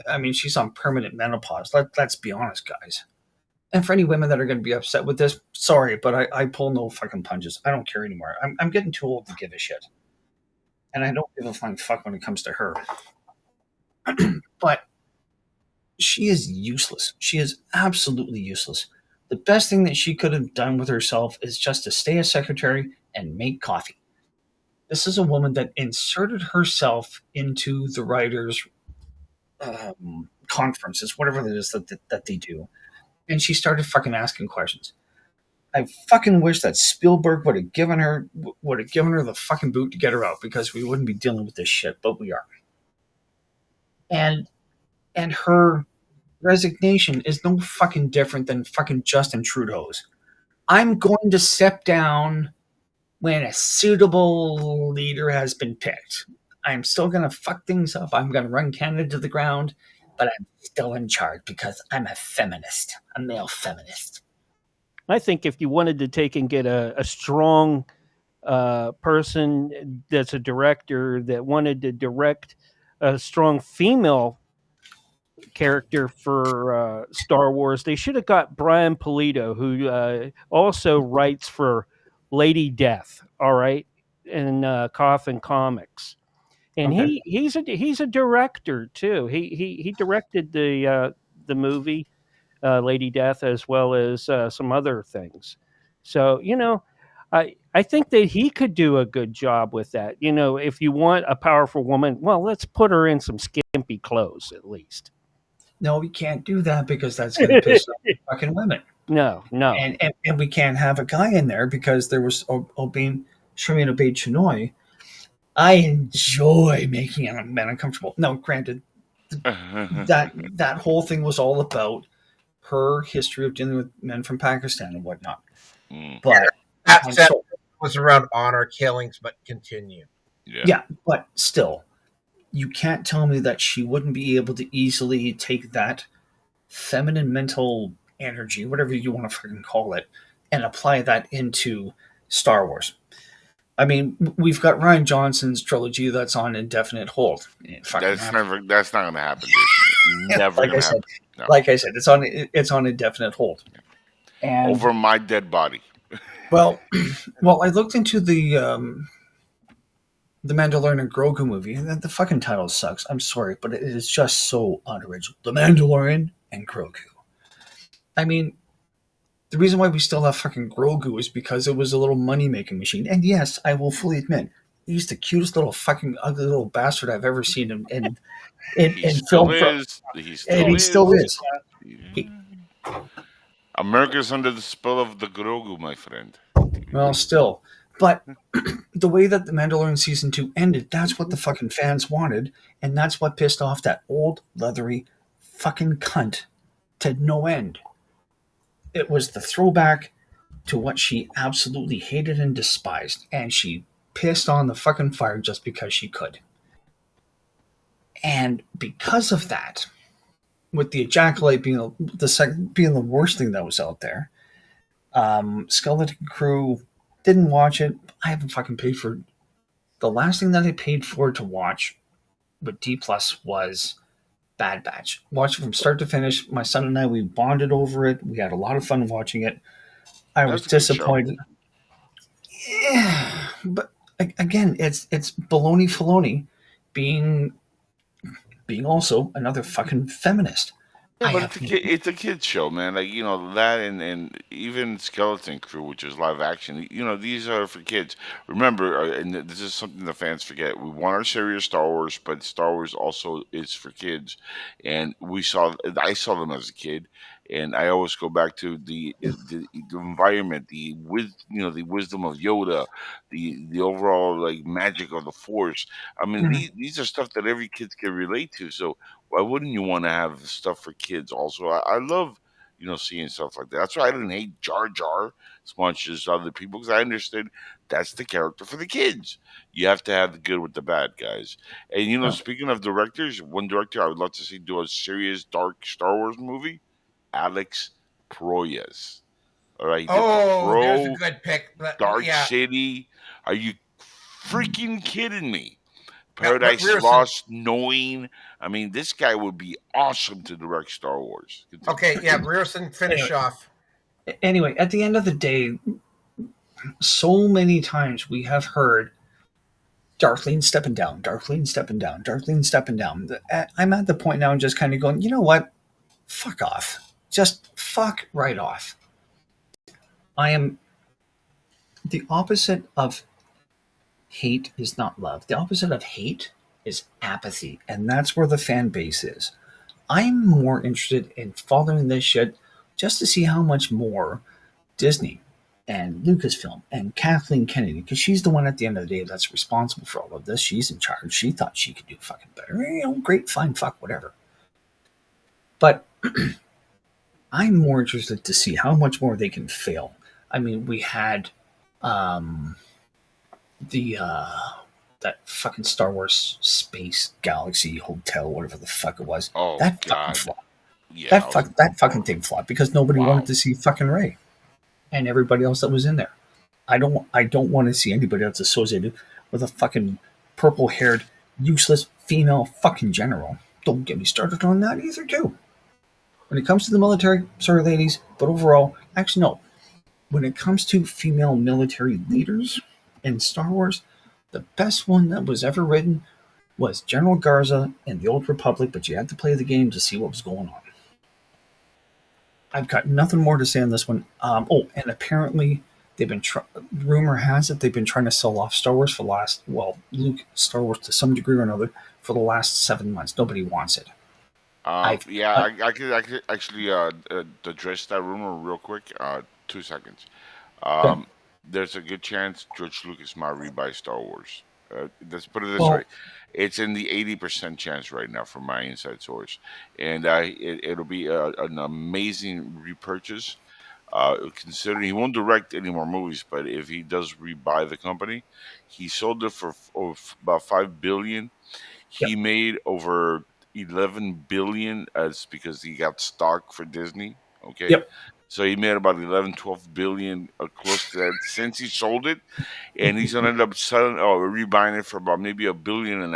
I mean, she's on permanent menopause. Let's be honest, guys. And for any women that are going to be upset with this, sorry, but I pull no fucking punches. I don't care anymore. I'm getting too old to give a shit. And I don't give a flying fuck when it comes to her. But she is useless. She is absolutely useless. The best thing that she could have done with herself is just to stay a secretary and make coffee. This is a woman that inserted herself into the writers' conferences, whatever it is that they do. And she started fucking asking questions. I fucking wish that Spielberg would have given her the fucking boot to get her out, because we wouldn't be dealing with this shit, but we are. And her resignation is no fucking different than fucking Justin Trudeau's. I'm going to step down when a suitable leader has been picked. I'm still going to fuck things up. I'm going to run Canada to the ground, but I'm still in charge because I'm a feminist, a male feminist. I think if you wanted to take and get a strong person that's a director that wanted to direct a strong female character for Star Wars, they should have got Brian Pulido, who also writes for Lady Death, all right, in Coffin Comics. And Okay. he's a director too. He directed the movie Lady Death, as well as some other things. So I think that he could do a good job with that. If you want a powerful woman, well, let's put her in some skimpy clothes at least. No, we can't do that because that's going to piss off fucking women. No. And we can't have a guy in there because there was Shereen Obaid-Chinoy. I enjoy making men uncomfortable. No, granted, that whole thing was all about her history of dealing with men from Pakistan and whatnot. But that set was around honor killings, but continue. Yeah, but still, you can't tell me that she wouldn't be able to easily take that feminine mental energy, whatever you want to freaking call it, and apply that into Star Wars. I mean, we've got Rian Johnson's trilogy that's on indefinite hold. That's not going to happen. Never going to happen. No. Like I said, it's on indefinite hold. And over my dead body. Well, I looked into the Mandalorian and Grogu movie, and the fucking title sucks. I'm sorry, but it is just so unoriginal. The Mandalorian and Grogu. I mean, the reason why we still have fucking Grogu is because it was a little money-making machine. And yes, I will fully admit, he's the cutest little fucking ugly little bastard I've ever seen in film. He still is. America's under the spell of the Grogu, my friend. Well, still. But the way that the Mandalorian Season 2 ended, that's what the fucking fans wanted, and that's what pissed off that old, leathery fucking cunt to no end. It was the throwback to what she absolutely hated and despised, and she pissed on the fucking fire just because she could. And because of that, with the ejaculate being the worst thing that was out there, Skeleton Crew didn't watch it. I haven't fucking paid for it. The last thing that I paid for to watch with D Plus was Bad Batch. Watched it from start to finish. My son and I, we bonded over it. We had a lot of fun watching it. I was disappointed. Yeah, but again, it's baloney Filoni being also another fucking feminist. Yeah, I but have it's a kid show, man. Like that, and even Skeleton Crew, which is live action. These are for kids. Remember, and this is something the fans forget. We want our serious Star Wars, but Star Wars also is for kids. And I saw them as a kid, and I always go back to the environment, the wisdom of Yoda, the overall like magic of the Force. I mean, Mhm. these are stuff that every kid can relate to. So why wouldn't you want to have stuff for kids also? I love, seeing stuff like that. That's why I didn't hate Jar Jar as much as other people because I understood that's the character for the kids. You have to have the good with the bad, guys. And Yeah. speaking of directors, one director I would love to see do a serious dark Star Wars movie, Alex Proyas. All right, he did The Oh, there's a Crow, good pick. Dark Yeah, City. Are you freaking kidding me? yeah, but Paradise Rearson. Lost, Knowing. I mean, this guy would be awesome to direct Star Wars. Continue. Okay, yeah, Rearson, finish Anyway, off. at the end of the day, so many times we have heard Darkling stepping down, Darkling stepping down, Darkling stepping down. I'm at the point now, I'm just kind of going, you know what? Fuck off. Just fuck right off. I am the opposite of hate is not love. The opposite of hate is apathy. And that's where the fan base is. I'm more interested in following this shit just to see how much more Disney and Lucasfilm and Kathleen Kennedy, because she's the one at the end of the day that's responsible for all of this. She's in charge. She thought she could do fucking better. Great, fine, fuck, whatever. But I'm more interested to see how much more they can fail. I mean, we had um, the that fucking Star Wars Space Galaxy Hotel, whatever the fuck it was. Oh That fucking God, flopped. yeah. That fucking thing flopped because nobody wanted Wow. to see fucking Ray and everybody else that was in there. I don't want to see anybody else associated with a fucking purple haired, useless female fucking general. Don't get me started on that either, too. When it comes to the military, sorry ladies, but overall, actually no. When it comes to female military leaders in Star Wars, the best one that was ever written was General Garza in the Old Republic, but you had to play the game to see what was going on. I've got nothing more to say on this one. And apparently they've been. Rumor has it they've been trying to sell off Star Wars for the last. Well, Luke Star Wars to some degree or another for the last 7 months. Nobody wants it. Yeah, I I could actually address that rumor real quick. 2 seconds. but, Um, there's a good chance George Lucas might rebuy Star Wars. Let's put it this way: well, it's in the 80% chance right now from my inside source, and it'll be an amazing repurchase. Considering he won't direct any more movies, but if he does rebuy the company, he sold it for about 5 billion. yep, He made over 11 billion as because he got stock for Disney. Okay. yep. So he made about 11, 12 billion, close to that since he sold it. And he's going to end up selling or rebuying it for about maybe 1.5 billion.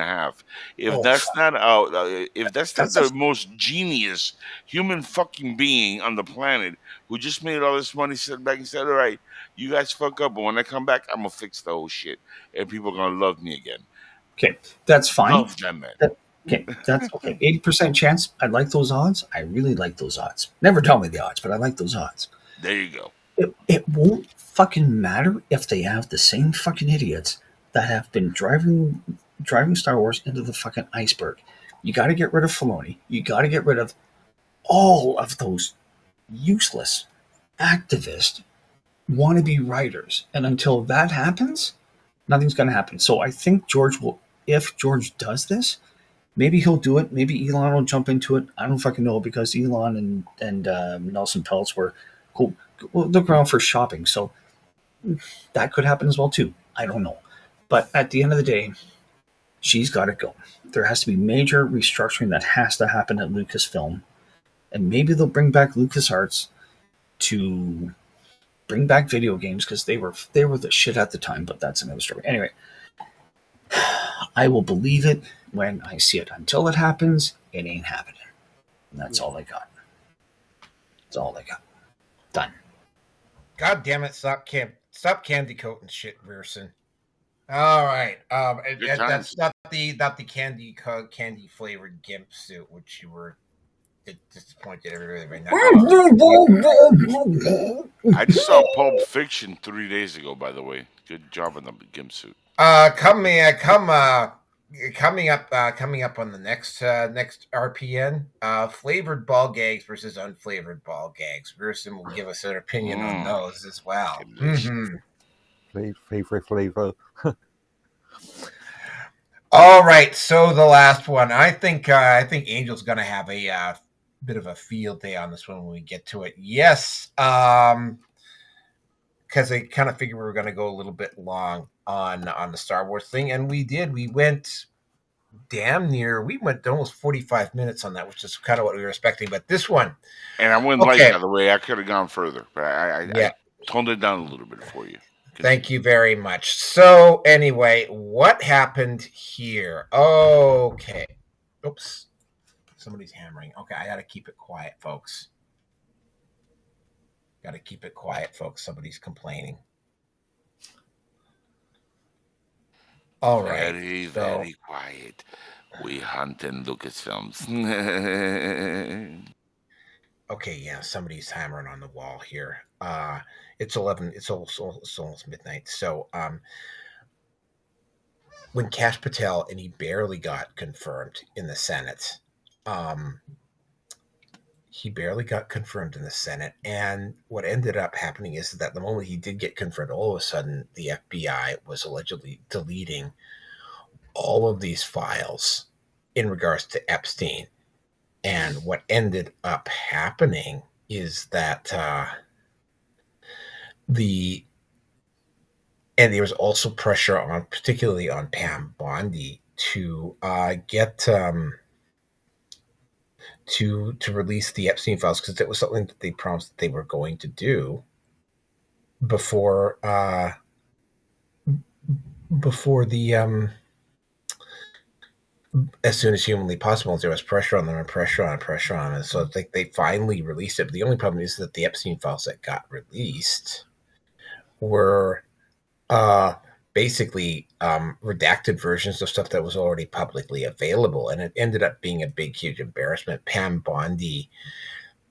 If Oh, that's not out, if that's not that's a the most genius human fucking being on the planet who just made all this money, sat back and said, all right, you guys fuck up. But when I come back, I'm going to fix the whole shit. And people are going to love me again. okay. That's fine. Love them, man. Okay, that's okay. 80% chance. I like those odds. I really like those odds. Never tell me the odds, but I like those odds. There you go. It won't fucking matter if they have the same fucking idiots that have been driving Star Wars into the fucking iceberg. You got to get rid of Filoni. You got to get rid of all of those useless activist wannabe writers. And until that happens, nothing's going to happen. So I think George will, if George does this, maybe he'll do it. Maybe Elon will jump into it. I don't fucking know because Elon and Nelson Peltz were cool. Look around for shopping. So that could happen as well too. I don't know. But at the end of the day, she's got to go. There has to be major restructuring that has to happen at Lucasfilm. And maybe they'll bring back LucasArts to bring back video games because they were the shit at the time, but that's another story. Anyway, I will believe it when I see it. Until it happens, it ain't happening. And that's all I got. That's all I got. Done. God damn it! Stop candy coating shit, Rearson. All right. Good That's times. not the candy flavored gimp suit which you were it disappointed everybody. I just saw Pulp Fiction 3 days ago, by the way. Good job on the gimp suit. Coming up on the next RPN, flavored ball gags versus unflavored ball gags. Gerson will give us an opinion on those as well. Flavor. All right, so the last one. I think Angel's going to have a bit of a field day on this one when we get to it. Yes, because I kind of figured we were going to go a little bit long on the Star Wars thing, and we did. We went almost 45 minutes on that, which is kind of what we were expecting. But this one, and I wouldn't like that the way I could have gone further, but I toned it down a little bit for you. Thank you very much. So anyway, what happened here? Okay. Oops. Somebody's hammering. Okay, I got to keep it quiet, folks. Somebody's complaining. All right. Very, very quiet. We hunt in Lucasfilms. Okay, yeah, somebody's hammering on the wall here. It's 11. It's almost midnight. So, when Kash Patel, and he barely got confirmed in the Senate, and what ended up happening is that the moment he did get confirmed, all of a sudden the FBI was allegedly deleting all of these files in regards to Epstein. And what ended up happening is that there was also pressure on, particularly on Pam Bondi, to get to release the Epstein files, because it was something that they promised that they were going to do before the as soon as humanly possible. There was pressure on them and pressure on them. And so it's like they finally released it. But the only problem is that the Epstein files that got released were basically redacted versions of stuff that was already publicly available. And it ended up being a big, huge embarrassment. Pam Bondi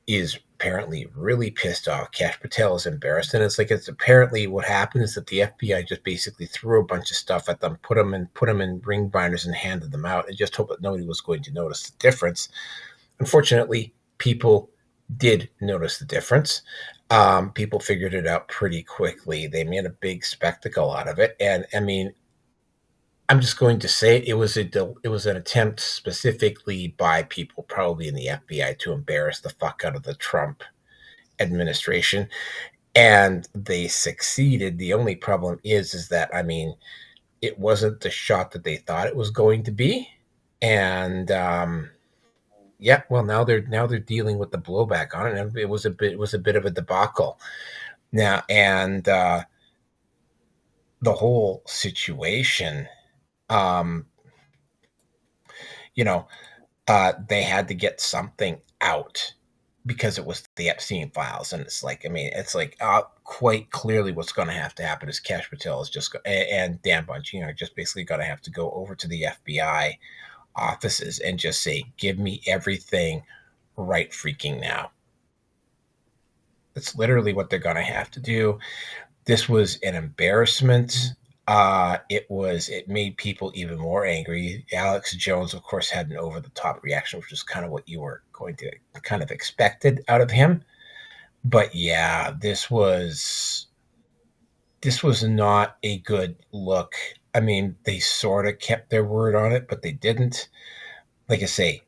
is apparently really pissed off. Kash Patel is embarrassed. And it's apparently what happened is that the FBI just basically threw a bunch of stuff at them, put them in ring binders and handed them out, and just hoped that nobody was going to notice the difference. Unfortunately, people did notice the difference. People figured it out pretty quickly. They made a big spectacle out of it. And I mean, I'm just going to say it was an attempt specifically by people probably in the FBI to embarrass the fuck out of the Trump administration, and they succeeded. The only problem is that, I mean, it wasn't the shot that they thought it was going to be, and yeah, well, now they're dealing with the blowback on it, and it was a bit of a debacle now, and the whole situation. They had to get something out because it was the Epstein files. And it's quite clearly what's going to have to happen is Kash Patel is and Dan Bongino are just basically going to have to go over to the FBI offices and just say, give me everything right freaking now. That's literally what they're going to have to do. This was an embarrassment. It made people even more angry. Alex Jones, of course, had an over-the-top reaction, which is kind of what you were going to kind of expected out of him. But yeah, this was not a good look. I mean, they sort of kept their word on it, but they didn't. Like I say,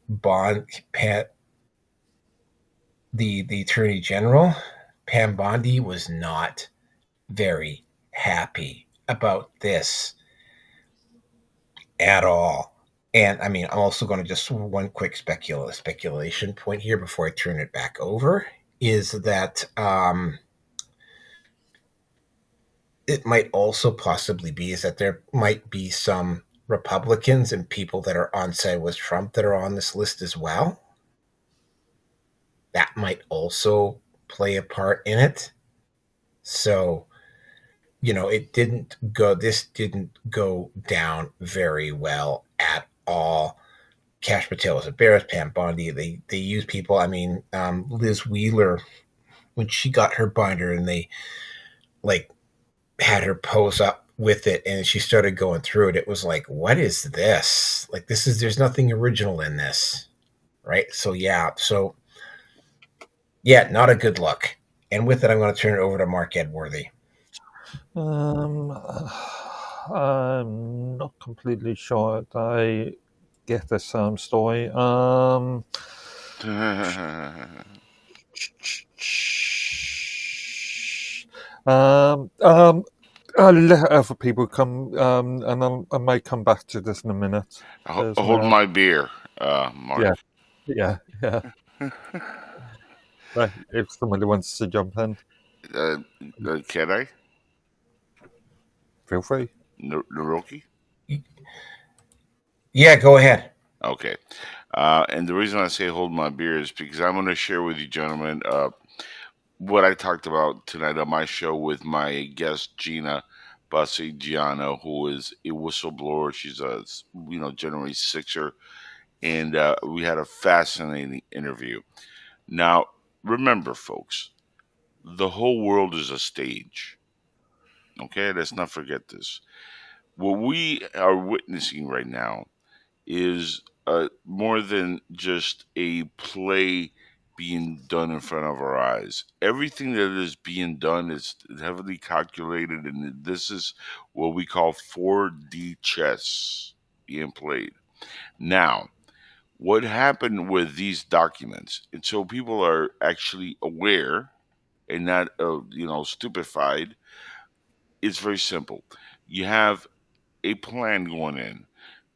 the Attorney General, Pam Bondi, was not very happy about this at all. And I mean, I'm also going to just one quick speculation point here before I turn it back over, is that it might also possibly be is that there might be some Republicans and people that are on side with Trump that are on this list as well. That might also play a part in it. So, this didn't go down very well at all. Kash Patel was embarrassed. Pam Bondi, they use people. I mean, Liz Wheeler, when she got her binder and they like had her pose up with it and she started going through it, it was like, what is this? Like, there's nothing original in this, right? So not a good look. And with it, I'm going to turn it over to Mark Edworthy. I'm not completely sure I get the same story. I'll let other people come, and I may come back to this in a minute. I'll hold my beer, Mark. Yeah. If somebody wants to jump in, Can I? feel free. Naroki? Yeah, go ahead. Okay. And the reason I say hold my beer is because I'm going to share with you, gentlemen, what I talked about tonight on my show with my guest, Gina Bassigiano, who is a whistleblower. She's a, January 6er. And we had a fascinating interview. Now, remember, folks, the whole world is a stage. Okay? Let's not forget this. What we are witnessing right now is more than just a play being done in front of our eyes. Everything that is being done is heavily calculated, and this is what we call 4D chess being played. Now, what happened with these documents, and so people are actually aware and not, stupefied, it's very simple. You have a plan going in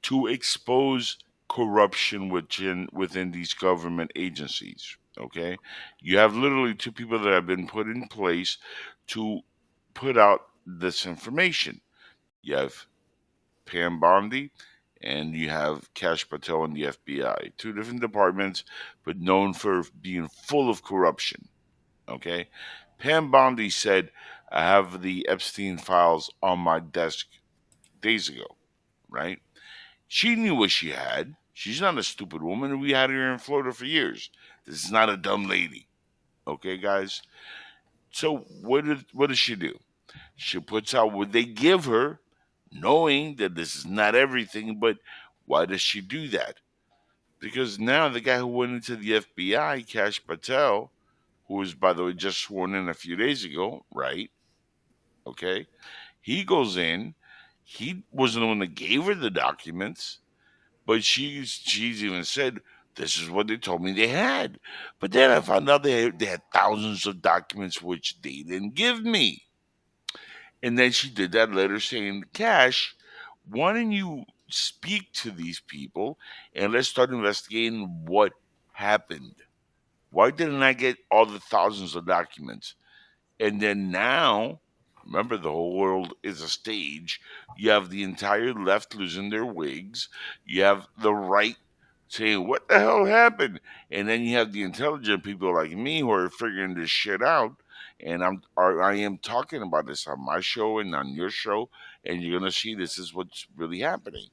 to expose corruption within these government agencies. Okay, you have literally two people that have been put in place to put out this information. You have Pam Bondi and you have Kash Patel in the FBI, two different departments, but known for being full of corruption. Okay, Pam Bondi said, "I have the Epstein files on my desk days ago." Right? She knew what she had. She's not a stupid woman. We had her in Florida for years. This is not a dumb lady. Okay, guys? So what does she do? She puts out what they give her, knowing that this is not everything, but why does she do that? Because now the guy who went into the FBI, Kash Patel, who was, by the way, just sworn in a few days ago, right? Okay. He goes in. He wasn't the one that gave her the documents. But she's even said, this is what they told me they had. But then I found out they had thousands of documents which they didn't give me. And then she did that letter saying, Cash, why don't you speak to these people and let's start investigating what happened? Why didn't I get all the thousands of documents? And then now, remember, the whole world is a stage. You have the entire left losing their wigs. You have the right saying, "What the hell happened?" And then you have the intelligent people like me who are figuring this shit out. And I am talking about this on my show and on your show, and you're gonna see this is what's really happening.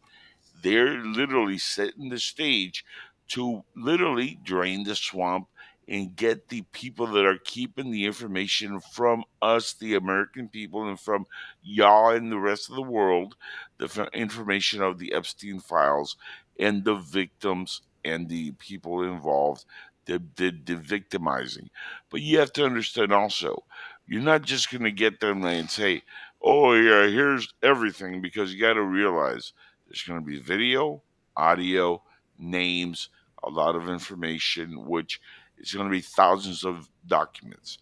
They're literally setting the stage to literally drain the swamp and get the people that are keeping the information from us, the American people, and from y'all and the rest of the world, the information of the Epstein files and the victims and the people involved, the victimizing. But you have to understand also, you're not just going to get them and say, oh, yeah, here's everything, because you got to realize there's going to be video, audio, names, a lot of information, which is going to be thousands of documents.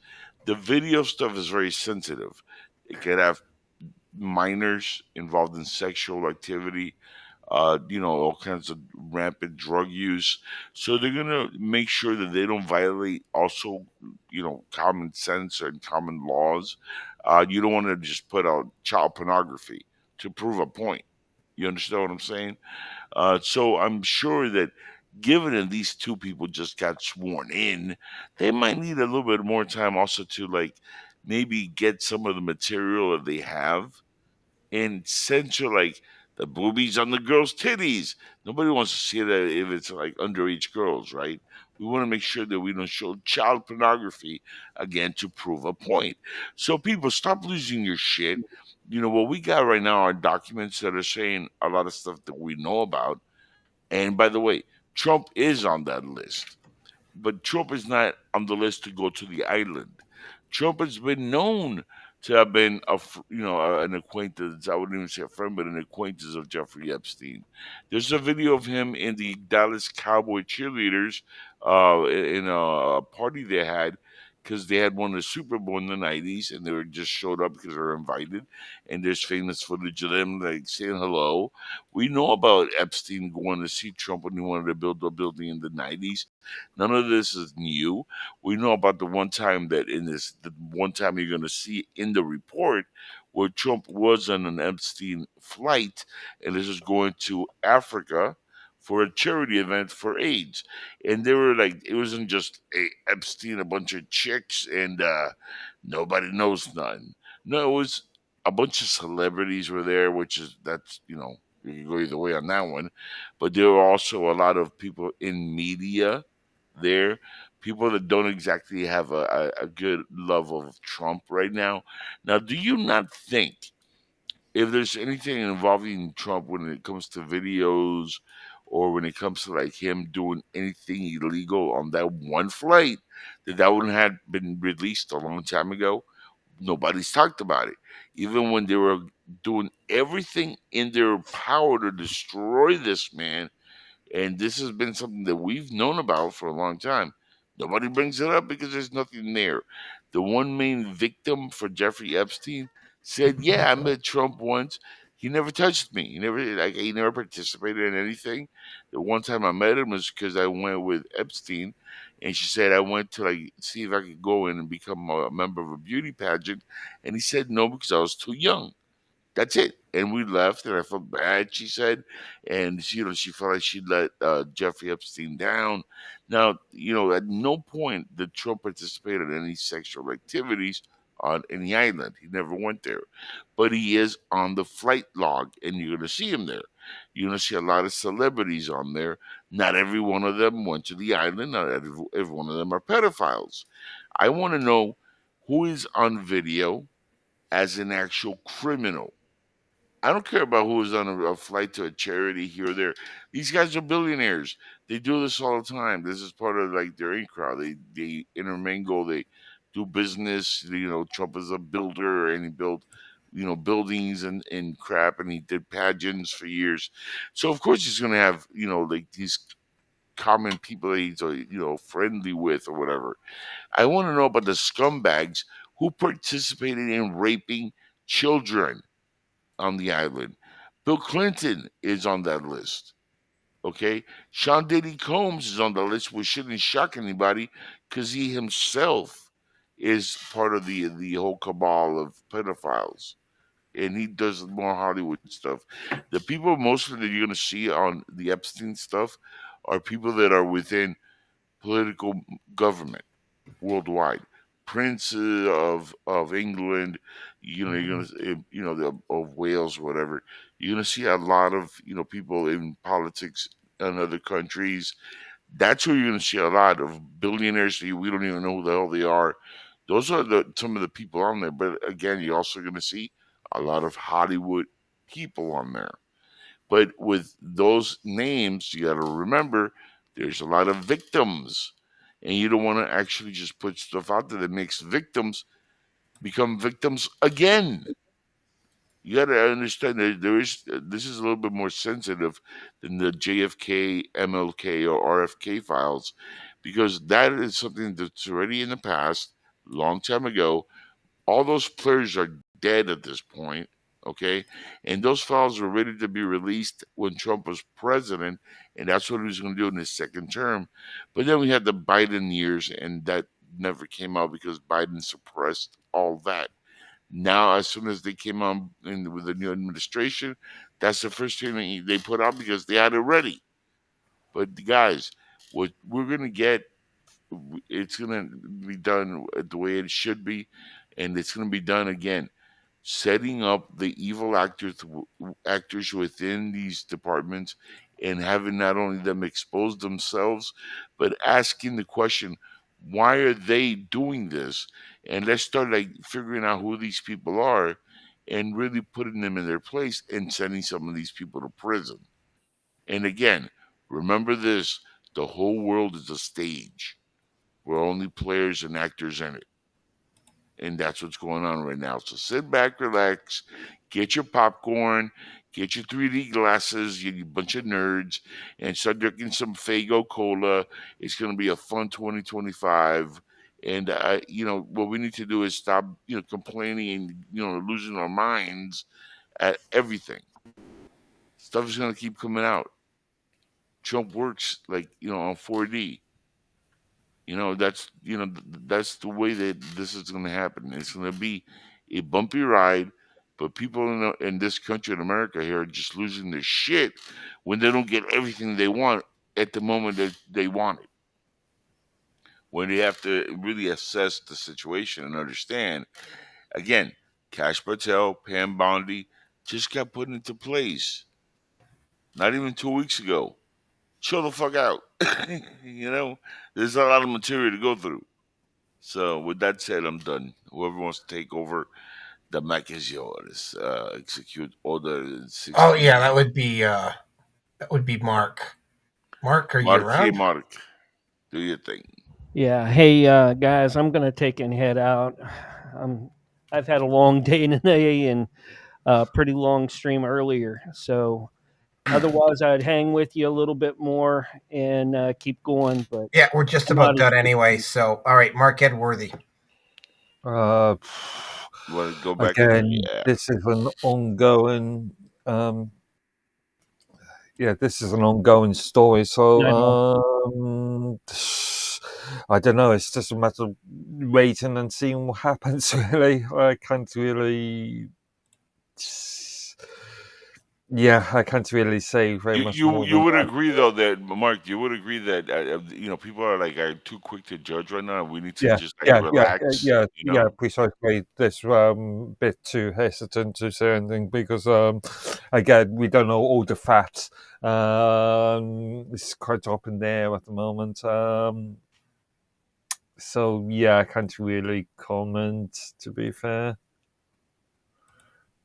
The video stuff is very sensitive. It could have minors involved in sexual activity, all kinds of rampant drug use. So they're going to make sure that they don't violate also, common sense and common laws. You don't want to just put out child pornography to prove a point. You understand what I'm saying? So I'm sure that given that these two people just got sworn in, they might need a little bit more time also to maybe get some of the material that they have and censor The boobies on the girls' titties. Nobody wants to see that if it's like underage girls, right? We want to make sure that we don't show child pornography again to prove a point. So people, stop losing your shit. What we got right now are documents that are saying a lot of stuff that we know about. And by the way, Trump is on that list, but Trump is not on the list to go to the island. Trump has been known to have been an acquaintance. I wouldn't even say a friend, but an acquaintance of Jeffrey Epstein. There's a video of him in the Dallas Cowboy cheerleaders in a party they had because they had won the Super Bowl in the '90s, and they were just showed up because they were invited. And there's famous footage of them like saying hello. We know about Epstein going to see Trump when he wanted to build a building in the '90s. None of this is new. We know about the one time you're going to see in the report where Trump was on an Epstein flight, and this is going to Africa for a charity event for AIDS. And they were like, it wasn't just Epstein, a bunch of chicks, and nobody knows none. No, it was a bunch of celebrities were there, you can go either way on that one. But there were also a lot of people in media there, people that don't exactly have a good love of Trump right now. Now, do you not think if there's anything involving Trump when it comes to videos or when it comes to like him doing anything illegal on that one flight, that wouldn't have been released a long time ago? Nobody's talked about it. Even when they were doing everything in their power to destroy this man, and this has been something that we've known about for a long time. Nobody brings it up because there's nothing there. The one main victim for Jeffrey Epstein said, "Yeah, I met Trump once. He never touched me. He never participated in anything. The one time I met him was because I went with Epstein, and she said I went to like see if I could go in and become a member of a beauty pageant, and he said no because I was too young. That's it." And we left, and I felt bad, she said. And she felt like she let Jeffrey Epstein down. Now, at no point did Trump participate in any sexual activities on any island. He never went there. But he is on the flight log, and you're going to see him there. You're going to see a lot of celebrities on there. Not every one of them went to the island. Not every one of them are pedophiles. I want to know who is on video as an actual criminal. I don't care about who is on a flight to a charity here or there. These guys are billionaires. They do this all the time. This is part of like their in crowd. They intermingle. They do business. Trump is a builder, and he built buildings and crap, and he did pageants for years. So of course he's gonna have like these common people that he's friendly with or whatever. I want to know about the scumbags who participated in raping children on the island. Bill Clinton is on that list. Okay, Sean Diddy Combs is on the list, which shouldn't shock anybody because he himself is part of the whole cabal of pedophiles, and he does more Hollywood stuff. The people mostly that you're gonna see on the Epstein stuff are people that are within political government worldwide. Prince of England, you're of Wales, whatever. You're gonna see a lot of people in politics in other countries. That's where you're gonna see a lot of billionaires. We don't even know who the hell they are. Those are some of the people on there. But again, you're also gonna see a lot of Hollywood people on there. But with those names, you got to remember there's a lot of victims. And you don't want to actually just put stuff out there that makes victims become victims again. You got to understand that this is a little bit more sensitive than the JFK, MLK, or RFK files because that is something that's already in the past, long time ago. All those players are dead at this point, okay? And those files were ready to be released when Trump was president, and that's what he was going to do in his second term. But then we had the Biden years, and that never came out because Biden suppressed all that. Now, as soon as they came on with the new administration, that's the first thing they put out because they had it ready. But guys, what we're going to get, it's going to be done the way it should be, and it's going to be done again. setting up the evil actors within these departments and having not only them expose themselves, but asking the question, why are they doing this? And let's start like figuring out who these people are and really putting them in their place and sending some of these people to prison. And again, remember this, the whole world is a stage. We're only players and actors in it. And that's what's going on right now. So sit back, relax, get your popcorn, get your 3D glasses, you bunch of nerds, and start drinking some Fago Cola. It's going to be a fun 2025. And what we need to do is stop, complaining and losing our minds at everything. Stuff is going to keep coming out. Trump works like on 4D. That's the way that this is going to happen. It's going to be a bumpy ride, but people in this country, in America, here, are just losing their shit when they don't get everything they want at the moment that they want it. When they have to really assess the situation and understand, again, Kash Patel, Pam Bondi just got put into place not even 2 weeks ago. Chill the fuck out. There's a lot of material to go through. So with that said, I'm done. Whoever wants to take over, the mic is yours. Execute order 60. Oh yeah, that would be Mark. Mark, are you Mark, around? Mark, do your thing. Yeah. Hey, guys, I'm gonna take and head out. I've had a long day today and a pretty long stream earlier, so otherwise I'd hang with you a little bit more and keep going. But Yeah, we're just I'm about out of done here. anyway. So, all right, Mark Edworthy. Uh, You want to go back? again, Yeah. this is an ongoing. This is an ongoing story. So I don't know. It's just a matter of waiting and seeing what happens. Really, I can't really. Yeah, I can't really say very much more You than would that. agree though that Mark, you would agree that people are too quick to judge right now. We need to just relax. Precisely. This bit too hesitant to say anything because again we don't know all the facts. It's quite up in there at the moment. So yeah, I can't really comment. To be fair,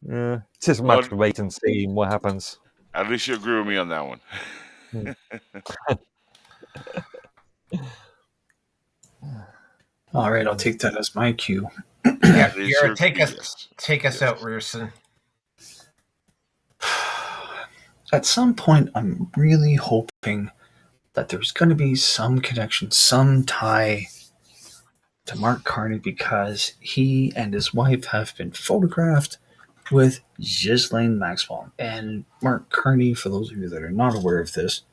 yeah, it's just a matter of wait and see what happens. At least you agree with me on that one. All right, I'll take that as my cue. Yeah, At least Garrett, you're- take us yes. take us out, Rusin. At some point, I'm really hoping that there's going to be some connection, some tie to Mark Carney because he and his wife have been photographed with Ghislaine Maxwell. And Mark Carney, for those of you that are not aware of this,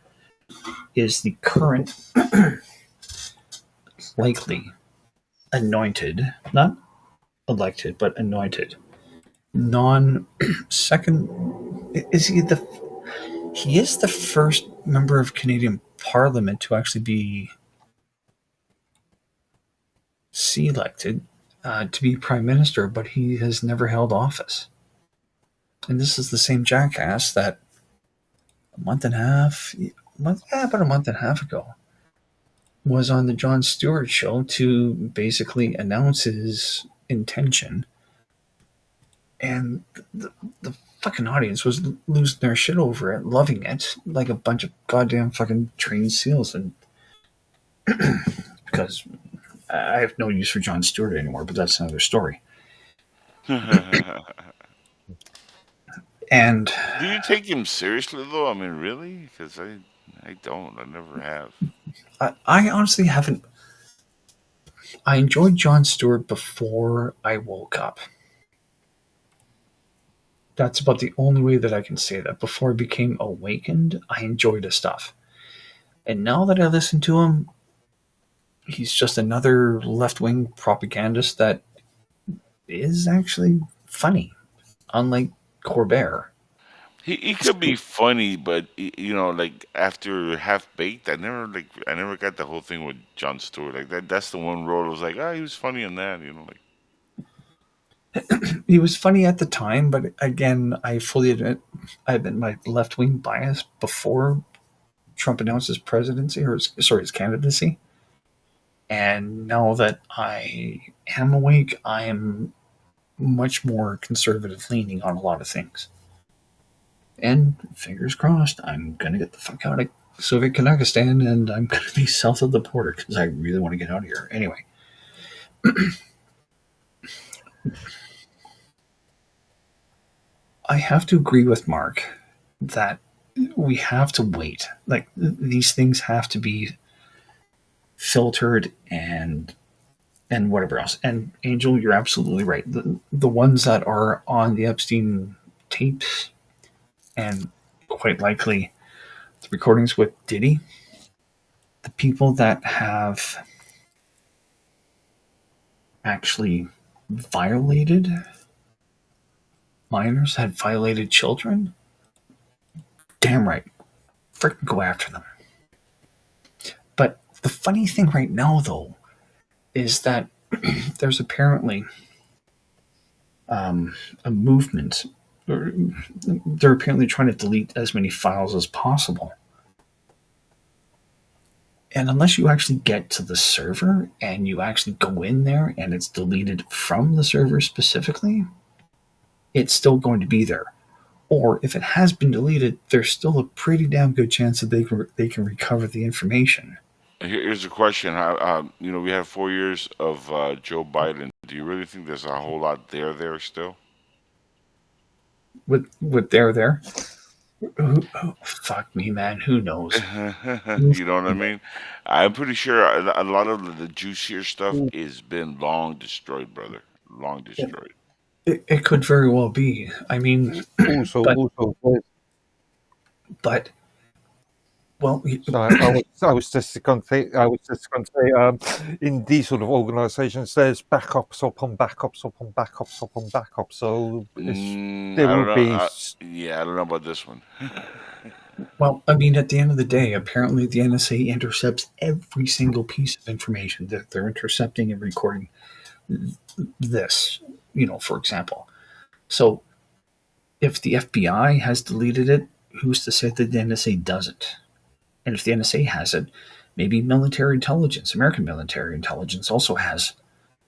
is the current likely anointed, not elected, but anointed second. He is the first member of Canadian Parliament to actually be selected to be Prime Minister, but he has never held office. And this is the same jackass that about a month and a half ago, was on the Jon Stewart show to basically announce his intention. And the fucking audience was losing their shit over it, loving it, like a bunch of goddamn fucking trained seals. And because I have no use for Jon Stewart anymore, but that's another story. And do you take him seriously though? I mean, really? Because I don't. I never have. I honestly haven't. I enjoyed Jon Stewart before I woke up. That's about the only way that I can say that. Before I became awakened, I enjoyed his stuff. And now that I listen to him, he's just another left-wing propagandist that is actually funny, unlike Corbett. He could be funny, but like after Half Baked, I never got the whole thing with Jon Stewart. Like that's the one role I was like, he was funny in that. Like. He was funny at the time, but again, I fully admit I've been my left wing bias before Trump announced his presidency, or his candidacy. And now that I am awake, I am much more conservative leaning on a lot of things. And fingers crossed, I'm going to get the fuck out of Soviet Kazakhstan and I'm going to be south of the border because I really want to get out of here. Anyway. I have to agree with Mark that we have to wait. Like, these things have to be filtered and whatever else. And Angel, you're absolutely right. The ones that are on the Epstein tapes and quite likely the recordings with Diddy, the people that have actually violated minors, had violated children, damn right, freaking go after them. But the funny thing right now, though, is that there's apparently a movement. They're apparently trying to delete as many files as possible. And unless you actually get to the server and you actually go in there and it's deleted from the server specifically, it's still going to be there. Or if it has been deleted, there's still a pretty damn good chance that they can recover the information. Here's a question: How we had 4 years of Joe Biden. Do you really think there's a whole lot there still? With there, fuck me, man. Who knows? You know what I mean? I'm pretty sure a lot of the juicier stuff has been long destroyed, brother. Long destroyed. It could very well be. I mean, but well, I was just going to say, in these sort of organisations, there's backups upon backups upon backups upon backups. So there will be. I don't know about this one. Well, I mean, at the end of the day, apparently the NSA intercepts every single piece of information that they're intercepting and recording. This, for example. So, if the FBI has deleted it, who's to say that the NSA doesn't? And if the NSA has it, maybe military intelligence, American military intelligence, also has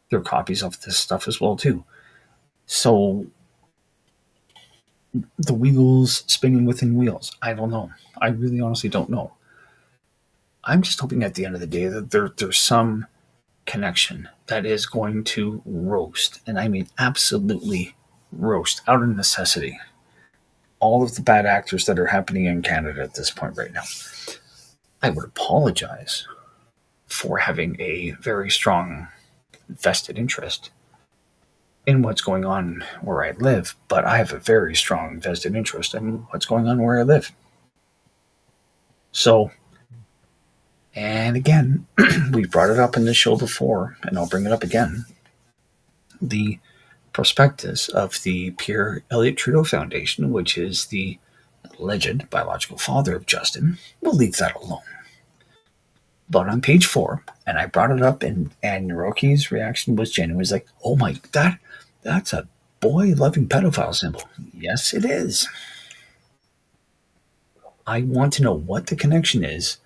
their copies of this stuff as well too. So the wheels spinning within wheels. I don't know. I really honestly don't know. I'm just hoping at the end of the day that there's some connection that is going to roast, and I mean absolutely roast out of necessity, all of the bad actors that are happening in Canada at this point right now. I would apologize for having a very strong vested interest in what's going on where I live, but I have a very strong vested interest in what's going on where I live. So, and again, we brought it up in this show before, and I'll bring it up again. The prospectus of the Pierre Elliott Trudeau Foundation, which is the alleged biological father of Justin, we'll leave that alone. But on page 4, and I brought it up, and Naroki's reaction was genuine. He was like, oh my, that's a boy-loving pedophile symbol. Yes, it is. I want to know what the connection is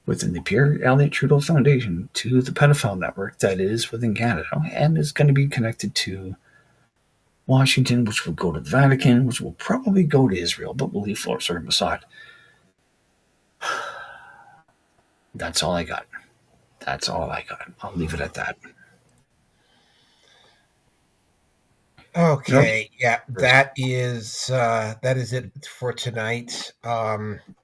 within the Pierre Elliott Trudeau Foundation to the pedophile network that is within Canada and is going to be connected to Washington, which will go to the Vatican, which will probably go to Israel, but will leave for sort of Mossad. That's all I got. That's all I got. I'll leave it at that. Okay, yeah, that is it for tonight.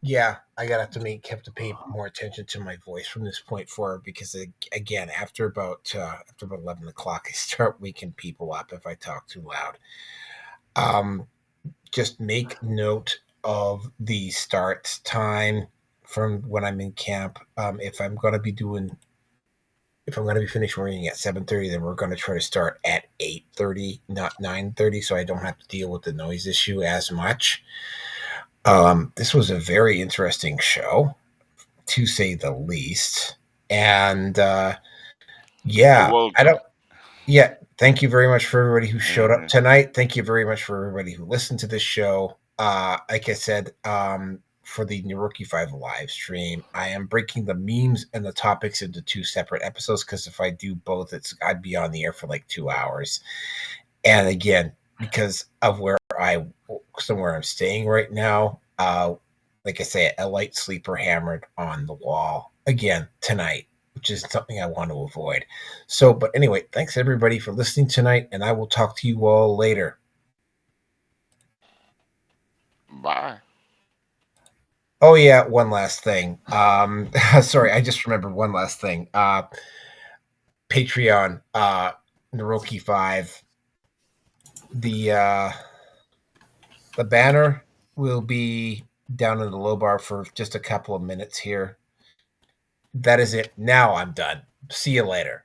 Yeah, I gotta have to pay more attention to my voice from this point forward because again, after about 11 o'clock, I start waking people up if I talk too loud. Just make note of the start time from when I'm in camp. If I'm gonna be finished working at 7:30, then we're going to try to start at 8:30, not 9:30, so I don't have to deal with the noise issue as much. This was a very interesting show, to say the least. And yeah, well, I don't. Yeah, Thank you very much for everybody who showed up tonight. Thank you very much for everybody who listened to this show. Like I said, for the Naruki 5 live stream, I am breaking the memes and the topics into 2 separate episodes because if I do both, I'd be on the air for like 2 hours. And again, because of where I'm staying right now, like I say, a light sleeper hammered on the wall again tonight, which is something I want to avoid. So, but anyway, thanks everybody for listening tonight, and I will talk to you all later. Bye. Oh yeah, one last thing. Sorry, I just remembered one last thing. Patreon, Naroki 5. The banner will be down in the low bar for just a couple of minutes here. That is it. Now I'm done. See you later.